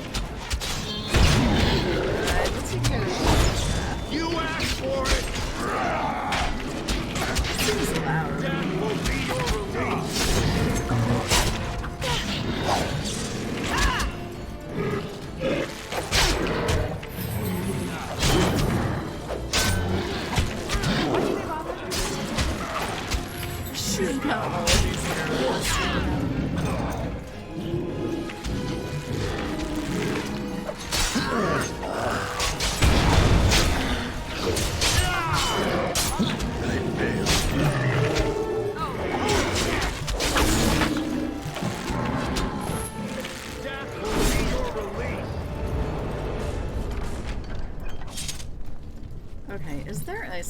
Let's take care of this trap. You asked for it! Seems loud. That will be your release! She's got all of these heroes. Okay, is there a...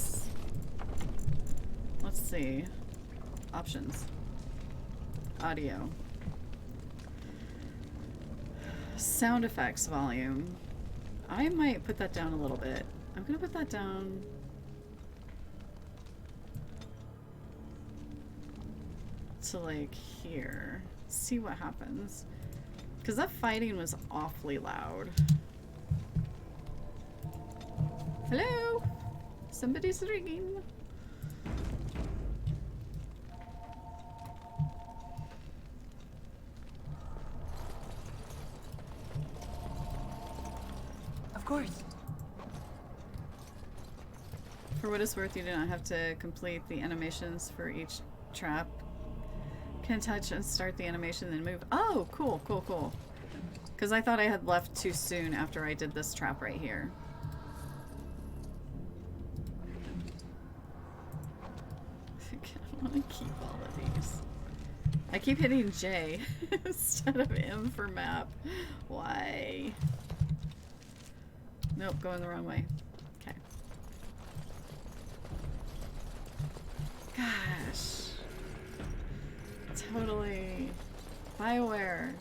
Let's see. Options. Audio. Sound effects volume. I might put that down a little bit. I'm gonna put that down... to like here. See what happens. Because that fighting was awfully loud. Hello? Somebody's ringing. Of course. For what it's worth, you do not have to complete the animations for each trap. Can touch and start the animation, then move. Oh, cool, cool, cool. Because I thought I had left too soon after I did this trap right here. I want to keep all of these. I keep hitting J instead of M for map. Why? Nope, going the wrong way. Okay. Gosh. Totally. BioWare.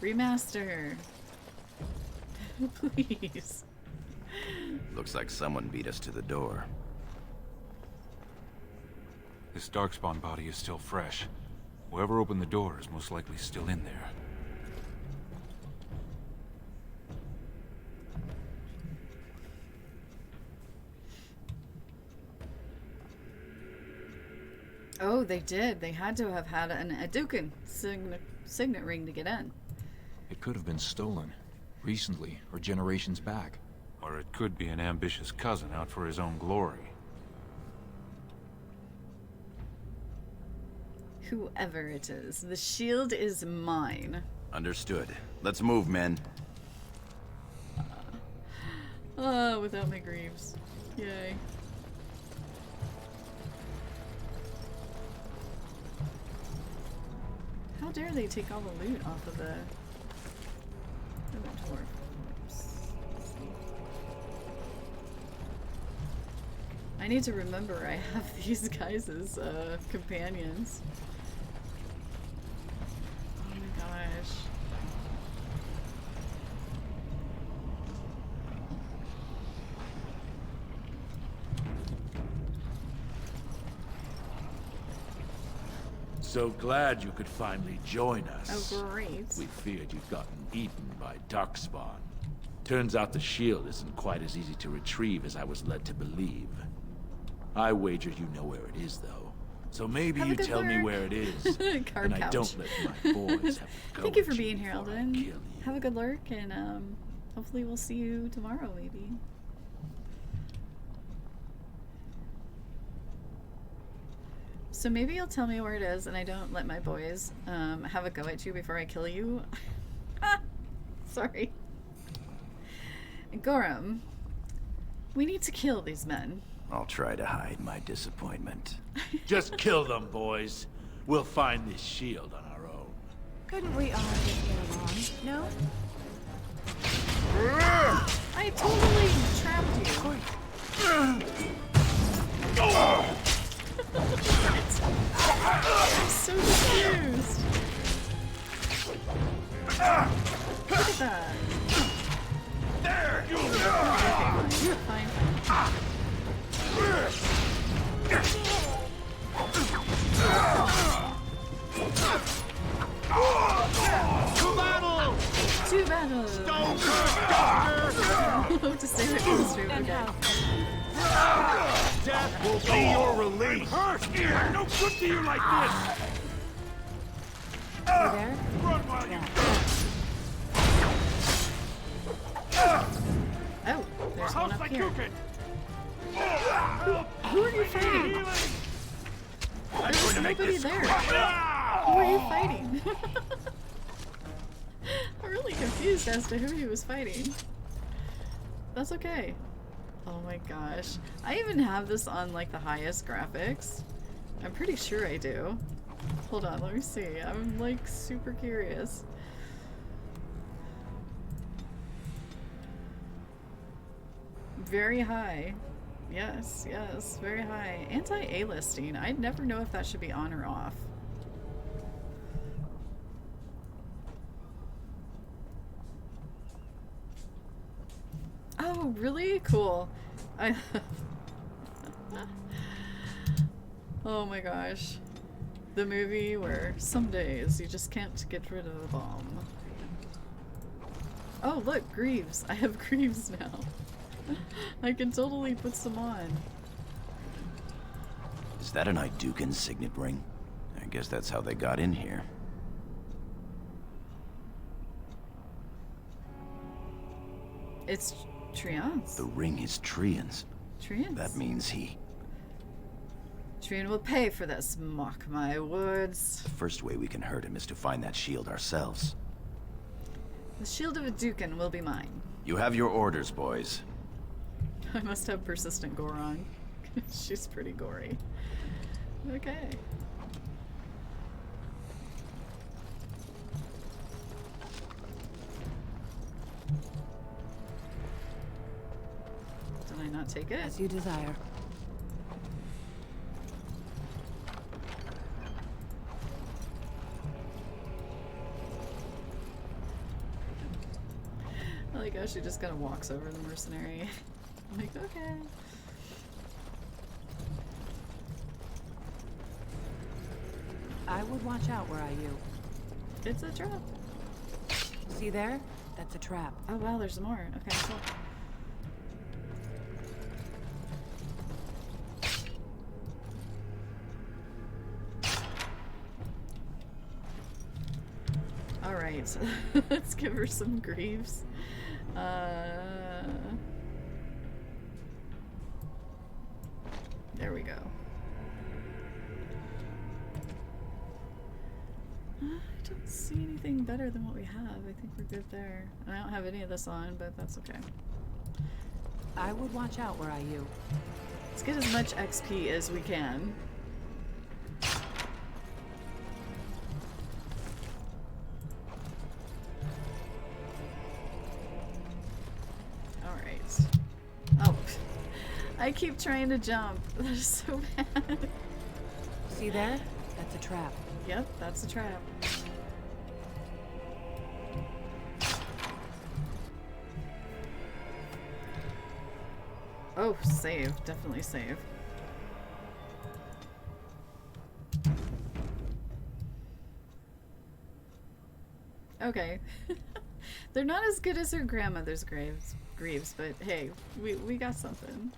Remaster. Please. Looks like someone beat us to the door. This Darkspawn body is still fresh. Whoever opened the door is most likely still in there. Oh, they did. They had to have had an Adukin signet ring to get in. It could have been stolen. Recently, or generations back. Or it could be an ambitious cousin out for his own glory. Whoever it is, the shield is mine. Understood. Let's move, men. Without my Greaves. Yay. How dare they take all the loot off of the inventory? I need to remember I have these guys as companions. Oh my gosh. So glad you could finally join us. Oh, great. We feared you'd gotten eaten by Darkspawn. Turns out the shield isn't quite as easy to retrieve as I was led to believe. I wager you know where it is, though. So maybe you tell me where it is, and I don't let my boys have to go. Thank you for being here, Alden. Have a good lurk, and hopefully we'll see you tomorrow, maybe. So maybe you'll tell me where it is, and I don't let my boys have a go at you before I kill you. Sorry. Gorham, we need to kill these men. I'll try to hide my disappointment. Just kill them, boys. We'll find this shield on our own. Couldn't we all just get along? No? I totally trapped you. I'm so confused. Look at that. There you go. Fine. Two battles! Stone to say it from the stream again. Death will be your release! I'm no good to you like this! There? Run while you Oh, there's one up here. Who are you fighting? There's nobody there. Who are you fighting? I'm really confused as to who he was fighting. That's okay. Oh my gosh. I even have this on like the highest graphics. I'm pretty sure I do. Hold on, let me see. I'm like super curious. Very high. Yes, yes, very high. Anti-A-listing. I'd never know if that should be on or off. Oh, really? Cool. Oh my gosh. The movie where some days you just can't get rid of a bomb. Oh, look, Greaves. I have Greaves now. I can totally put some on. Is that an Idukan signet ring? I guess that's how they got in here. It's Trion's. The ring is Trion's. Trion's. That means he... Trion will pay for this, mock my words. The first way we can hurt him is to find that shield ourselves. The shield of a Dukan will be mine. You have your orders, boys. I must have persistent gore on. She's pretty gory. Okay. Did I not take it? As you desire. I like how she just kind of walks over the mercenary. I'm like, okay. I would watch out where I you. It's a trap. See there? That's a trap. Oh wow, there's more. Okay, cool. Alright, let's give her some Greaves. There we go. I don't see anything better than what we have. I think we're good there. I don't have any of this on, but that's okay. I would watch out where I you. Let's get as much XP as we can. I keep trying to jump. That is so bad. See there? That's a trap. Yep, that's a trap. Oh, save. Definitely save. Okay. They're not as good as her grandmother's greaves, but hey, we got something.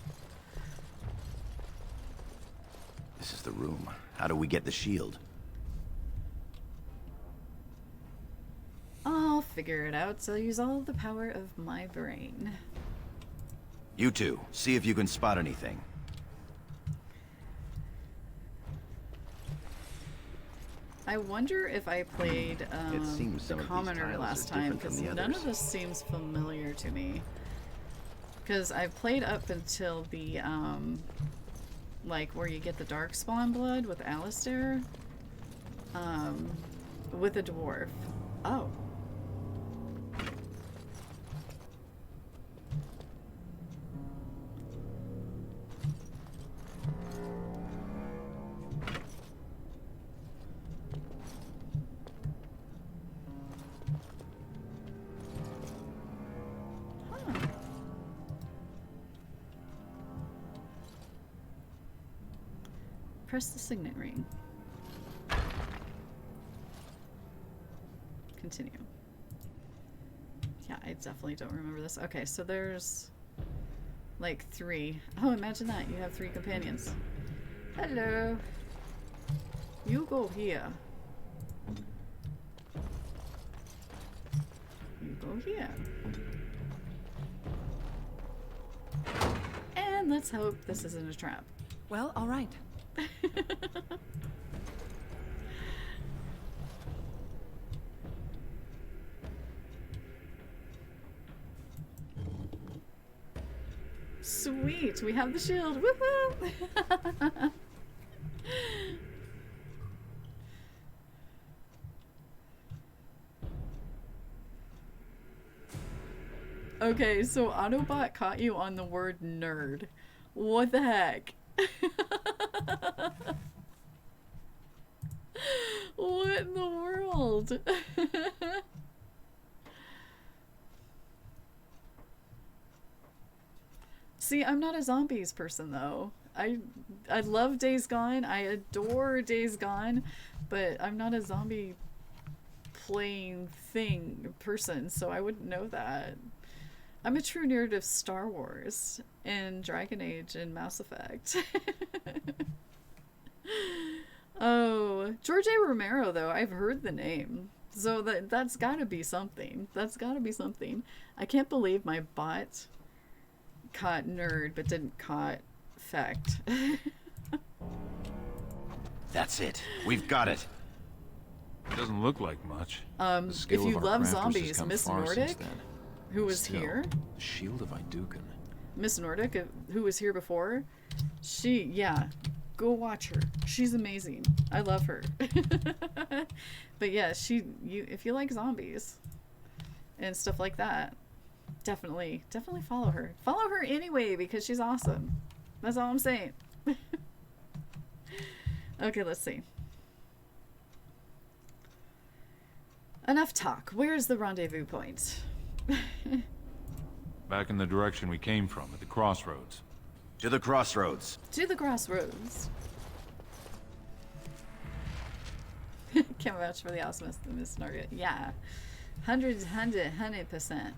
This is the room. How do we get the shield? I'll figure it out, so I'll use all the power of my brain. You two, see if you can spot anything. I wonder if I played It seems the some of these commoner tiles last are time, different from because the none others. of this seems familiar to me. Because I've played up until the, like, where you get the Darkspawn blood with Alistair, with a dwarf. Oh. Press the signet ring. Continue. Yeah, I definitely don't remember this. Okay, so there's like 3. Oh, imagine that. You have 3 companions. Hello. You go here. You go here. And let's hope this isn't a trap. Well, all right. Sweet, we have the shield. Woohoo! Okay, so Autobot caught you on the word nerd. What the heck? What in the world? See, I'm not a zombies person though. I love Days Gone. I adore Days Gone, but I'm not a zombie playing person, so I wouldn't know that. I'm a true nerd of Star Wars and Dragon Age and Mass Effect. Oh, George A. Romero though, I've heard the name. So that's gotta be something. That's gotta be something. I can't believe my bot caught nerd but didn't caught fact. That's it. We've got it. It doesn't look like much. If you love zombies, Miss Nordic, who was here. The Shield of Iduken. Miss Nordic, who was here before, yeah, go watch her. She's amazing. I love her. But yeah, if you like zombies and stuff like that, definitely follow her. Follow her anyway because she's awesome. That's all I'm saying. Okay, let's see. Enough talk. Where's the rendezvous point? Back in the direction we came from, at the crossroads. To the crossroads. To the crossroads. Can't vouch for the awesomeness of Miss Nordic. Yeah. 100%.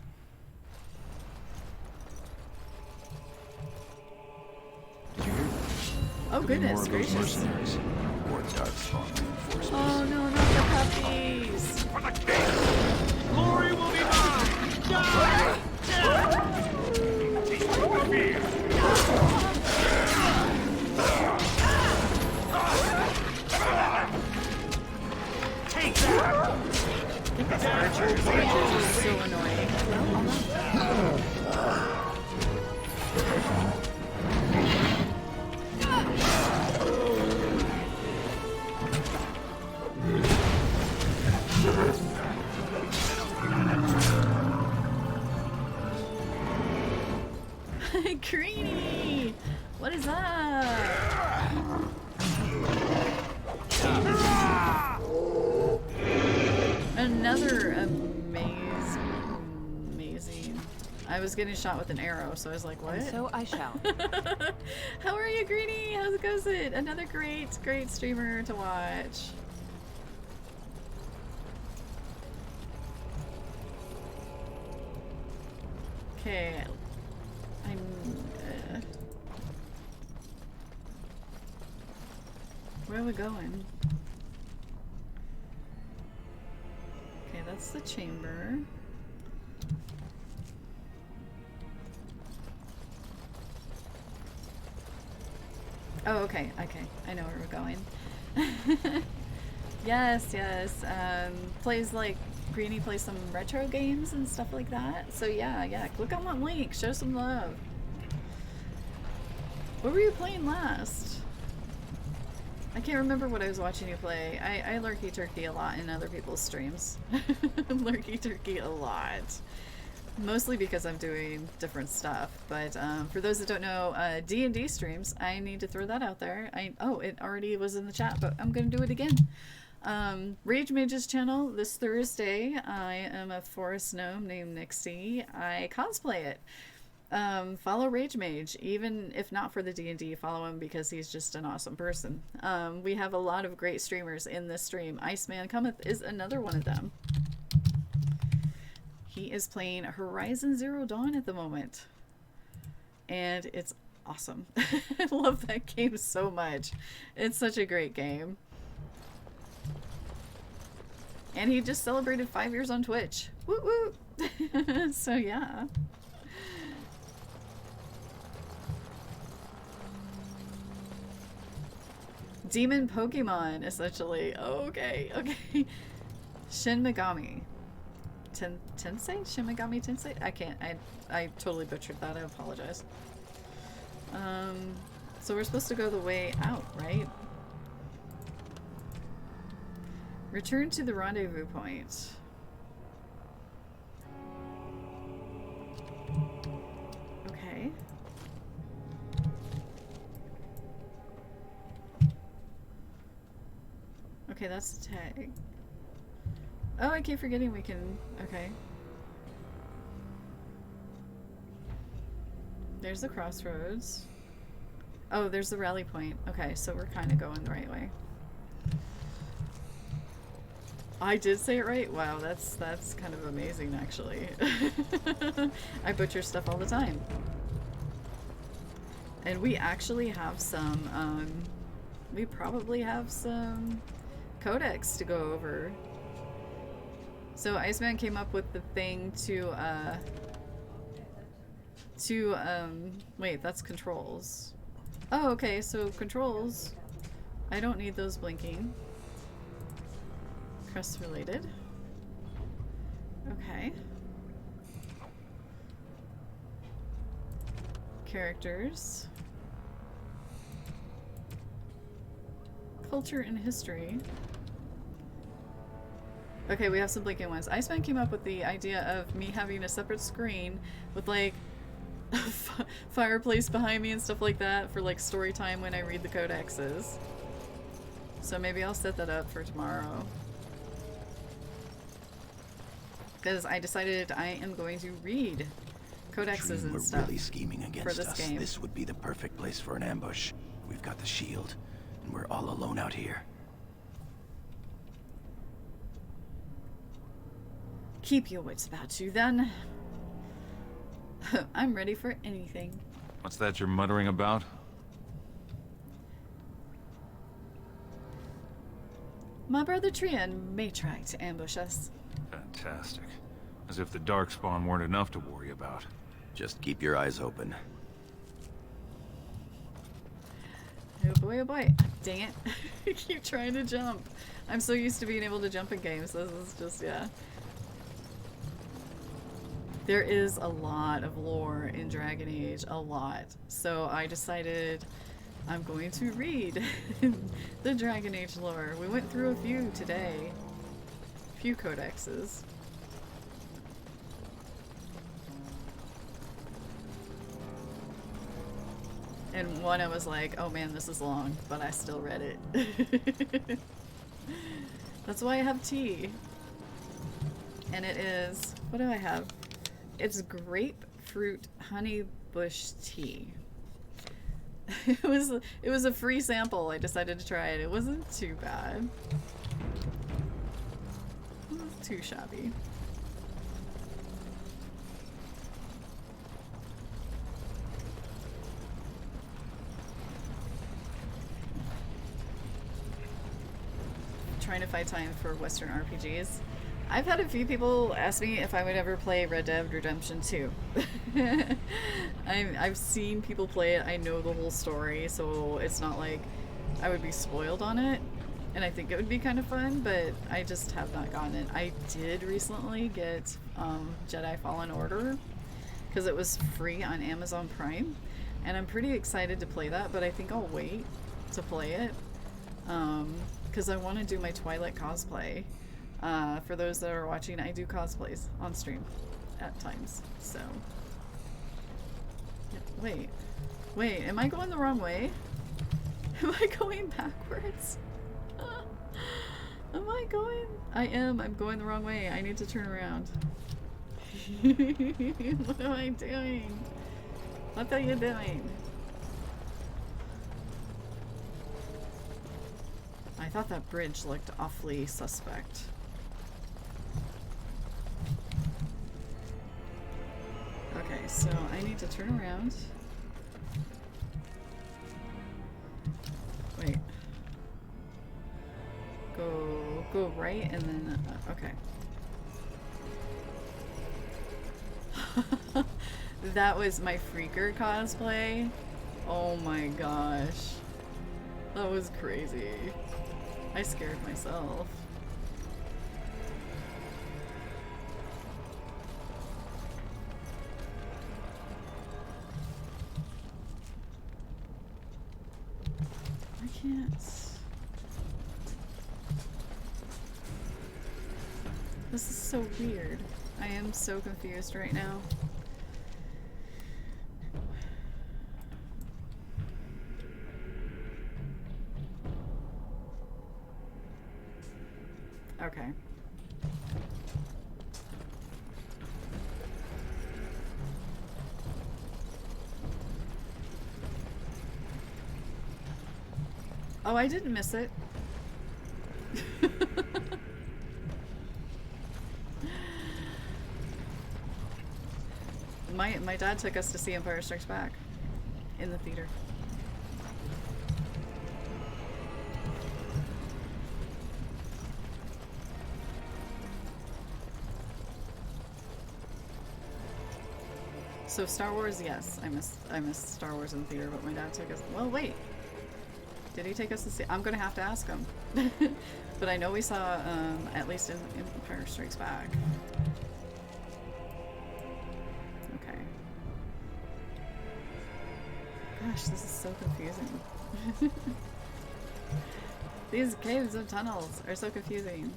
Oh goodness gracious. Or Darkspawn reinforcements. Oh no, not the puppies. For the king! Glory will be mine! Die! Take that! Archers are so annoying. I Greenie! What is up? Another amazing. I was getting shot with an arrow, so I was like, what? And so I shall. How are you, Greenie? How's it goes? Another great streamer to watch. Okay. Where are we going? Okay, that's the chamber. Oh, okay, I know where we're going. Yes. Plays like Greenie plays some retro games and stuff like that. So yeah. Click on that link. Show some love. What were you playing last? I can't remember what I was watching you play. I lurky turkey a lot in other people's streams. Lurky turkey a lot. Mostly because I'm doing different stuff. But for those that don't know, D&D streams, I need to throw that out there. Oh, it already was in the chat, but I'm going to do it again. Rage Mage's channel this Thursday. I am a forest gnome named Nixie. I cosplay it. Follow Rage Mage, even if not for the D&D, follow him because he's just an awesome person. We have a lot of great streamers in this stream. Iceman Cometh is another one of them. He is playing Horizon Zero Dawn at the moment. And it's awesome. I love that game so much. It's such a great game. And he just celebrated 5 years on Twitch. Woo woo! So yeah. Demon Pokemon, essentially. Oh, okay. Shin Megami. Tensei? Shin Megami Tensei? I totally butchered that. I apologize. So we're supposed to go the way out, right? Return to the rendezvous point. Okay. Okay, that's the tag. Oh, I keep forgetting we can... Okay. There's the crossroads. Oh, there's the rally point. Okay, so we're kind of going the right way. I did say it right? Wow, that's kind of amazing, actually. I butcher stuff all the time. And we actually have some, we probably have some codex to go over. So Iceman came up with the thing to wait, that's controls. Oh, okay, so controls. I don't need those blinking. Crest related. Okay. Characters. Culture and history. Okay, we have some blinking ones. Iceman came up with the idea of me having a separate screen with like a fireplace behind me and stuff like that for like story time when I read the codexes. So maybe I'll set that up for tomorrow. Because I decided I am going to read codexes and stuff. We're really scheming against us. Game. This would be the perfect place for an ambush. We've got the shield, and we're all alone out here. Keep your wits about you, then. I'm ready for anything. What's that you're muttering about? My brother Trian may try to ambush us. Fantastic. As if the Darkspawn weren't enough to worry about. Just keep your eyes open. Oh boy, oh boy. Dang it. I keep trying to jump. I'm so used to being able to jump in games. This is just, yeah. There is a lot of lore in Dragon Age, a lot. So I decided I'm going to read the Dragon Age lore. We went through a few today. A few codexes. And one I was like, oh man, this is long, but I still read it. That's why I have tea. And it is, what do I have? It's grapefruit honey bush tea. It was a free sample. I decided to try it. It wasn't too bad. It wasn't too shabby. Trying to find time for Western RPGs. I've had a few people ask me if I would ever play Red Dead Redemption 2. I've seen people play it. I know the whole story, so it's not like I would be spoiled on it. And I think it would be kind of fun, but I just have not gotten it. I did recently get Jedi Fallen Order because it was free on Amazon Prime. And I'm pretty excited to play that, but I think I'll wait to play it. Because I want to do my Twilight cosplay. For those that are watching, I do cosplays on stream at times, so. Yeah, wait, am I going the wrong way? Am I going backwards? I'm going the wrong way. I need to turn around. What am I doing? What are you doing? I thought that bridge looked awfully suspect. Okay, so I need to turn around. Wait. Go right and then, okay. That was my Freaker cosplay. Oh my gosh. That was crazy. I scared myself. I can't. This is so weird. I am so confused right now. Okay. Oh, I didn't miss it. My dad took us to see Empire Strikes Back in the theater. So Star Wars, yes, I missed Star Wars in the theater, but my dad took us. Well, wait, did he take us to see? I'm gonna have to ask him. But I know we saw at least in Empire Strikes Back. Okay. Gosh, this is so confusing. These caves and tunnels are so confusing.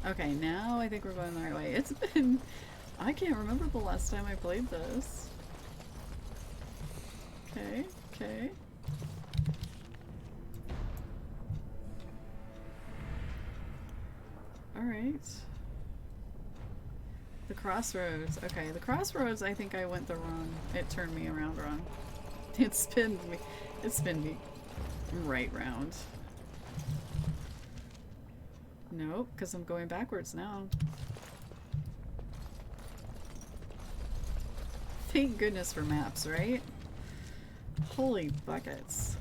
Okay, now I think we're going the right way. It's been... I can't remember the last time I played this. Okay, okay. Alright. The crossroads. Okay, the crossroads, I think I went the wrong... It turned me around wrong. It spun me right round. Nope, because I'm going backwards now. Thank goodness for maps, right? Holy buckets.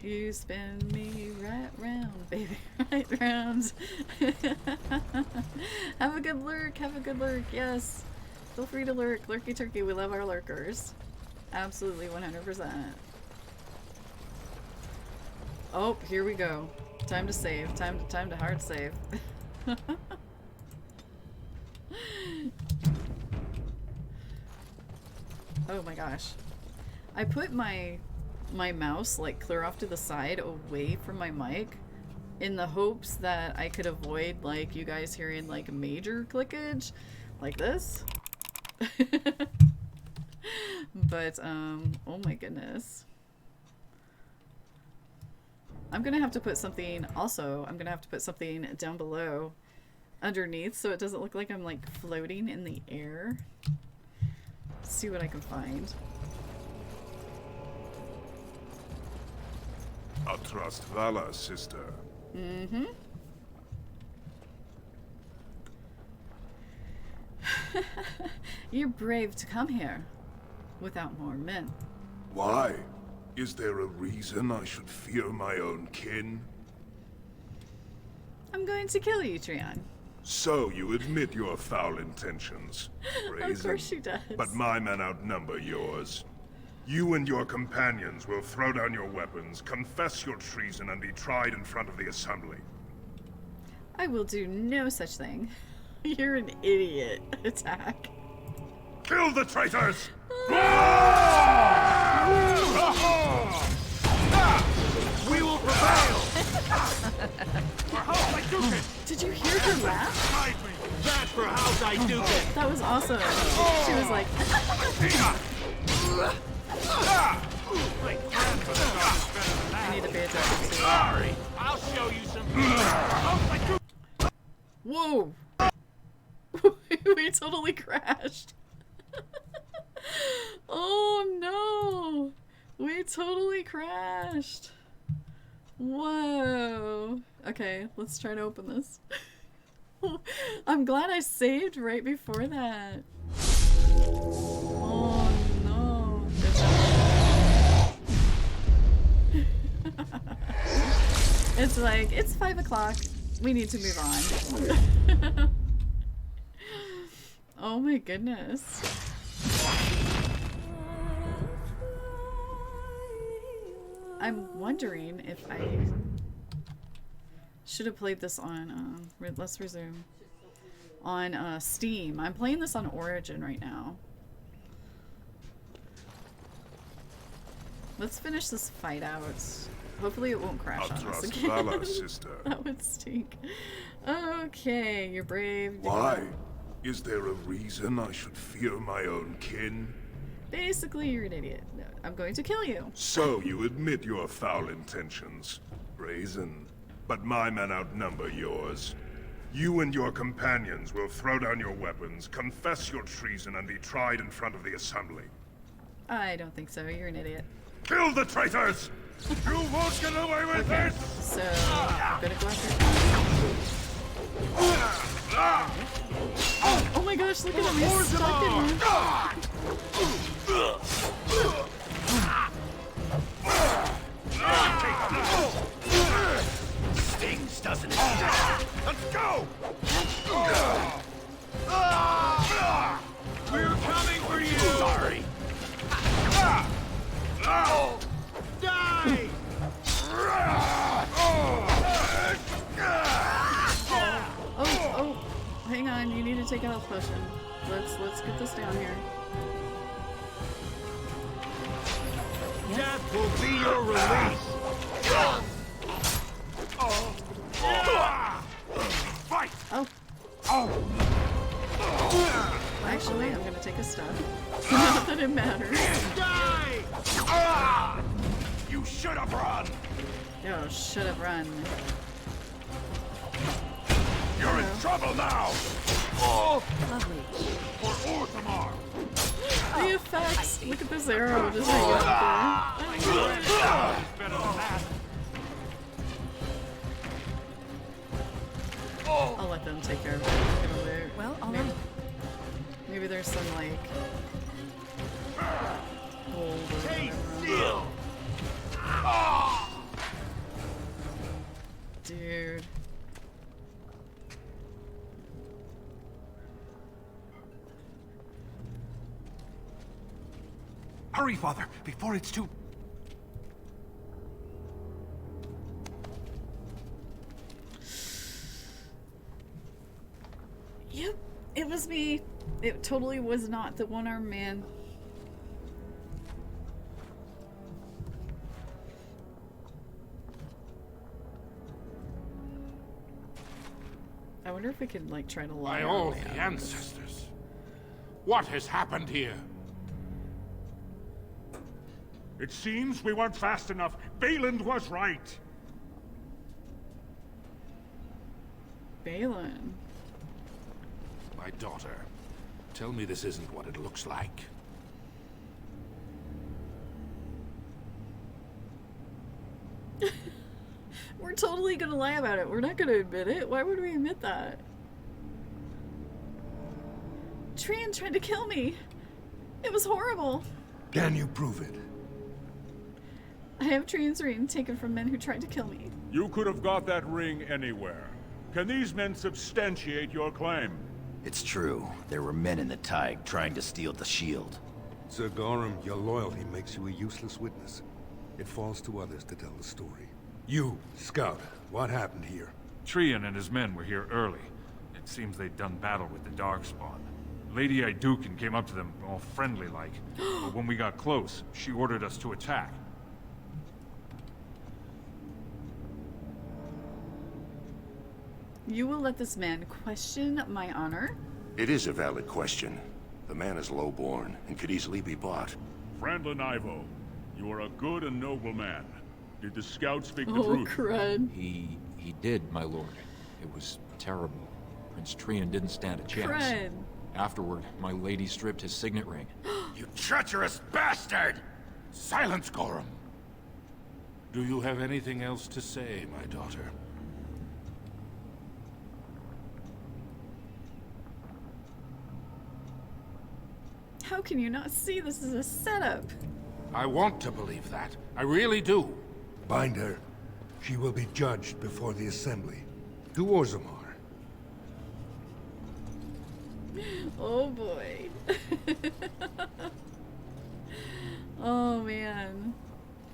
You spin me right round, baby, right round. Have a good lurk, yes. Feel free to lurk, lurky turkey, we love our lurkers. Absolutely 100%. Oh, here we go. Time to save. Time to hard save. Oh my gosh. I put my mouse like clear off to the side away from my mic in the hopes that I could avoid like you guys hearing like major clickage like this. But oh my goodness. I'm gonna have to put something down below underneath so it doesn't look like I'm like floating in the air. Let's see what I can find. I trust valor, sister. Mm-hmm. You're brave to come here without more men. Why? Is there a reason I should fear my own kin? I'm going to kill you, Trion. So you admit your foul intentions. Brazen. Of course she does. But my men outnumber yours. You and your companions will throw down your weapons, confess your treason, and be tried in front of the assembly. I will do no such thing. You're an idiot. Attack. Kill the traitors! We will prevail! For House I Duke it! Did you hear her laugh? That's for House I Duke it! That was awesome. She was like... I need to pay attention to Sorry! I'll show you some... Whoa! We totally crashed. Oh no! We totally crashed. Whoa. Okay, let's try to open this. I'm glad I saved right before that. Oh no. It's like, it's 5 o'clock. We need to move on. Oh my goodness. I'm wondering if I should have played this on, let's resume, on Steam. I'm playing this on Origin right now. Let's finish this fight out. Hopefully it won't crash on us again. Valor, sister. That would stink. Okay, you're brave. Why? Is there a reason I should fear my own kin? Basically, you're an idiot. No, I'm going to kill you. So you admit your foul intentions. Brazen. But my men outnumber yours. You and your companions will throw down your weapons, confess your treason, and be tried in front of the assembly. I don't think so. You're an idiot. Kill the traitors! You won't get away with this! So, I'm gonna go after Oh my gosh, look at him, he's stuck in here. Stings, doesn't it? Let's go! We're coming for you! Sorry. Die! Oh, hang on, you need to take a health potion. Let's get this down here. Death will be your release! Fight! Oh. Actually, I'm gonna take a step. Not that it matters. Die! You should have run! Yo, should have run. You're in trouble now! Lovely. For Orthamar! The effects! Look at this arrow just hanging out there. I'll let them take care of it. Well, all maybe, right. maybe there's some like gold or whatever. Dude. Hurry, Father, before it's too... Yep, it was me. It totally was not the one-armed man. I wonder if we could, like, try to lie By our all way the out of this. ancestors. What has happened here? It seems we weren't fast enough. Bayland was right. Balin. My daughter, tell me this isn't what it looks like. We're totally gonna lie about it. We're not gonna admit it. Why would we admit that? Trian tried to kill me. It was horrible. Can you prove it? I have Trian's ring taken from men who tried to kill me. You could have got that ring anywhere. Can these men substantiate your claim? It's true. There were men in the Tig trying to steal the shield. Sir Gorham, your loyalty makes you a useless witness. It falls to others to tell the story. You, Scout, what happened here? Trian and his men were here early. It seems they'd done battle with the Darkspawn. Lady Iduken came up to them, all friendly-like. But when we got close, she ordered us to attack. You will let this man question my honor? It is a valid question. The man is low-born and could easily be bought. Frandlin Ivo, you are a good and noble man. Did the scout speak the Oh, truth? crud. He did, my lord. It was terrible. Prince Trian didn't stand a chance. Crud. Afterward, my lady stripped his signet ring. You treacherous bastard! Silence, Gorham. Do you have anything else to say, my daughter? How can you not see this is a setup? I want to believe that. I really do. Bind her. She will be judged before the assembly. To Orzammar. Oh boy. Oh man.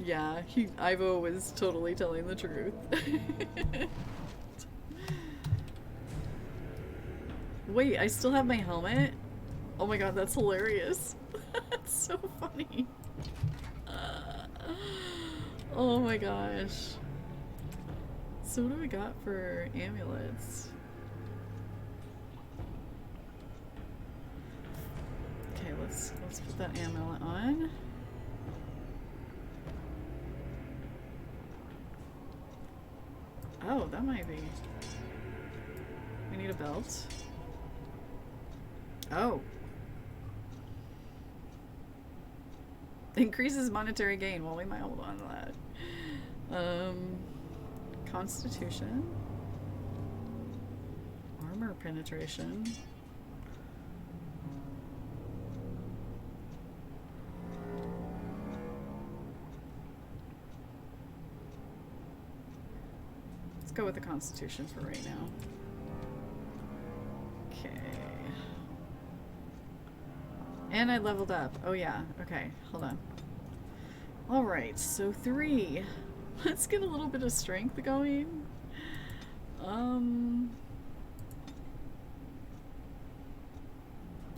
Yeah, Ivo was totally telling the truth. Wait, I still have my helmet? Oh my god, that's hilarious. That's so funny. Oh my gosh. So what do we got for amulets? Okay, let's put that amulet on. Oh, that might be. We need a belt. Oh. Increases monetary gain. Well, we might hold on to that. Constitution. Armor penetration. Let's go with the Constitution for right now. Okay. And I leveled up. Oh yeah. Okay, hold on. Alright, so 3. Let's get a little bit of strength going.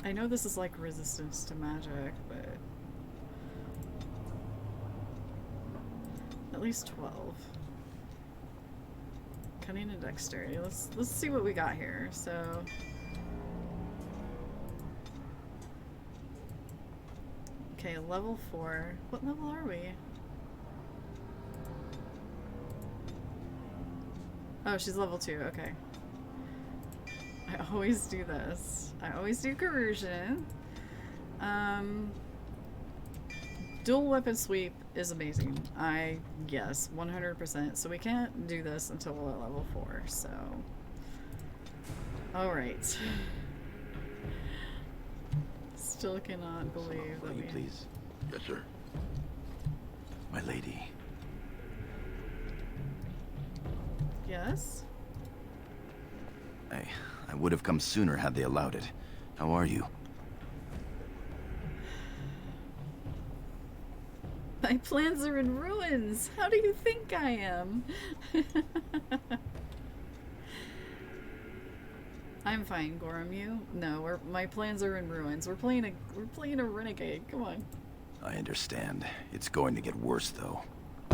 I know this is like resistance to magic, but at least 12. Cunning and dexterity. Let's see what we got here. So okay, level 4. What level are we? Oh, she's level 2. Okay. I always do this. I always do coercion. Dual weapon sweep is amazing. Yes, 100%. So we can't do this until we're at level 4, so. Alright. Still cannot believe that we... Please. Yes, sir. My lady. Yes? I would have come sooner had they allowed it. How are you? My plans are in ruins. How do you think I am? I'm fine, Gorham. You? No, my plans are in ruins. We're playing a renegade. Come on. I understand. It's going to get worse, though.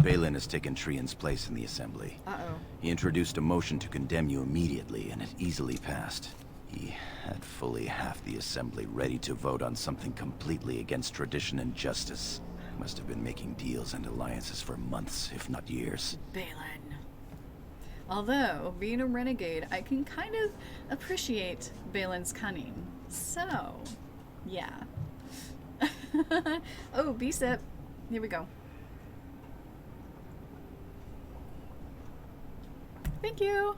Balin has taken Trian's place in the Assembly. Uh-oh. He introduced a motion to condemn you immediately, and it easily passed. He had fully half the Assembly ready to vote on something completely against tradition and justice. Must have been making deals and alliances for months, if not years. Balin. Although, being a renegade, I can kind of appreciate Balin's cunning. So, yeah. Oh, B-Sip. Here we go. Thank you.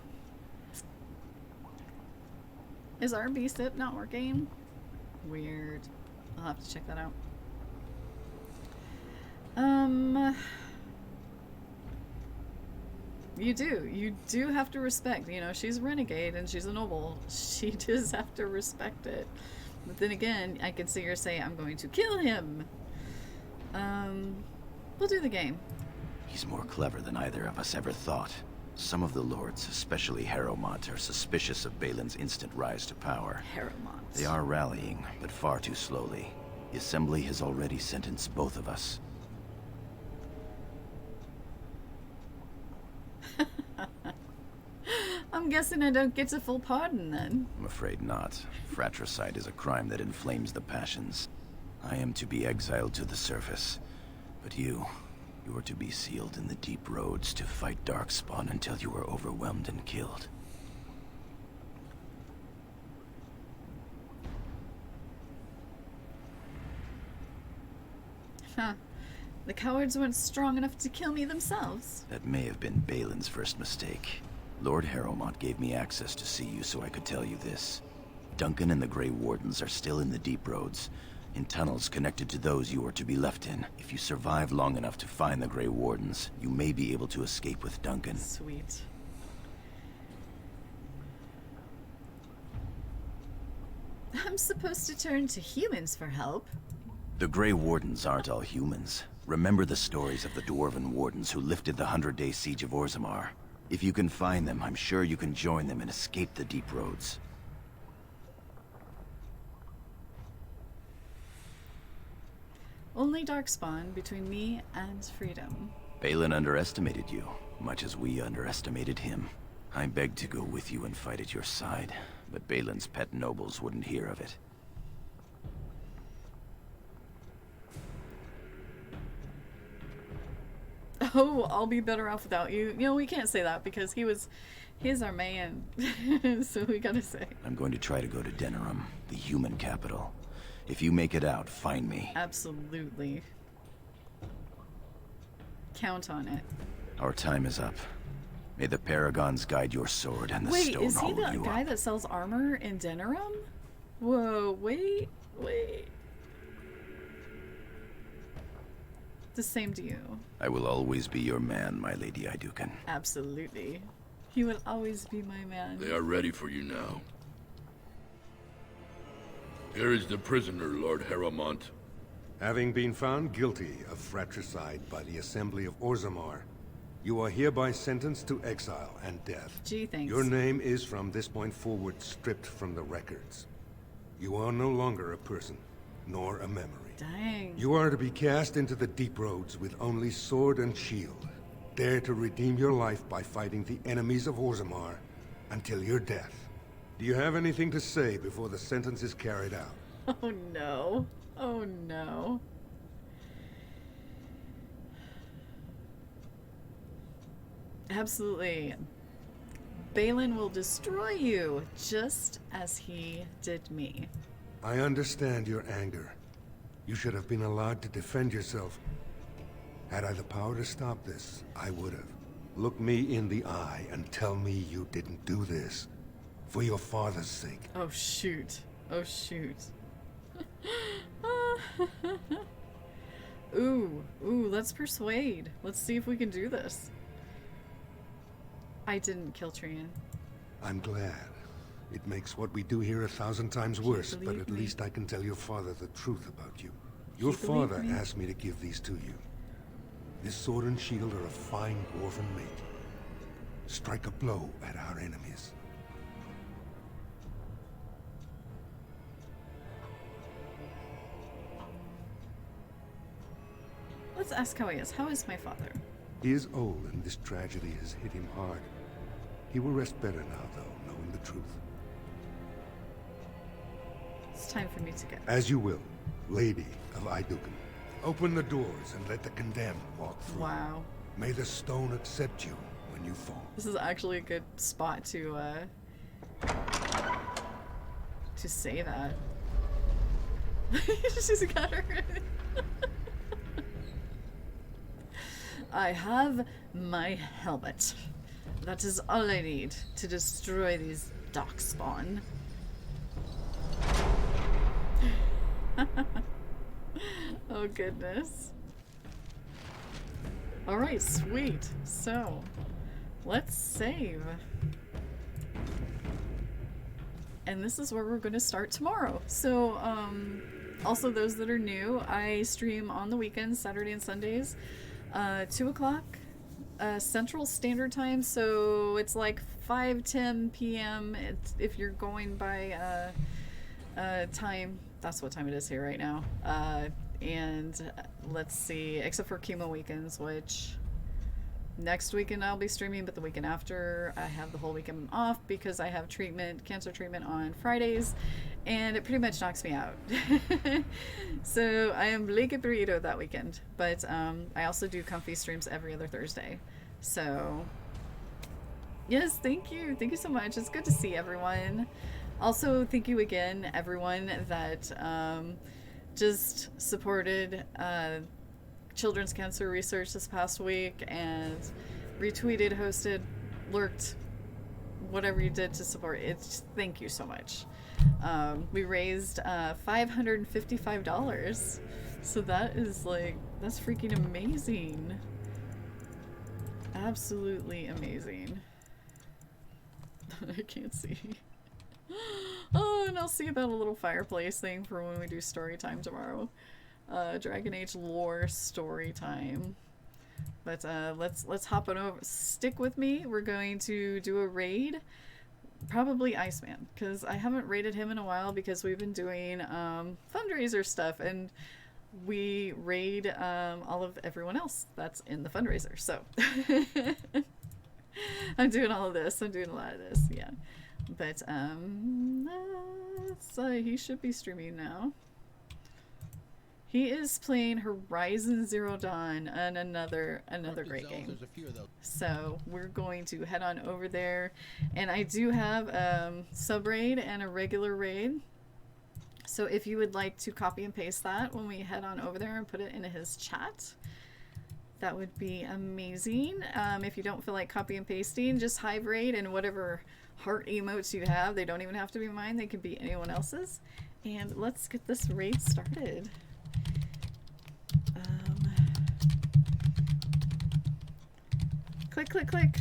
Is our B-Sip not working? Weird. I'll have to check that out. You do have to respect, you know, she's a renegade and she's a noble. She does have to respect it. But then again, I can see her say, I'm going to kill him. We'll do the game. He's more clever than either of us ever thought. Some of the lords, especially Harrowmont, are suspicious of Balin's instant rise to power. Harrowmont. They are rallying, but far too slowly. The Assembly has already sentenced both of us. I'm guessing I don't get a full pardon then. I'm afraid not. Fratricide is a crime that inflames the passions. I am to be exiled to the surface. But you are to be sealed in the deep roads to fight Darkspawn until you are overwhelmed and killed. Huh. The cowards weren't strong enough to kill me themselves. That may have been Balin's first mistake. Lord Harrowmont gave me access to see you so I could tell you this. Duncan and the Grey Wardens are still in the deep roads, in tunnels connected to those you are to be left in. If you survive long enough to find the Grey Wardens, you may be able to escape with Duncan. Sweet. I'm supposed to turn to humans for help. The Grey Wardens aren't all humans. Remember the stories of the Dwarven Wardens who lifted the 100-day siege of Orzammar. If you can find them, I'm sure you can join them and escape the deep roads. Only Darkspawn between me and freedom. Balin underestimated you, much as we underestimated him. I begged to go with you and fight at your side, but Balin's pet nobles wouldn't hear of it. Oh, I'll be better off without you. You know, we can't say that because he's our man. So we gotta say. I'm going to try to go to Denerim, the human capital. If you make it out, find me. Absolutely. Count on it. Our time is up. May the Paragons guide your sword and the Wait, stone is he hold the you guy up. that sells armor in Denerim? Whoa, wait. The same to you. I will always be your man, my Lady Iduken. Absolutely. He will always be my man. They are ready for you now. Here is the prisoner, Lord Harrowmont. Having been found guilty of fratricide by the Assembly of Orzammar, you are hereby sentenced to exile and death. Gee, thanks. Your name is from this point forward stripped from the records. You are no longer a person, nor a memory. Dang. You are to be cast into the deep roads with only sword and shield. Dare to redeem your life by fighting the enemies of Orzammar until your death. Do you have anything to say before the sentence is carried out? Oh no. Oh no. Absolutely. Balin will destroy you, just as he did me. I understand your anger. You should have been allowed to defend yourself. Had I the power to stop this, I would have. Look me in the eye and tell me you didn't do this. For your father's sake. Oh shoot. Oh shoot. Ooh, let's persuade. Let's see if we can do this. I didn't kill Trian. I'm glad. It makes what we do here 1,000 times worse, but at least I can tell your father the truth about you. Your father asked me to give these to you. This sword and shield are a fine dwarven make. Strike a blow at our enemies. Let's ask how he is. How is my father? He is old, and this tragedy has hit him hard. He will rest better now, though, knowing the truth. It's time for me to go. As you will, Lady of Iduken. Open the doors and let the condemned walk through. Wow. May the stone accept you when you fall. This is actually a good spot to say that. She's got her. I have my helmet. That is all I need to destroy these darkspawn. Oh goodness. Alright, sweet. So, let's save. And this is where we're going to start tomorrow. So, also those that are new, I stream on the weekends, Saturday and Sundays, 2 o'clock Central Standard Time. So it's like 5:10 p.m. If you're going by time, that's what time it is here right now. And let's see, except for chemo weekends, which next weekend I'll be streaming, but the weekend after I have the whole weekend off because I have cancer treatment on Fridays, and it pretty much knocks me out. So I am Lake Burrito that weekend, but I also do comfy streams every other Thursday. So yes, thank you so much. It's good to see everyone. Also, thank you again, everyone that just supported children's cancer research this past week and retweeted, hosted, lurked, whatever you did to support it. Thank you so much. We raised $555, so that is that's freaking amazing. Absolutely amazing. I can't see. Oh, and I'll see about a little fireplace thing for when we do story time tomorrow. Dragon Age lore story time. But let's hop on over. Stick with me. We're going to do a raid. Probably Iceman, because I haven't raided him in a while because we've been doing fundraiser stuff, and we raid all of everyone else that's in the fundraiser. So I'm doing all of this. I'm doing a lot of this, yeah. But he should be streaming now. He is playing Horizon Zero Dawn, and another great game. So we're going to head on over there, and I do have sub raid and a regular raid. So if you would like to copy and paste that when we head on over there and put it into his chat, that would be amazing. If you don't feel like copy and pasting, just hive raid and whatever heart emotes you have. They don't even have to be mine. They can be anyone else's. And let's get this raid started. Click, click, click.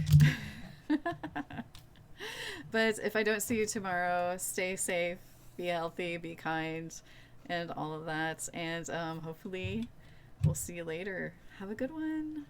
But if I don't see you tomorrow, stay safe, be healthy, be kind, and all of that. And hopefully we'll see you later. Have a good one.